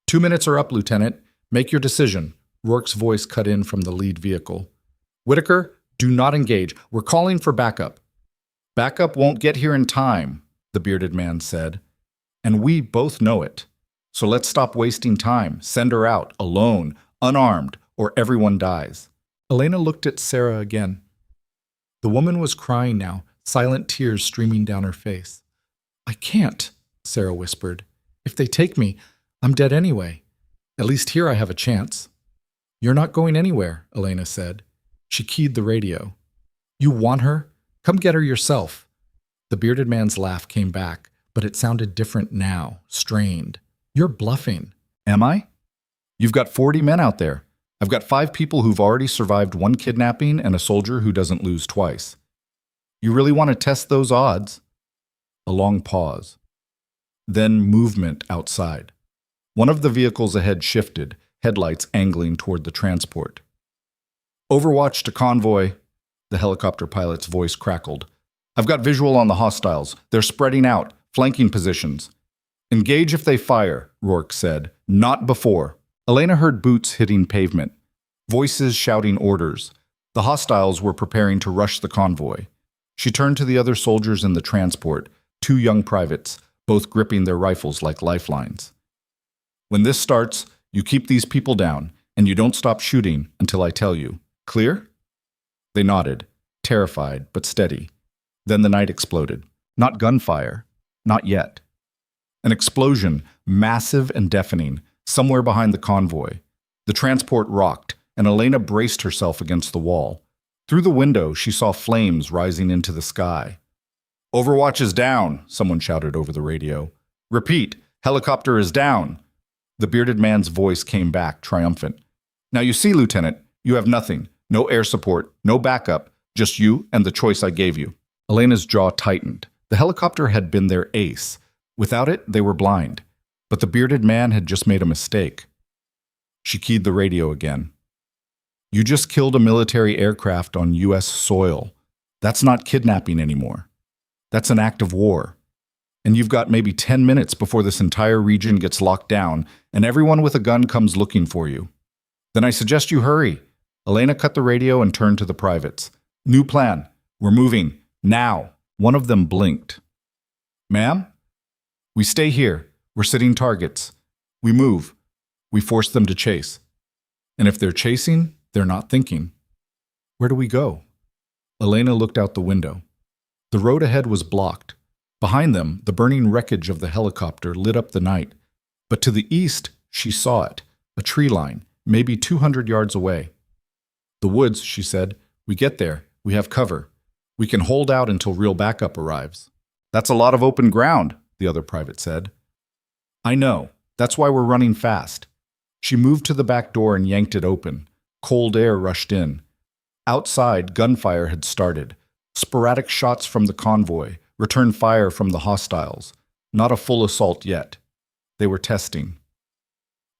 2 minutes are up, Lieutenant. Make your decision. Rourke's voice cut in from the lead vehicle. Whitaker, do not engage. We're calling for backup. Backup won't get here in time, the bearded man said. And we both know it. So let's stop wasting time. Send her out, alone, unarmed, or everyone dies. Elena looked at Sarah again. The woman was crying now, silent tears streaming down her face. I can't, Sarah whispered. If they take me, I'm dead anyway. At least here I have a chance. You're not going anywhere, Elena said. She keyed the radio. You want her? Come get her yourself. The bearded man's laugh came back, but it sounded different now, strained. You're bluffing. Am I? You've got 40 men out there. I've got 5 people who've already survived 1 kidnapping and a soldier who doesn't lose twice. You really want to test those odds? A long pause. Then movement outside. One of the vehicles ahead shifted, headlights angling toward the transport. Overwatch to convoy, the helicopter pilot's voice crackled. I've got visual on the hostiles. They're spreading out, flanking positions. Engage if they fire, Rourke said. Not before. Elena heard boots hitting pavement, voices shouting orders. The hostiles were preparing to rush the convoy. She turned to the other soldiers in the transport, 2 young privates, both gripping their rifles like lifelines. When this starts, you keep these people down, and you don't stop shooting until I tell you. Clear? They nodded, terrified but steady. Then the night exploded. Not gunfire. Not yet. An explosion, massive and deafening, somewhere behind the convoy. The transport rocked, and Elena braced herself against the wall. Through the window, she saw flames rising into the sky. Overwatch is down, someone shouted over the radio. Repeat, helicopter is down. The bearded man's voice came back, triumphant. Now you see, Lieutenant, you have nothing. No air support, no backup, just you and the choice I gave you. Elena's jaw tightened. The helicopter had been their ace. Without it, they were blind. But the bearded man had just made a mistake. She keyed the radio again. You just killed a military aircraft on U.S. soil. That's not kidnapping anymore. That's an act of war. And you've got maybe 10 minutes before this entire region gets locked down and everyone with a gun comes looking for you. Then I suggest you hurry. Elena cut the radio and turned to the privates. New plan. We're moving. Now. One of them blinked. Ma'am? We stay here. We're sitting targets. We move. We force them to chase. And if they're chasing, they're not thinking. Where do we go? Elena looked out the window. The road ahead was blocked. Behind them, the burning wreckage of the helicopter lit up the night. But to the east, she saw it, a tree line, maybe 200 yards away. The woods, she said. We get there. We have cover. We can hold out until real backup arrives. That's a lot of open ground, the other private said. I know. That's why we're running fast. She moved to the back door and yanked it open. Cold air rushed in. Outside, gunfire had started. Sporadic shots from the convoy, return fire from the hostiles. Not a full assault yet. They were testing.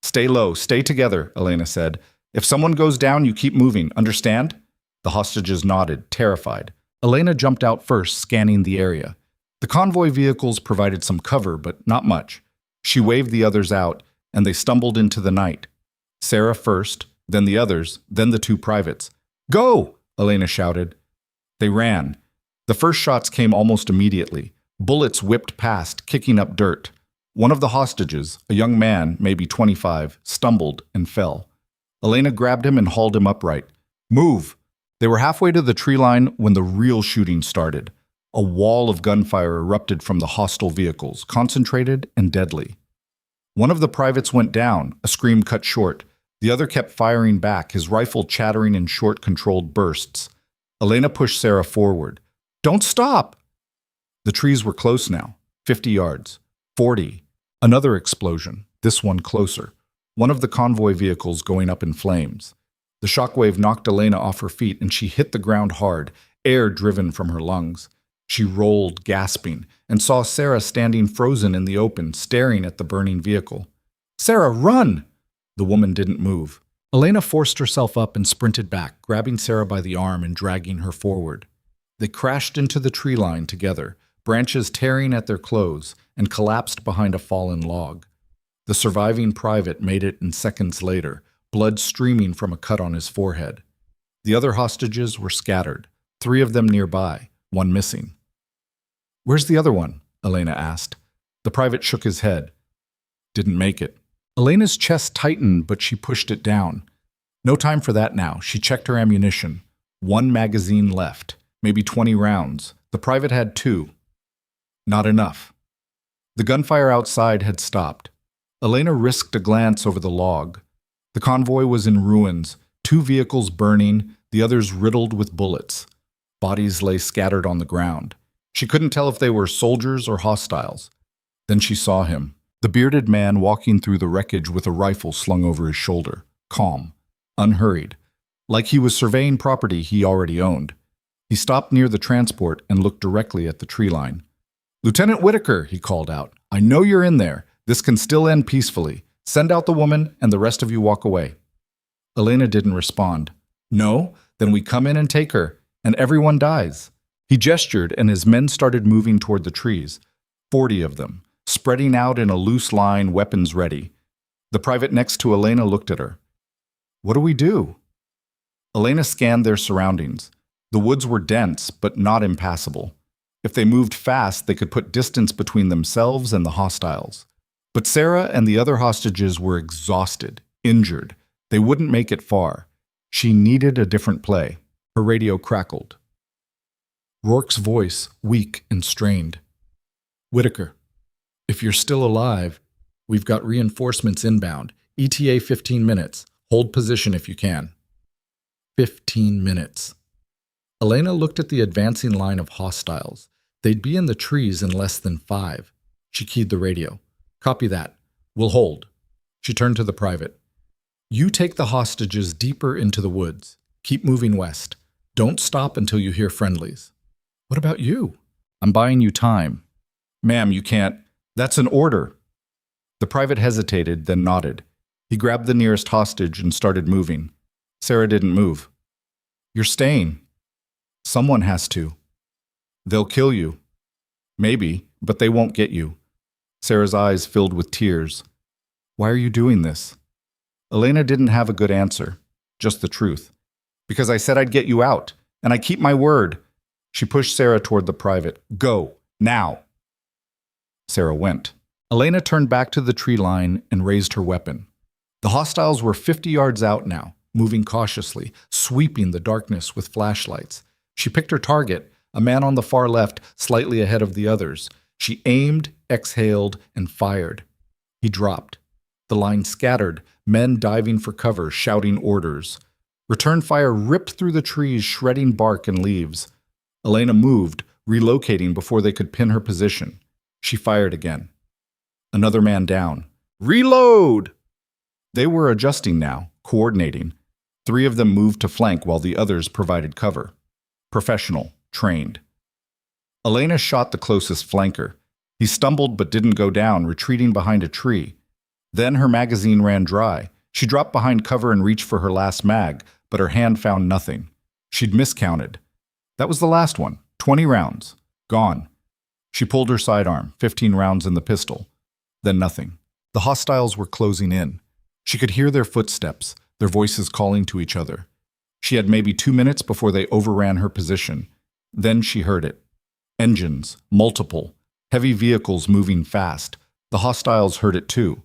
Stay low, stay together, Elena said. If someone goes down, you keep moving, understand? The hostages nodded, terrified. Elena jumped out first, scanning the area. The convoy vehicles provided some cover, but not much. She waved the others out, and they stumbled into the night. Sarah first, then the others, then the two privates. Go! Elena shouted. They ran. The first shots came almost immediately. Bullets whipped past, kicking up dirt. One of the hostages, a young man, maybe 25, stumbled and fell. Elena grabbed him and hauled him upright. Move! They were halfway to the tree line when the real shooting started. A wall of gunfire erupted from the hostile vehicles, concentrated and deadly. One of the privates went down, a scream cut short. The other kept firing back, his rifle chattering in short, controlled bursts. Elena pushed Sarah forward. Don't stop! The trees were close now, 50 yards, 40. Another explosion, this one closer. One of the convoy vehicles going up in flames. The shockwave knocked Elena off her feet and she hit the ground hard, air driven from her lungs. She rolled, gasping, and saw Sarah standing frozen in the open, staring at the burning vehicle. Sarah, run! The woman didn't move. Elena forced herself up and sprinted back, grabbing Sarah by the arm and dragging her forward. They crashed into the tree line together, branches tearing at their clothes, and collapsed behind a fallen log. The surviving private made it in seconds later, blood streaming from a cut on his forehead. The other hostages were scattered, 3 of them nearby, 1 missing. Where's the other one? Elena asked. The private shook his head. Didn't make it. Elena's chest tightened, but she pushed it down. No time for that now. She checked her ammunition. 1 magazine left, maybe 20 rounds. The private had 2. Not enough. The gunfire outside had stopped. Elena risked a glance over the log. The convoy was in ruins, 2 vehicles burning, the others riddled with bullets. Bodies lay scattered on the ground. She couldn't tell if they were soldiers or hostiles. Then she saw him, the bearded man walking through the wreckage with a rifle slung over his shoulder, calm, unhurried, like he was surveying property he already owned. He stopped near the transport and looked directly at the tree line. Lieutenant Whitaker, he called out, I know you're in there. This can still end peacefully. Send out the woman and the rest of you walk away. Elena didn't respond. No, then we come in and take her, and everyone dies. He gestured and his men started moving toward the trees, 40 of them, spreading out in a loose line, weapons ready. The private next to Elena looked at her. What do we do? Elena scanned their surroundings. The woods were dense, but not impassable. If they moved fast, they could put distance between themselves and the hostiles. But Sarah and the other hostages were exhausted, injured. They wouldn't make it far. She needed a different play. Her radio crackled. Rourke's voice, weak and strained. Whitaker, if you're still alive, we've got reinforcements inbound. ETA 15 minutes. Hold position if you can. 15 minutes. Elena looked at the advancing line of hostiles. They'd be in the trees in less than 5. She keyed the radio. Copy that. We'll hold. She turned to the private. You take the hostages deeper into the woods. Keep moving west. Don't stop until you hear friendlies. What about you? I'm buying you time. Ma'am, you can't. That's an order. The private hesitated, then nodded. He grabbed the nearest hostage and started moving. Sarah didn't move. You're staying. Someone has to. They'll kill you. Maybe, but they won't get you. Sarah's eyes filled with tears. Why are you doing this? Elena didn't have a good answer, just the truth. Because I said I'd get you out, and I keep my word. She pushed Sarah toward the private. Go, now. Sarah went. Elena turned back to the tree line and raised her weapon. The hostiles were 50 yards out now, moving cautiously, sweeping the darkness with flashlights. She picked her target, a man on the far left, slightly ahead of the others. She aimed, exhaled, and fired. He dropped. The line scattered, men diving for cover, shouting orders. Return fire ripped through the trees, shredding bark and leaves. Elena moved, relocating before they could pin her position. She fired again. Another man down. Reload! They were adjusting now, coordinating. 3 of them moved to flank while the others provided cover. Professional, trained. Elena shot the closest flanker. He stumbled but didn't go down, retreating behind a tree. Then her magazine ran dry. She dropped behind cover and reached for her last mag, but her hand found nothing. She'd miscounted. That was the last one. 20 rounds. Gone. She pulled her sidearm, 15 rounds in the pistol. Then nothing. The hostiles were closing in. She could hear their footsteps, their voices calling to each other. She had maybe 2 minutes before they overran her position. Then she heard it. Engines, multiple, heavy vehicles moving fast. The hostiles heard it too.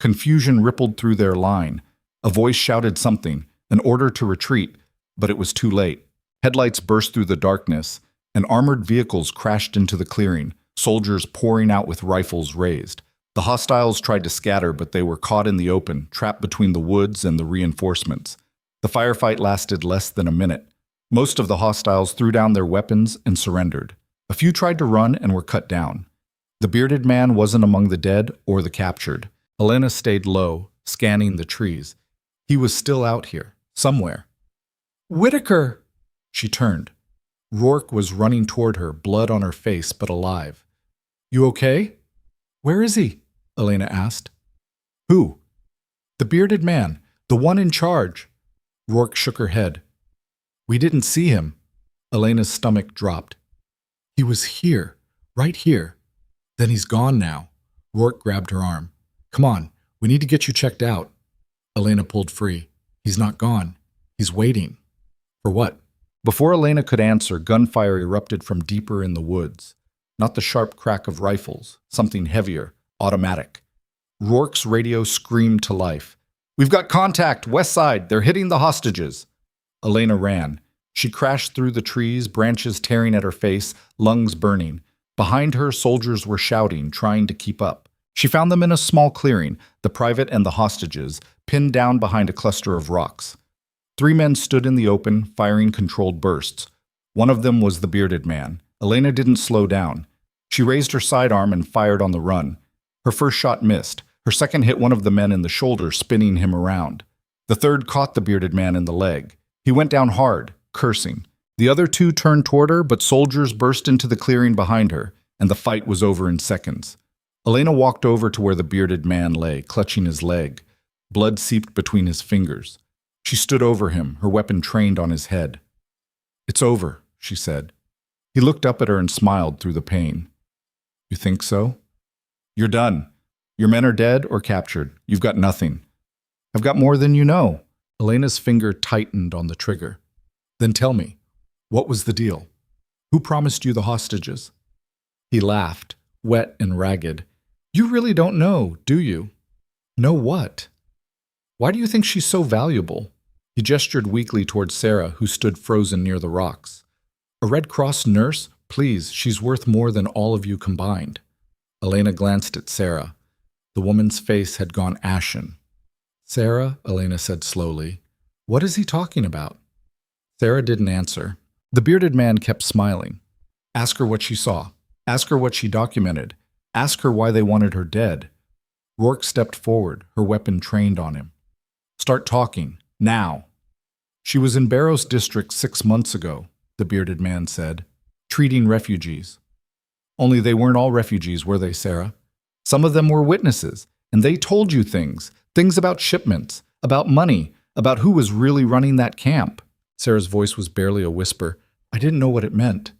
Confusion rippled through their line. A voice shouted something, an order to retreat, but it was too late. Headlights burst through the darkness, and armored vehicles crashed into the clearing, soldiers pouring out with rifles raised. The hostiles tried to scatter, but they were caught in the open, trapped between the woods and the reinforcements. The firefight lasted less than a minute. Most of the hostiles threw down their weapons and surrendered. A few tried to run and were cut down. The bearded man wasn't among the dead or the captured. Elena stayed low, scanning the trees. He was still out here, somewhere. Whitaker! She turned. Rourke was running toward her, blood on her face, but alive. You okay? Where is he? Elena asked. Who? The bearded man, the one in charge. Rourke shook her head. We didn't see him. Elena's stomach dropped. He was here, right here. Then he's gone now. Rourke grabbed her arm. Come on, we need to get you checked out. Elena pulled free. He's not gone. He's waiting. For what? Before Elena could answer, gunfire erupted from deeper in the woods. Not the sharp crack of rifles, something heavier, automatic. Rourke's radio screamed to life. We've got contact, west side, they're hitting the hostages. Elena ran. She crashed through the trees, branches tearing at her face, lungs burning. Behind her, soldiers were shouting, trying to keep up. She found them in a small clearing, the private and the hostages, pinned down behind a cluster of rocks. 3 men stood in the open, firing controlled bursts. One of them was the bearded man. Elena didn't slow down. She raised her sidearm and fired on the run. Her first shot missed. Her second hit one of the men in the shoulder, spinning him around. The third caught the bearded man in the leg. He went down hard, cursing. The other 2 turned toward her, but soldiers burst into the clearing behind her, and the fight was over in seconds. Elena walked over to where the bearded man lay, clutching his leg. Blood seeped between his fingers. She stood over him, her weapon trained on his head. It's over, she said. He looked up at her and smiled through the pain. You think so? You're done. Your men are dead or captured. You've got nothing. I've got more than you know. Elena's finger tightened on the trigger. Then tell me, what was the deal? Who promised you the hostages? He laughed, wet and ragged. You really don't know, do you? Know what? Why do you think she's so valuable? He gestured weakly toward Sarah, who stood frozen near the rocks. A Red Cross nurse? Please, she's worth more than all of you combined. Elena glanced at Sarah. The woman's face had gone ashen. Sarah, Elena said slowly, what is he talking about? Sarah didn't answer. The bearded man kept smiling. Ask her what she saw. Ask her what she documented. Ask her why they wanted her dead. Rourke stepped forward, her weapon trained on him. Start talking, now. She was in Barrows District 6 months ago, the bearded man said, treating refugees. Only they weren't all refugees, were they, Sarah? Some of them were witnesses, and they told you things about shipments, about money, about who was really running that camp. Sarah's voice was barely a whisper. I didn't know what it meant.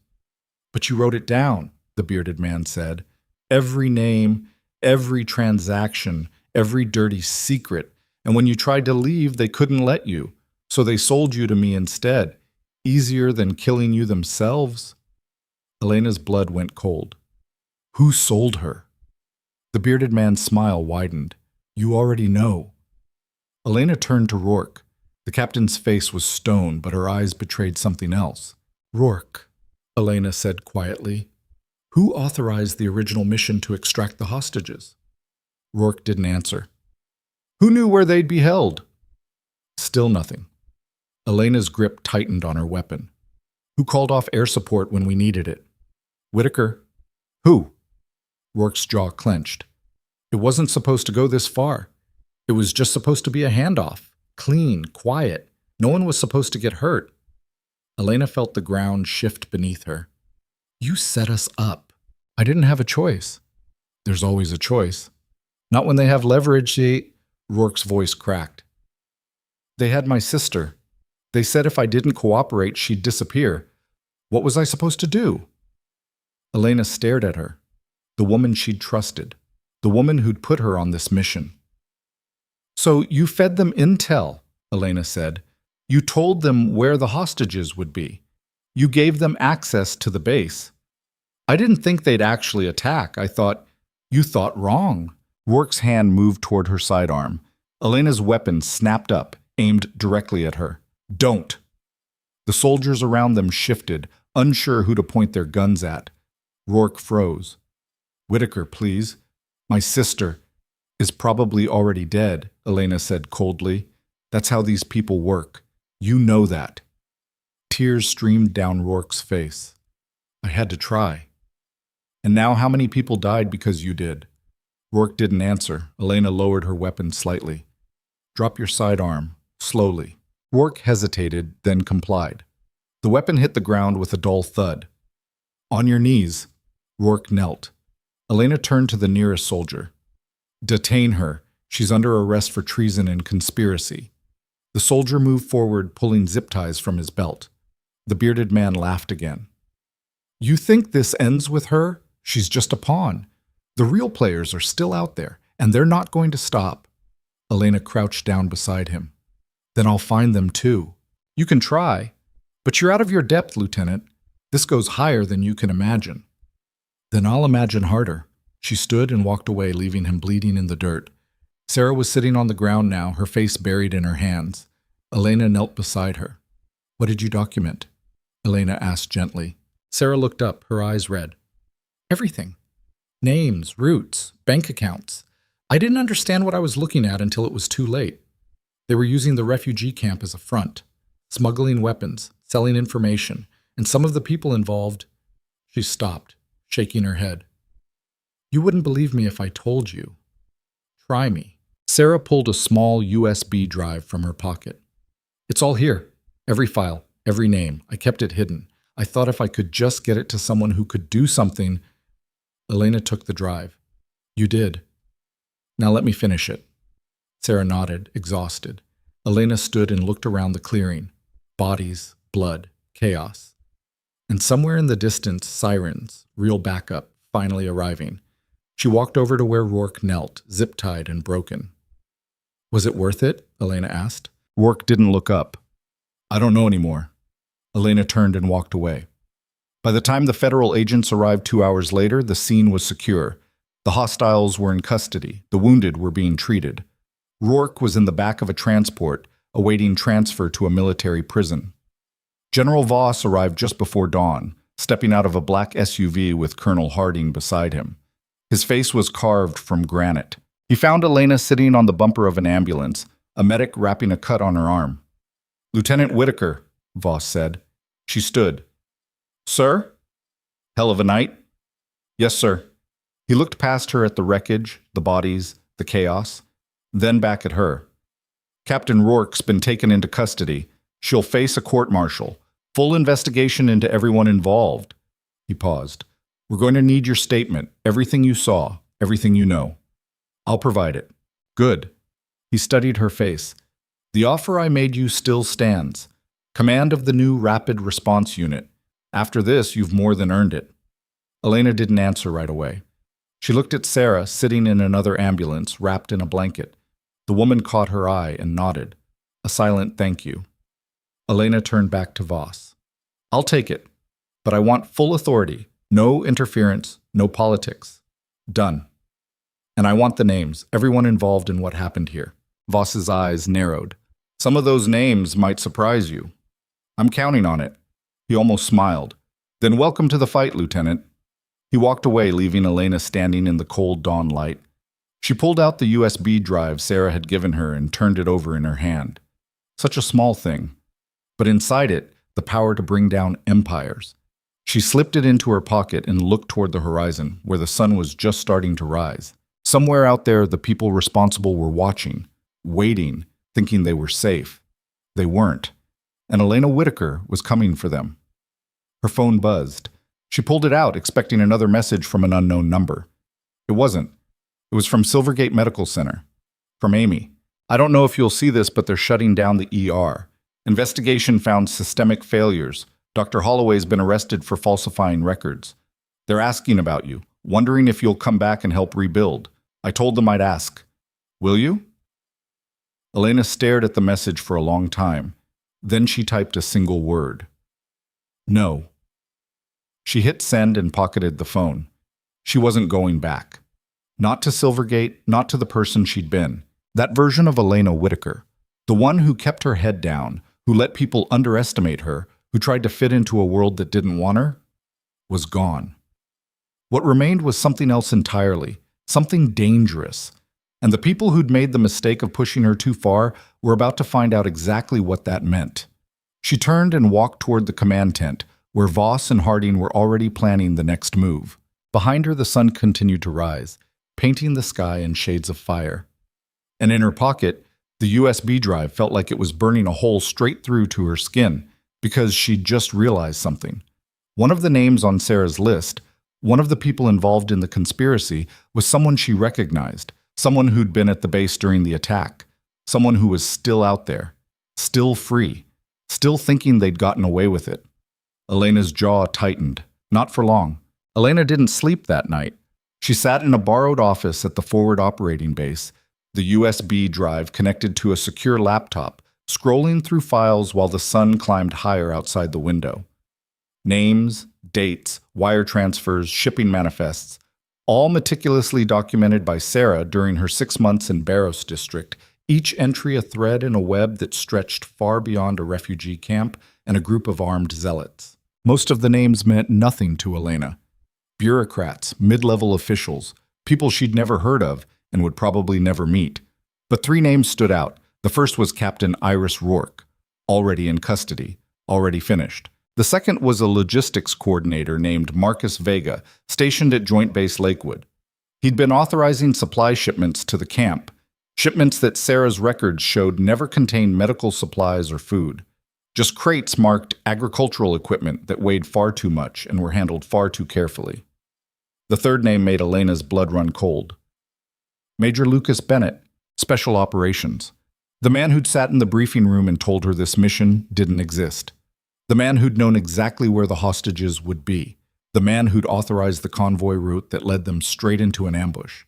But you wrote it down, the bearded man said. Every name, every transaction, every dirty secret. And when you tried to leave, they couldn't let you. So they sold you to me instead. Easier than killing you themselves. Elena's blood went cold. Who sold her? The bearded man's smile widened. You already know. Elena turned to Rourke. The captain's face was stone, but her eyes betrayed something else. Rourke, Elena said quietly. Who authorized the original mission to extract the hostages? Rourke didn't answer. Who knew where they'd be held? Still nothing. Elena's grip tightened on her weapon. Who called off air support when we needed it? Whitaker. Who? Rourke's jaw clenched. It wasn't supposed to go this far. It was just supposed to be a handoff. Clean, quiet. No one was supposed to get hurt. Elena felt the ground shift beneath her. You set us up. I didn't have a choice. There's always a choice. Not when they have leverage, Rourke's voice cracked. They had my sister. They said if I didn't cooperate, she'd disappear. What was I supposed to do? Elena stared at her. The woman she'd trusted. The woman who'd put her on this mission. So you fed them intel, Elena said. You told them where the hostages would be. You gave them access to the base. I didn't think they'd actually attack. I thought, you thought wrong. Rourke's hand moved toward her sidearm. Elena's weapon snapped up, aimed directly at her. Don't. The soldiers around them shifted, unsure who to point their guns at. Rourke froze. Whitaker, please. My sister is probably already dead, Elena said coldly. That's how these people work. You know that. Tears streamed down Rourke's face. I had to try. And now how many people died because you did? Rourke didn't answer. Elena lowered her weapon slightly. Drop your sidearm, slowly. Rourke hesitated, then complied. The weapon hit the ground with a dull thud. On your knees. Rourke knelt. Elena turned to the nearest soldier. Detain her. She's under arrest for treason and conspiracy. The soldier moved forward, pulling zip ties from his belt. The bearded man laughed again. You think this ends with her? She's just a pawn. The real players are still out there, and they're not going to stop. Elena crouched down beside him. Then I'll find them too. You can try, but you're out of your depth, Lieutenant. This goes higher than you can imagine. Then I'll imagine harder. She stood and walked away, leaving him bleeding in the dirt. Sarah was sitting on the ground now, her face buried in her hands. Elena knelt beside her. What did you document? Elena asked gently. Sarah looked up, her eyes red. Everything. Names, routes, bank accounts. I didn't understand what I was looking at until it was too late. They were using the refugee camp as a front, smuggling weapons, selling information, and some of the people involved. She stopped, shaking her head. You wouldn't believe me if I told you. Try me. Sarah pulled a small USB drive from her pocket. It's all here. Every file, every name. I kept it hidden. I thought if I could just get it to someone who could do something. Elena took the drive. You did. Now let me finish it. Sarah nodded, exhausted. Elena stood and looked around the clearing. Bodies, blood, chaos. And somewhere in the distance, sirens, real backup, finally arriving. She walked over to where Rourke knelt, zip-tied and broken. Was it worth it? Elena asked. Rourke didn't look up. I don't know anymore. Elena turned and walked away. By the time the federal agents arrived 2 hours later, the scene was secure. The hostiles were in custody. The wounded were being treated. Rourke was in the back of a transport, awaiting transfer to a military prison. General Voss arrived just before dawn, stepping out of a black SUV with Colonel Harding beside him. His face was carved from granite. He found Elena sitting on the bumper of an ambulance, a medic wrapping a cut on her arm. Lieutenant Whitaker, Voss said. She stood. Sir? Hell of a night? Yes, sir. He looked past her at the wreckage, the bodies, the chaos, then back at her. Captain Rourke's been taken into custody. She'll face a court-martial. Full investigation into everyone involved. He paused. We're going to need your statement, everything you saw, everything you know. I'll provide it. Good. He studied her face. The offer I made you still stands. Command of the new Rapid Response Unit. After this, you've more than earned it. Elena didn't answer right away. She looked at Sarah, sitting in another ambulance, wrapped in a blanket. The woman caught her eye and nodded. A silent thank you. Elena turned back to Voss. I'll take it, but I want full authority. No interference, no politics. Done. And I want the names, everyone involved in what happened here. Voss's eyes narrowed. Some of those names might surprise you. I'm counting on it. He almost smiled. Then welcome to the fight, Lieutenant. He walked away, leaving Elena standing in the cold dawn light. She pulled out the USB drive Sarah had given her and turned it over in her hand. Such a small thing. But inside it, the power to bring down empires. She slipped it into her pocket and looked toward the horizon, where the sun was just starting to rise. Somewhere out there, the people responsible were watching, waiting, thinking they were safe. They weren't. And Elena Whitaker was coming for them. Her phone buzzed. She pulled it out, expecting another message from an unknown number. It wasn't. It was from Silvergate Medical Center. From Amy. I don't know if you'll see this, but they're shutting down the ER. Investigation found systemic failures. Dr. Holloway's been arrested for falsifying records. They're asking about you, wondering if you'll come back and help rebuild. I told them I'd ask. Will you? Elena stared at the message for a long time. Then she typed a single word. No. She hit send and pocketed the phone. She wasn't going back. Not to Silvergate, not to the person she'd been. That version of Elena Whitaker. The one who kept her head down, who let people underestimate her, who tried to fit into a world that didn't want her, was gone. What remained was something else entirely, something dangerous. And the people who'd made the mistake of pushing her too far were about to find out exactly what that meant. She turned and walked toward the command tent, where Voss and Harding were already planning the next move. Behind her, the sun continued to rise, painting the sky in shades of fire. And in her pocket, the USB drive felt like it was burning a hole straight through to her skin, because she'd just realized something. One of the names on Sarah's list, one of the people involved in the conspiracy, was someone she recognized, someone who'd been at the base during the attack, someone who was still out there, still free, still thinking they'd gotten away with it. Elena's jaw tightened. Not for long. Elena didn't sleep that night. She sat in a borrowed office at the forward operating base, the USB drive connected to a secure laptop, scrolling through files while the sun climbed higher outside the window. Names, dates, wire transfers, shipping manifests, all meticulously documented by Sarah during her 6 months in Barros District, each entry a thread in a web that stretched far beyond a refugee camp and a group of armed zealots. Most of the names meant nothing to Elena. Bureaucrats, mid-level officials, people she'd never heard of and would probably never meet. But 3 names stood out. The first was Captain Iris Rourke, already in custody, already finished. The second was a logistics coordinator named Marcus Vega, stationed at Joint Base Lakewood. He'd been authorizing supply shipments to the camp, shipments that Sarah's records showed never contained medical supplies or food. Just crates marked agricultural equipment that weighed far too much and were handled far too carefully. The third name made Elena's blood run cold. Major Lucas Bennett, Special Operations. The man who'd sat in the briefing room and told her this mission didn't exist. The man who'd known exactly where the hostages would be. The man who'd authorized the convoy route that led them straight into an ambush.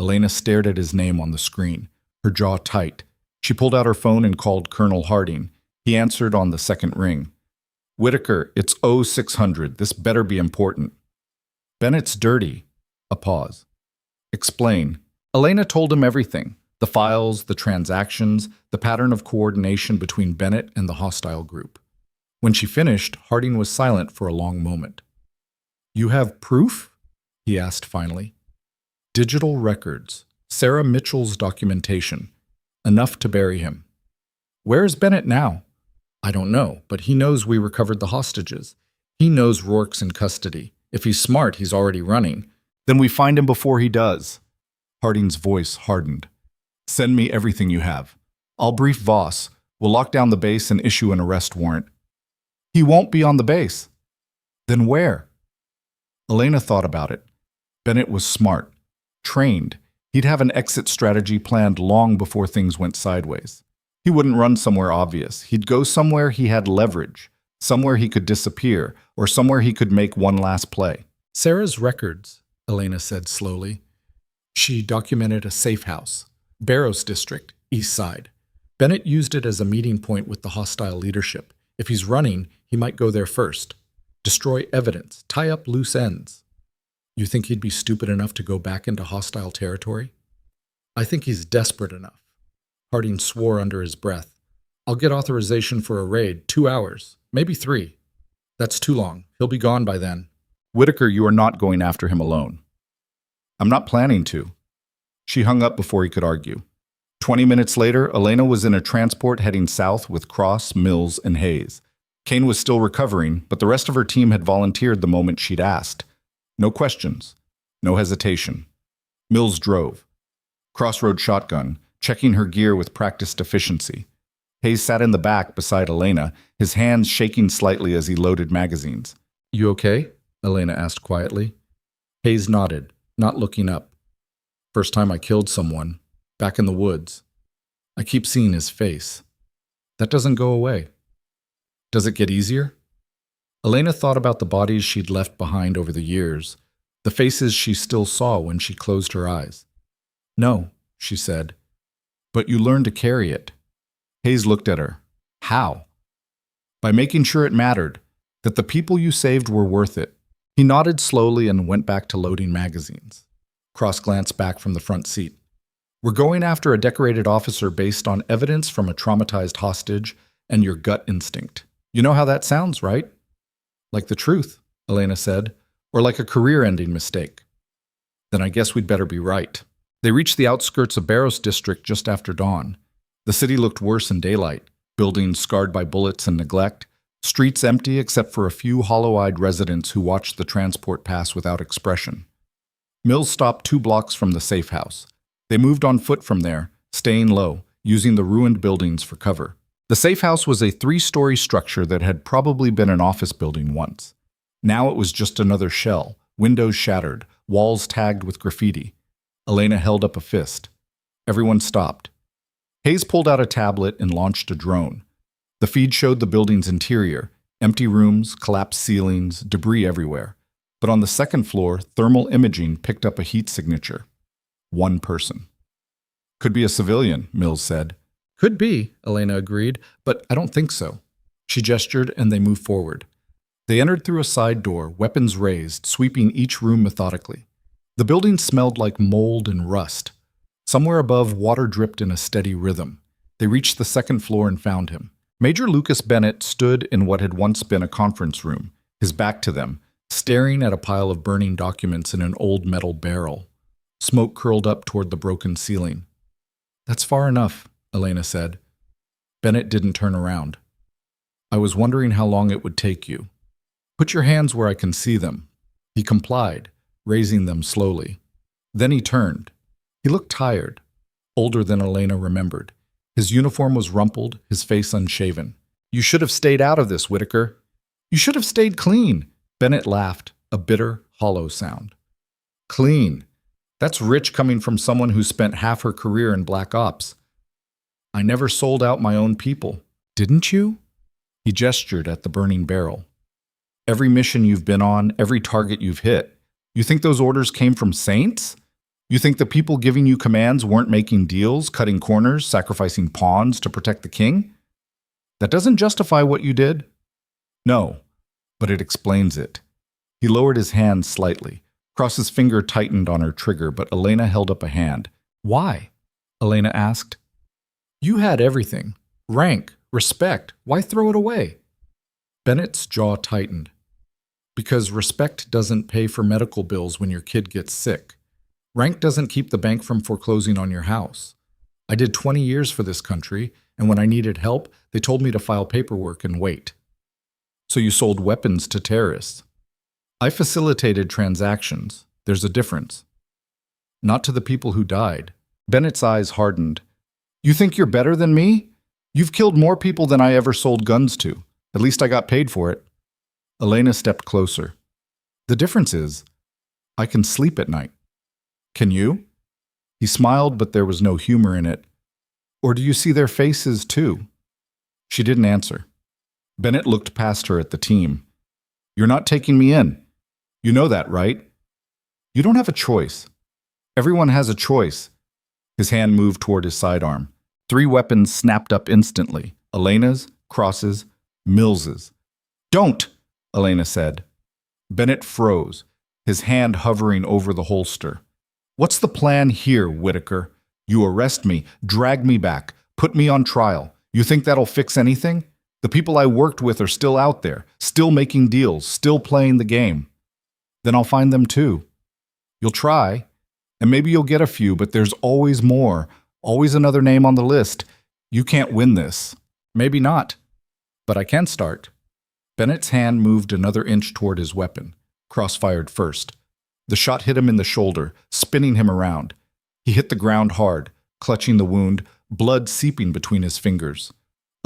Elena stared at his name on the screen, her jaw tight. She pulled out her phone and called Colonel Harding. He answered on the second ring. Whitaker, it's 0600. This better be important. Bennett's dirty. A pause. Explain. Elena told him everything. The files, the transactions, the pattern of coordination between Bennett and the hostile group. When she finished, Harding was silent for a long moment. You have proof? He asked finally. Digital records. Sarah Mitchell's documentation. Enough to bury him. Where is Bennett now? I don't know, but he knows we recovered the hostages. He knows Rourke's in custody. If he's smart, he's already running. Then we find him before he does. Harding's voice hardened. Send me everything you have. I'll brief Voss. We'll lock down the base and issue an arrest warrant. He won't be on the base. Then where? Elena thought about it. Bennett was smart, trained. He'd have an exit strategy planned long before things went sideways. He wouldn't run somewhere obvious. He'd go somewhere he had leverage, somewhere he could disappear, or somewhere he could make one last play. Sarah's records, Elena said slowly. She documented a safe house, Barrows District, East Side. Bennett used it as a meeting point with the hostile leadership. If he's running, he might go there first. Destroy evidence, tie up loose ends. You think he'd be stupid enough to go back into hostile territory? I think he's desperate enough. Harding swore under his breath. I'll get authorization for a raid, 2 hours, maybe 3. That's too long. He'll be gone by then. Whitaker, you are not going after him alone. I'm not planning to. She hung up before he could argue. 20 minutes later, Elena was in a transport heading south with Cross, Mills, and Hayes. Kane was still recovering, but the rest of her team had volunteered the moment she'd asked. No questions. No hesitation. Mills drove. Cross rode shotgun, checking her gear with practiced efficiency. Hayes sat in the back beside Elena, his hands shaking slightly as he loaded magazines. You okay? Elena asked quietly. Hayes nodded, not looking up. First time I killed someone, back in the woods. I keep seeing his face. That doesn't go away. Does it get easier? Elena thought about the bodies she'd left behind over the years, the faces she still saw when she closed her eyes. No, she said. But you learn to carry it. Hayes looked at her. How? By making sure it mattered, that the people you saved were worth it. He nodded slowly and went back to loading magazines. Cross glanced back from the front seat. We're going after a decorated officer based on evidence from a traumatized hostage and your gut instinct. You know how that sounds, right? Like the truth, Elena said, or like a career-ending mistake. Then I guess we'd better be right. They reached the outskirts of Barrows District just after dawn. The city looked worse in daylight, buildings scarred by bullets and neglect, streets empty except for a few hollow-eyed residents who watched the transport pass without expression. Mills stopped 2 blocks from the safe house. They moved on foot from there, staying low, using the ruined buildings for cover. The safe house was a 3-story structure that had probably been an office building once. Now it was just another shell, windows shattered, walls tagged with graffiti. Elena held up a fist. Everyone stopped. Hayes pulled out a tablet and launched a drone. The feed showed the building's interior, empty rooms, collapsed ceilings, debris everywhere. But on the second floor, thermal imaging picked up a heat signature. 1 person. Could be a civilian, Mills said. Could be, Elena agreed, but I don't think so. She gestured and they moved forward. They entered through a side door, weapons raised, sweeping each room methodically. The building smelled like mold and rust. Somewhere above, water dripped in a steady rhythm. They reached the second floor and found him. Major Lucas Bennett stood in what had once been a conference room, his back to them, staring at a pile of burning documents in an old metal barrel. Smoke curled up toward the broken ceiling. That's far enough, Elena said. Bennett didn't turn around. I was wondering how long it would take you. Put your hands where I can see them. He complied, raising them slowly. Then he turned. He looked tired, older than Elena remembered. His uniform was rumpled, his face unshaven. You should have stayed out of this, Whitaker. You should have stayed clean. Bennett laughed, a bitter, hollow sound. Clean. That's rich coming from someone who spent half her career in black ops. I never sold out my own people. Didn't you? He gestured at the burning barrel. Every mission you've been on, every target you've hit. You think those orders came from saints? You think the people giving you commands weren't making deals, cutting corners, sacrificing pawns to protect the king? That doesn't justify what you did. No, but it explains it. He lowered his hand slightly. Cross's finger tightened on her trigger, but Elena held up a hand. Why? Elena asked. You had everything. Rank, respect. Why throw it away? Bennett's jaw tightened. Because respect doesn't pay for medical bills when your kid gets sick. Rank doesn't keep the bank from foreclosing on your house. I did 20 years for this country, and when I needed help, they told me to file paperwork and wait. So you sold weapons to terrorists. I facilitated transactions. There's a difference. Not to the people who died. Bennett's eyes hardened. You think you're better than me? You've killed more people than I ever sold guns to. At least I got paid for it. Elena stepped closer. The difference is, I can sleep at night. Can you? He smiled, but there was no humor in it. Or do you see their faces too? She didn't answer. Bennett looked past her at the team. You're not taking me in. You know that, right? You don't have a choice. Everyone has a choice. His hand moved toward his sidearm. 3 weapons snapped up instantly. Elena's, Cross's, Mills's. Don't, Elena said. Bennett froze, his hand hovering over the holster. What's the plan here, Whitaker? You arrest me, drag me back, put me on trial. You think that'll fix anything? The people I worked with are still out there, still making deals, still playing the game. Then I'll find them too. You'll try, and maybe you'll get a few, but there's always more, always another name on the list. You can't win this. Maybe not, but I can start. Bennett's hand moved another inch toward his weapon. Cross fired first. The shot hit him in the shoulder, spinning him around. He hit the ground hard, clutching the wound, blood seeping between his fingers.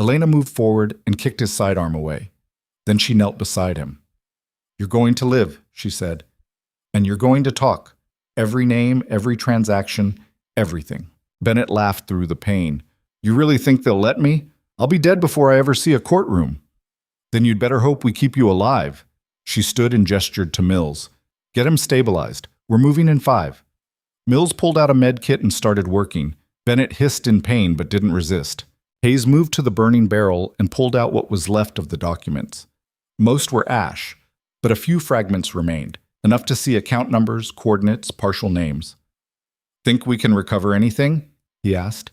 Elena moved forward and kicked his sidearm away. Then she knelt beside him. You're going to live, she said. And you're going to talk. Every name, every transaction, everything. Bennett laughed through the pain. You really think they'll let me? I'll be dead before I ever see a courtroom. Then you'd better hope we keep you alive. She stood and gestured to Mills. Get him stabilized. We're moving in 5. Mills pulled out a med kit and started working. Bennett hissed in pain but didn't resist. Hayes moved to the burning barrel and pulled out what was left of the documents. Most were ash, but a few fragments remained, enough to see account numbers, coordinates, partial names. Think we can recover anything? He asked.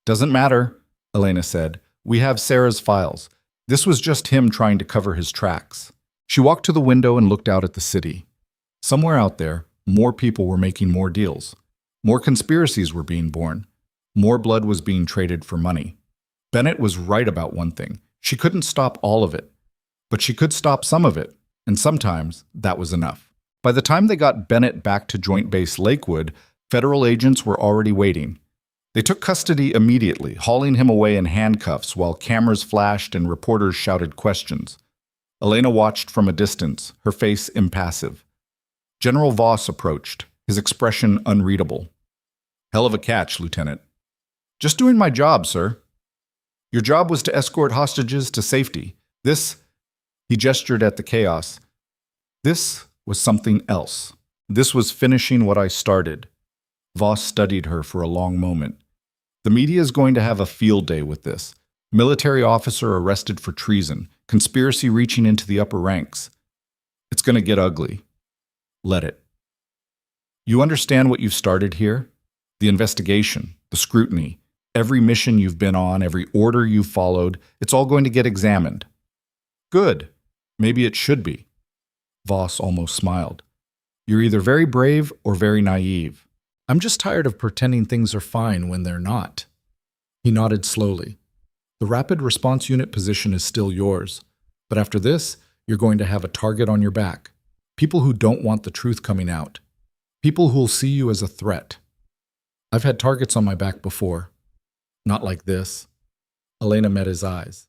Doesn't matter, Elena said. We have Sarah's files. This was just him trying to cover his tracks. She walked to the window and looked out at the city. Somewhere out there, more people were making more deals. More conspiracies were being born. More blood was being traded for money. Bennett was right about one thing. She couldn't stop all of it. But she could stop some of it, and sometimes that was enough. By the time they got Bennett back to Joint Base Lakewood, federal agents were already waiting. They took custody immediately, hauling him away in handcuffs while cameras flashed and reporters shouted questions. Elena watched from a distance, her face impassive. General Voss approached, his expression unreadable. Hell of a catch, Lieutenant. Just doing my job, sir. Your job was to escort hostages to safety. He gestured at the chaos. This was something else. This was finishing what I started. Voss studied her for a long moment. The media is going to have a field day with this. Military officer arrested for treason, conspiracy reaching into the upper ranks. It's going to get ugly. Let it. You understand what you've started here? The investigation, the scrutiny, every mission you've been on, every order you've followed, it's all going to get examined. Good. Maybe it should be. Voss almost smiled. You're either very brave or very naive. I'm just tired of pretending things are fine when they're not. He nodded slowly. The rapid response unit position is still yours, but after this, you're going to have a target on your back. People who don't want the truth coming out. People who'll see you as a threat. I've had targets on my back before. Not like this. Elena met his eyes.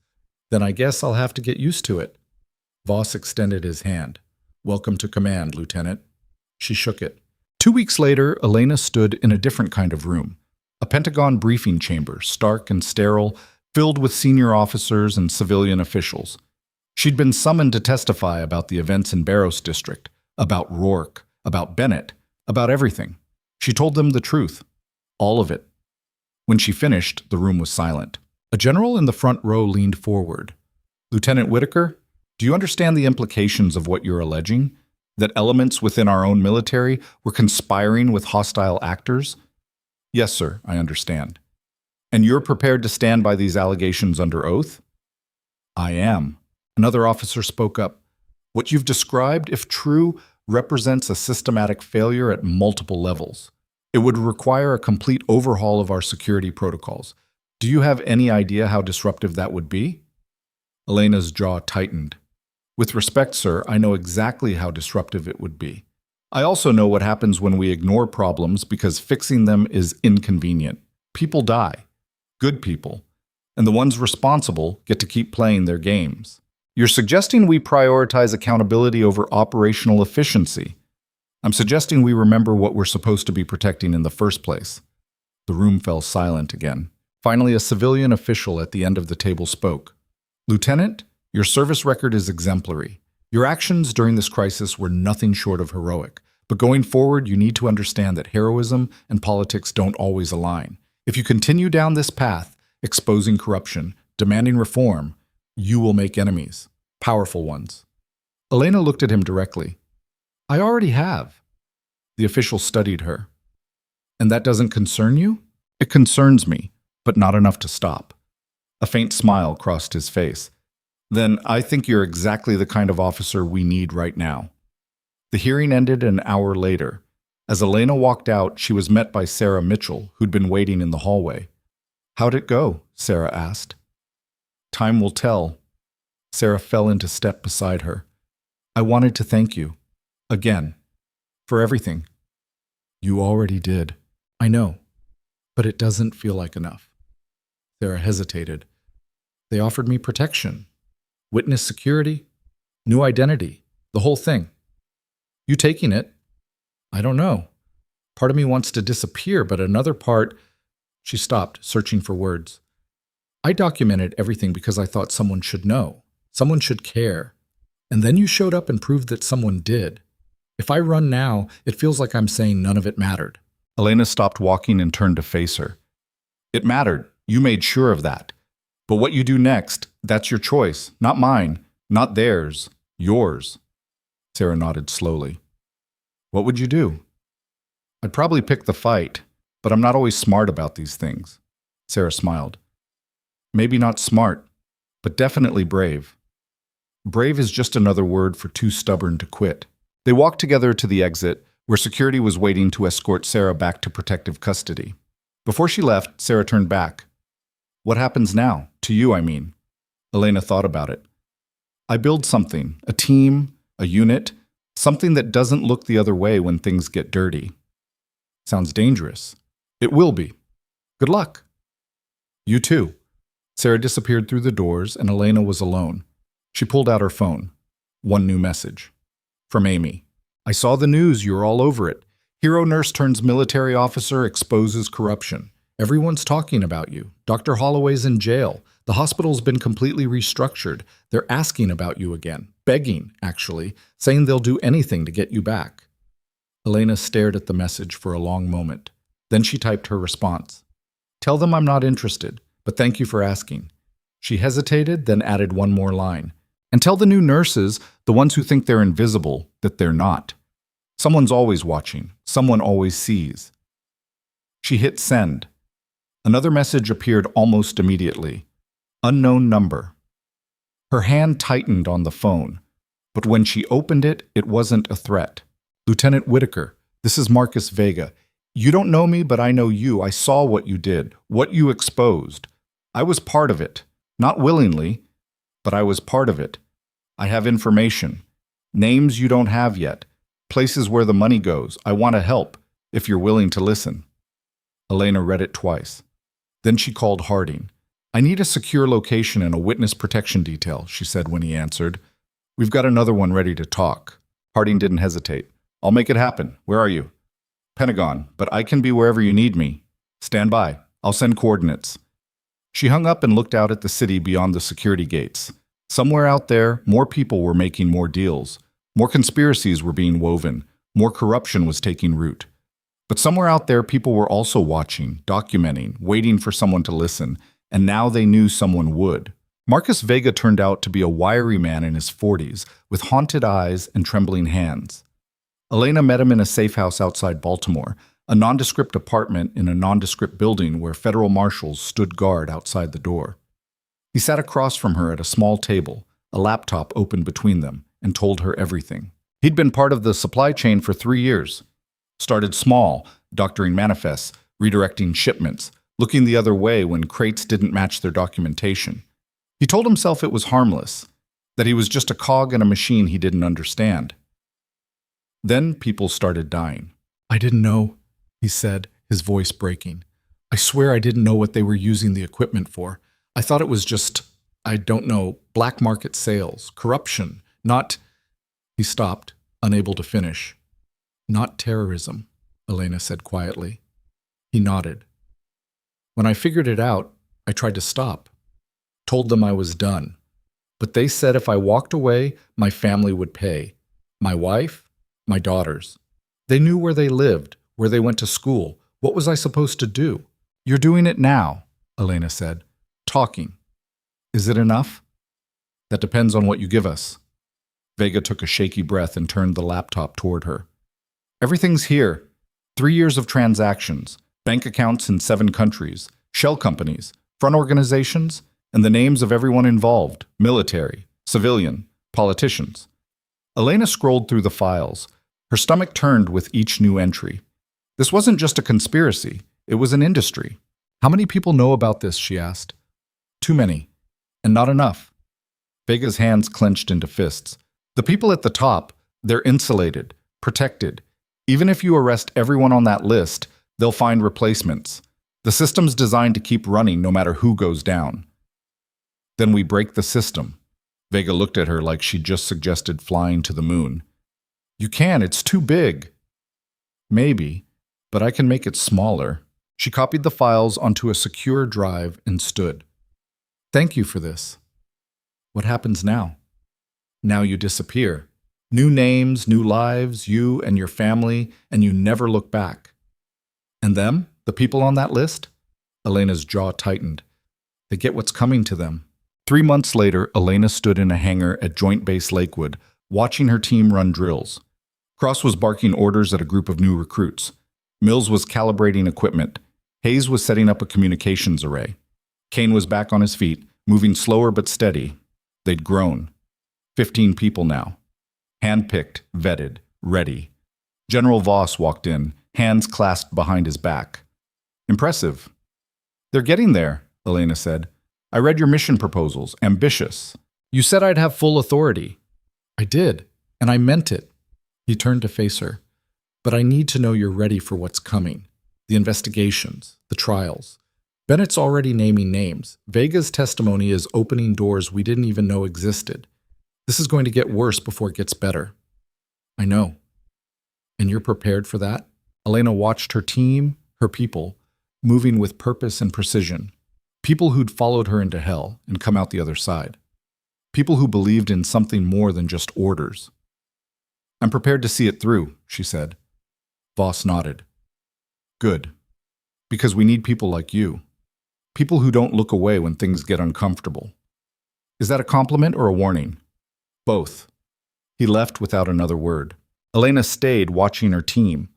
Then I guess I'll have to get used to it. Voss extended his hand. Welcome to command, Lieutenant. She shook it. 2 weeks later, Elena stood in a different kind of room. A Pentagon briefing chamber, stark and sterile, filled with senior officers and civilian officials. She'd been summoned to testify about the events in Barrows District, about Rourke, about Bennett, about everything. She told them the truth. All of it. When she finished, the room was silent. A general in the front row leaned forward. Lieutenant Whitaker, do you understand the implications of what you're alleging? That elements within our own military were conspiring with hostile actors? Yes, sir, I understand. And you're prepared to stand by these allegations under oath? I am. Another officer spoke up. What you've described, if true, represents a systematic failure at multiple levels. It would require a complete overhaul of our security protocols. Do you have any idea how disruptive that would be? Elena's jaw tightened. With respect, sir, I know exactly how disruptive it would be. I also know what happens when we ignore problems because fixing them is inconvenient. People die. Good people. And the ones responsible get to keep playing their games. You're suggesting we prioritize accountability over operational efficiency. I'm suggesting we remember what we're supposed to be protecting in the first place. The room fell silent again. Finally, a civilian official at the end of the table spoke. Lieutenant, your service record is exemplary. Your actions during this crisis were nothing short of heroic. But going forward, you need to understand that heroism and politics don't always align. If you continue down this path, exposing corruption, demanding reform, you will make enemies, powerful ones. Elena looked at him directly. I already have. The official studied her. And that doesn't concern you? It concerns me, but not enough to stop. A faint smile crossed his face. Then I think you're exactly the kind of officer we need right now. The hearing ended an hour later. As Elena walked out, she was met by Sarah Mitchell, who'd been waiting in the hallway. How'd it go? Sarah asked. Time will tell. Sarah fell into step beside her. I wanted to thank you. Again. For everything. You already did. I know. But it doesn't feel like enough. Sarah hesitated. They offered me protection. Witness security. New identity. The whole thing. You taking it? I don't know. Part of me wants to disappear, but another part... She stopped, searching for words. I documented everything because I thought someone should know. Someone should care. And then you showed up and proved that someone did. If I run now, it feels like I'm saying none of it mattered. Elena stopped walking and turned to face her. It mattered. You made sure of that. But what you do next, that's your choice. Not mine. Not theirs. Yours. Sarah nodded slowly. What would you do? I'd probably pick the fight, but I'm not always smart about these things. Sarah smiled. Maybe not smart, but definitely brave. Brave is just another word for too stubborn to quit. They walked together to the exit, where security was waiting to escort Sarah back to protective custody. Before she left, Sarah turned back. What happens now? To you, I mean. Elena thought about it. I build something, a team, a unit, something that doesn't look the other way when things get dirty. Sounds dangerous. It will be. Good luck. You too. Sarah disappeared through the doors and Elena was alone. She pulled out her phone. One new message. From Amy. I saw the news, you're all over it. Hero nurse turns military officer exposes corruption. Everyone's talking about you. Dr. Holloway's in jail. The hospital's been completely restructured. They're asking about you again. Begging, actually, saying they'll do anything to get you back. Elena stared at the message for a long moment. Then she typed her response. Tell them I'm not interested, but thank you for asking. She hesitated, then added one more line. And tell the new nurses, the ones who think they're invisible, that they're not. Someone's always watching. Someone always sees. She hit send. Another message appeared almost immediately. Unknown number. Her hand tightened on the phone, but when she opened it, it wasn't a threat. Lieutenant Whitaker, this is Marcus Vega. You don't know me, but I know you. I saw what you did, what you exposed. I was part of it. Not willingly, but I was part of it. I have information. Names you don't have yet. Places where the money goes. I want to help, if you're willing to listen. Elena read it twice. Then she called Harding. I need a secure location and a witness protection detail, she said when he answered. We've got another one ready to talk. Harding didn't hesitate. I'll make it happen. Where are you? Pentagon, but I can be wherever you need me. Stand by. I'll send coordinates. She hung up and looked out at the city beyond the security gates. Somewhere out there, more people were making more deals. More conspiracies were being woven. More corruption was taking root. But somewhere out there, people were also watching, documenting, waiting for someone to listen, and now they knew someone would. Marcus Vega turned out to be a wiry man in his 40s, with haunted eyes and trembling hands. Elena met him in a safe house outside Baltimore, a nondescript apartment in a nondescript building where federal marshals stood guard outside the door. He sat across from her at a small table, a laptop open between them, and told her everything. He'd been part of the supply chain for 3 years. Started small, doctoring manifests, redirecting shipments, looking the other way when crates didn't match their documentation. He told himself it was harmless. that he was just a cog in a machine he didn't understand. Then people started dying. I didn't know, he said, his voice breaking. I swear I didn't know what they were using the equipment for. I thought it was just, I don't know, black market sales, corruption, not... He stopped, unable to finish. Not terrorism, Elena said quietly. He nodded. When I figured it out, I tried to stop. Told them I was done. But they said if I walked away, my family would pay. My wife, my daughters. They knew where they lived, where they went to school. What was I supposed to do? You're doing it now, Elena said. Talking. Is it enough? That depends on what you give us. Vega took a shaky breath and turned the laptop toward her. Everything's here. 3 years of transactions, bank accounts in 7 countries, shell companies, front organizations, and the names of everyone involved, military, civilian, politicians. Elena scrolled through the files. Her stomach turned with each new entry. This wasn't just a conspiracy, it was an industry. How many people know about this, she asked. Too many, and not enough. Vega's hands clenched into fists. The people at the top, they're insulated, protected. Even if you arrest everyone on that list, they'll find replacements. The system's designed to keep running no matter who goes down. Then we break the system. Vega looked at her like she'd just suggested flying to the moon. You can, it's too big. Maybe, but I can make it smaller. She copied the files onto a secure drive and stood. Thank you for this. What happens now? Now you disappear. New names, new lives, you and your family, and you never look back. And them, the people on that list? Elena's jaw tightened. They get what's coming to them. 3 months later, Elena stood in a hangar at Joint Base Lakewood, watching her team run drills. Cross was barking orders at a group of new recruits. Mills was calibrating equipment. Hayes was setting up a communications array. Kane was back on his feet, moving slower but steady. They'd grown. 15 people now. Handpicked, vetted, ready. General Voss walked in, hands clasped behind his back. Impressive. They're getting there, Elena said. I read your mission proposals. Ambitious. You said I'd have full authority. I did, and I meant it. He turned to face her. But I need to know you're ready for what's coming. The investigations, the trials. Bennett's already naming names. Vega's testimony is opening doors we didn't even know existed. This is going to get worse before it gets better. I know. And you're prepared for that? Elena watched her team, her people, moving with purpose and precision. People who'd followed her into hell and come out the other side. People who believed in something more than just orders. I'm prepared to see it through, she said. Voss nodded. Good. Because we need people like you. People who don't look away when things get uncomfortable. Is that a compliment or a warning? Both. He left without another word. Elena stayed, watching her team.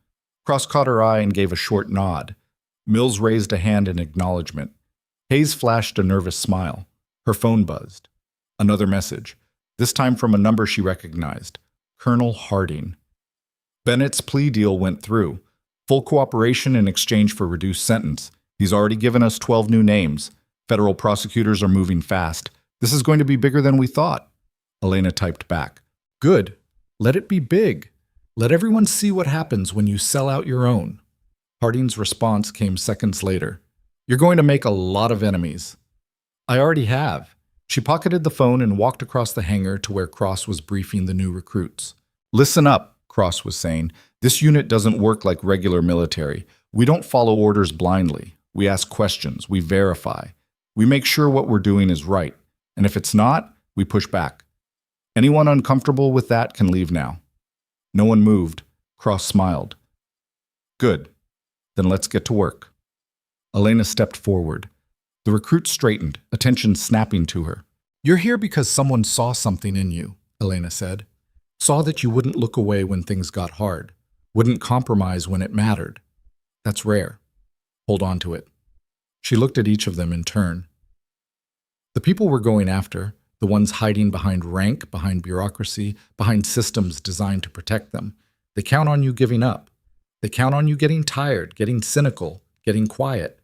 Cross caught her eye and gave a short nod. Mills raised a hand in acknowledgement. Hayes flashed a nervous smile. Her phone buzzed. Another message, this time from a number she recognized. Colonel Harding. Bennett's plea deal went through. Full cooperation in exchange for reduced sentence. He's already given us 12 new names. Federal prosecutors are moving fast. This is going to be bigger than we thought. Elena typed back. Good. Let it be big. Let everyone see what happens when you sell out your own. Harding's response came seconds later. You're going to make a lot of enemies. I already have. She pocketed the phone and walked across the hangar to where Cross was briefing the new recruits. Listen up, Cross was saying. This unit doesn't work like regular military. We don't follow orders blindly. We ask questions. We verify. We make sure what we're doing is right. And if it's not, we push back. Anyone uncomfortable with that can leave now. No one moved. Cross smiled. Good. Then let's get to work. Elena stepped forward. The recruit straightened, attention snapping to her. You're here because someone saw something in you, Elena said. Saw that you wouldn't look away when things got hard. Wouldn't compromise when it mattered. That's rare. Hold on to it. She looked at each of them in turn. The people we're going after, the ones hiding behind rank, behind bureaucracy, behind systems designed to protect them, they count on you giving up. They count on you getting tired, getting cynical, getting quiet.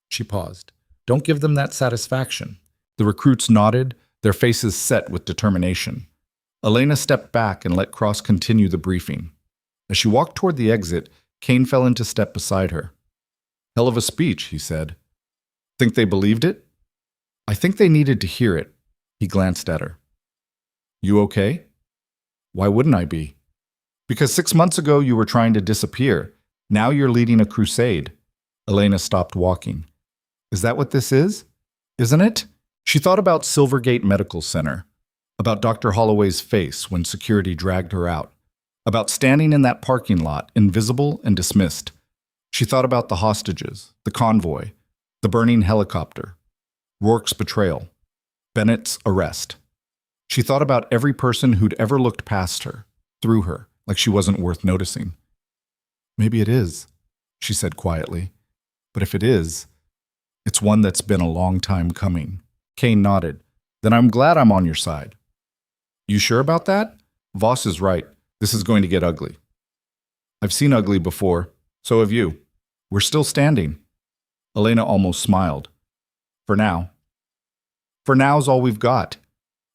She paused. Don't give them that satisfaction. The recruits nodded, their faces set with determination. Elena stepped back and let Cross continue the briefing. As she walked toward the exit, Kane fell into step beside her. "Hell of a speech," he said. "Think they believed it?" "I think they needed to hear it." He glanced at her. "You okay?" "Why wouldn't I be?" "Because 6 months ago you were trying to disappear. Now you're leading a crusade." Elena stopped walking. "Is that what this is? Isn't it?" She thought about Silvergate Medical Center, about Dr. Holloway's face when security dragged her out, about standing in that parking lot, invisible and dismissed. She thought about the hostages, the convoy, the burning helicopter, Rourke's betrayal, Bennett's arrest. She thought about every person who'd ever looked past her, through her, like she wasn't worth noticing. "Maybe it is," she said quietly. "But if it is, it's one that's been a long time coming." Kane nodded. "Then I'm glad I'm on your side." "You sure about that?" "Voss is right. This is going to get ugly." "I've seen ugly before. So have you. We're still standing." Elena almost smiled. "For now." "For now's all we've got."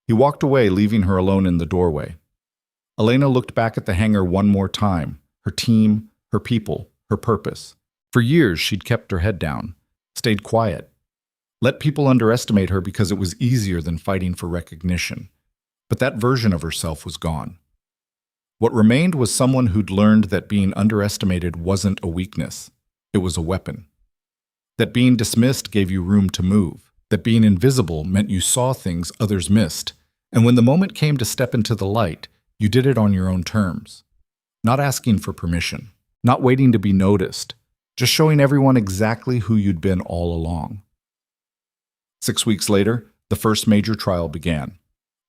He walked away, leaving her alone in the doorway. Elena looked back at the hangar one more time, her team, her people, her purpose. For years, she'd kept her head down, stayed quiet, let people underestimate her because it was easier than fighting for recognition. But that version of herself was gone. What remained was someone who'd learned that being underestimated wasn't a weakness, it was a weapon. That being dismissed gave you room to move, that being invisible meant you saw things others missed, and when the moment came to step into the light, you did it on your own terms. Not asking for permission, not waiting to be noticed, just showing everyone exactly who you'd been all along. 6 weeks later, the first major trial began.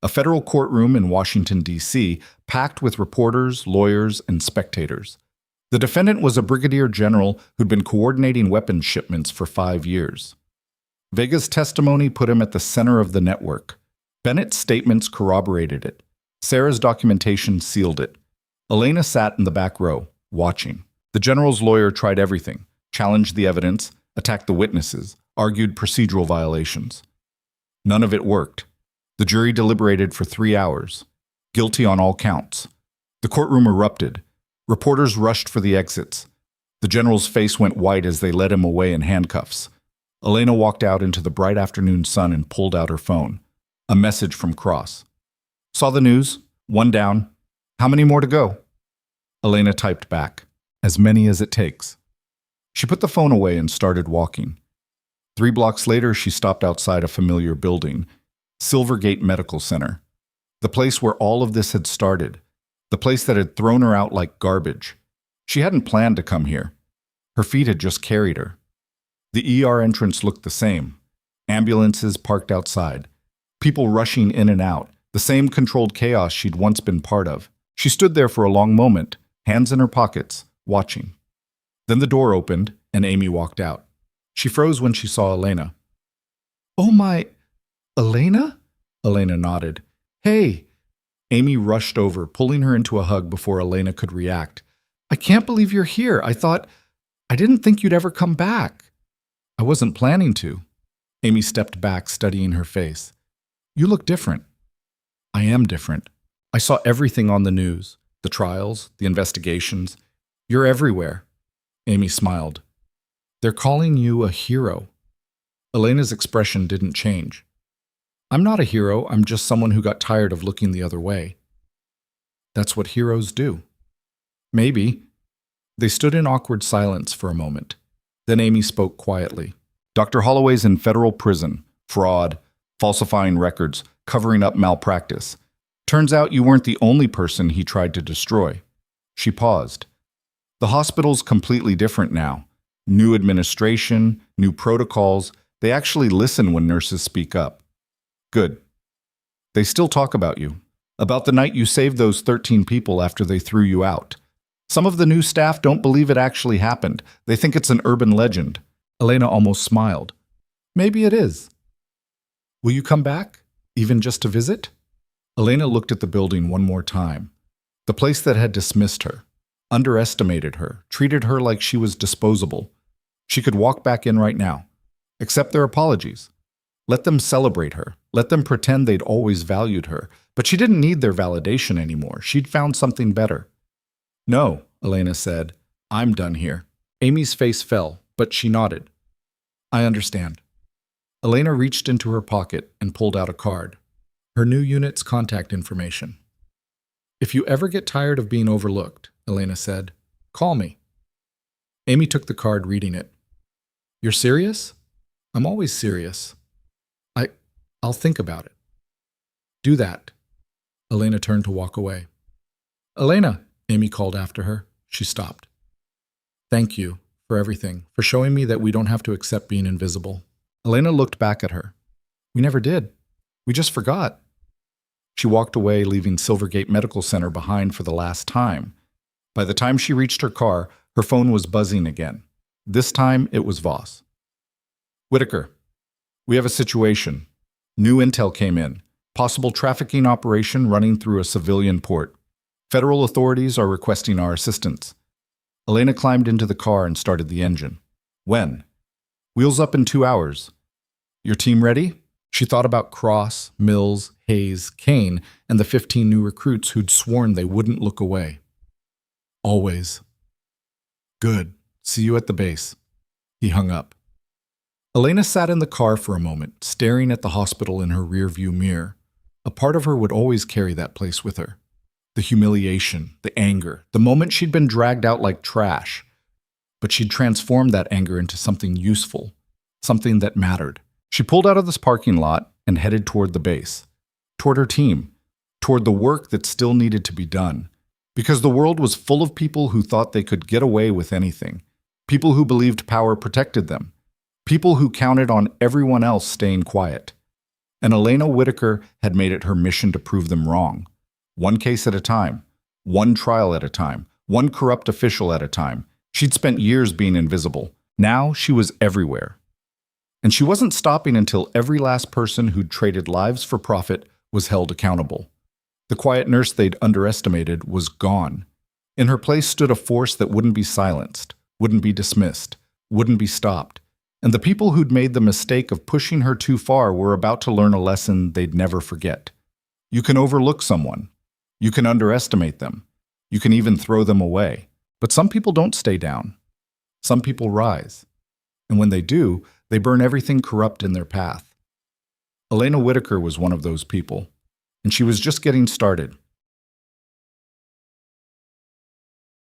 A federal courtroom in Washington, D.C., packed with reporters, lawyers, and spectators. The defendant was a brigadier general who'd been coordinating weapons shipments for 5 years. Vega's testimony put him at the center of the network. Bennett's statements corroborated it. Sarah's documentation sealed it. Elena sat in the back row, watching. The general's lawyer tried everything, challenged the evidence, attacked the witnesses, argued procedural violations. None of it worked. The jury deliberated for 3 hours, guilty on all counts. The courtroom erupted. Reporters rushed for the exits. The general's face went white as they led him away in handcuffs. Elena walked out into the bright afternoon sun and pulled out her phone. A message from Cross. "Saw the news. 1 down. How many more to go?" Elena typed back. "As many as it takes." She put the phone away and started walking. 3 blocks later, she stopped outside a familiar building, Silvergate Medical Center. The place where all of this had started. The place that had thrown her out like garbage. She hadn't planned to come here. Her feet had just carried her. The ER entrance looked the same. Ambulances parked outside. People rushing in and out. The same controlled chaos she'd once been part of. She stood there for a long moment, hands in her pockets, watching. Then the door opened, and Amy walked out. She froze when she saw Elena. "Oh my... Elena?" Elena nodded. "Hey." Amy rushed over, pulling her into a hug before Elena could react. "I can't believe you're here. I didn't think you'd ever come back." "I wasn't planning to." Amy stepped back, studying her face. "You look different." "I am different. I saw everything on the news, the trials, the investigations. You're everywhere." Amy smiled. "They're calling you a hero." Elena's expression didn't change. "I'm not a hero, I'm just someone who got tired of looking the other way." "That's what heroes do." "Maybe." They stood in awkward silence for a moment. Then Amy spoke quietly. "Dr. Holloway's in federal prison. Fraud, falsifying records, covering up malpractice. Turns out you weren't the only person he tried to destroy." She paused. "The hospital's completely different now. New administration, new protocols. They actually listen when nurses speak up." "Good." "They still talk about you. About the night you saved those 13 people after they threw you out. Some of the new staff don't believe it actually happened. They think it's an urban legend." Elena almost smiled. "Maybe it is." "Will you come back? Even just to visit?" Elena looked at the building one more time. The place that had dismissed her, underestimated her, treated her like she was disposable. She could walk back in right now. Accept their apologies. Let them celebrate her. let them pretend they'd always valued her. But she didn't need their validation anymore. She'd found something better. No, Elena said. I'm done here. Amy's face fell, but she nodded. I understand. Elena reached into her pocket and pulled out a card. Her new unit's contact information. If you ever get tired of being overlooked, Elena said, call me. Amy took the card, reading it. You're serious? I'm always serious. I'll think about it. Do that. Elena turned to walk away. Elena, Amy called after her. She stopped. Thank you for everything, for showing me that we don't have to accept being invisible. Elena looked back at her. We never did. We just forgot. She walked away, leaving Silvergate Medical Center behind for the last time. By the time she reached her car, her phone was buzzing again. This time, it was Voss. Whitaker, we have a situation. New intel came in. Possible trafficking operation running through a civilian port. Federal authorities are requesting our assistance. Elena climbed into the car and started the engine. When? Wheels up in 2 hours. Your team ready? She thought about Cross, Mills, Hayes, Kane, and the 15 new recruits who'd sworn they wouldn't look away. Always. Good. See you at the base. He hung up. Elena sat in the car for a moment, staring at the hospital in her rearview mirror. A part of her would always carry that place with her. The humiliation, the anger, the moment she'd been dragged out like trash. But she'd transformed that anger into something useful, something that mattered. She pulled out of this parking lot and headed toward the base, toward her team, toward the work that still needed to be done. Because the world was full of people who thought they could get away with anything, people who believed power protected them, people who counted on everyone else staying quiet. And Elena Whitaker had made it her mission to prove them wrong. One case at a time, one trial at a time, one corrupt official at a time. She'd spent years being invisible. Now she was everywhere. And she wasn't stopping until every last person who'd traded lives for profit was held accountable. The quiet nurse they'd underestimated was gone. In her place stood a force that wouldn't be silenced, wouldn't be dismissed, wouldn't be stopped. And the people who'd made the mistake of pushing her too far were about to learn a lesson they'd never forget. You can overlook someone. You can underestimate them. You can even throw them away. But some people don't stay down. Some people rise. And when they do, they burn everything corrupt in their path. Elena Whitaker was one of those people. And she was just getting started.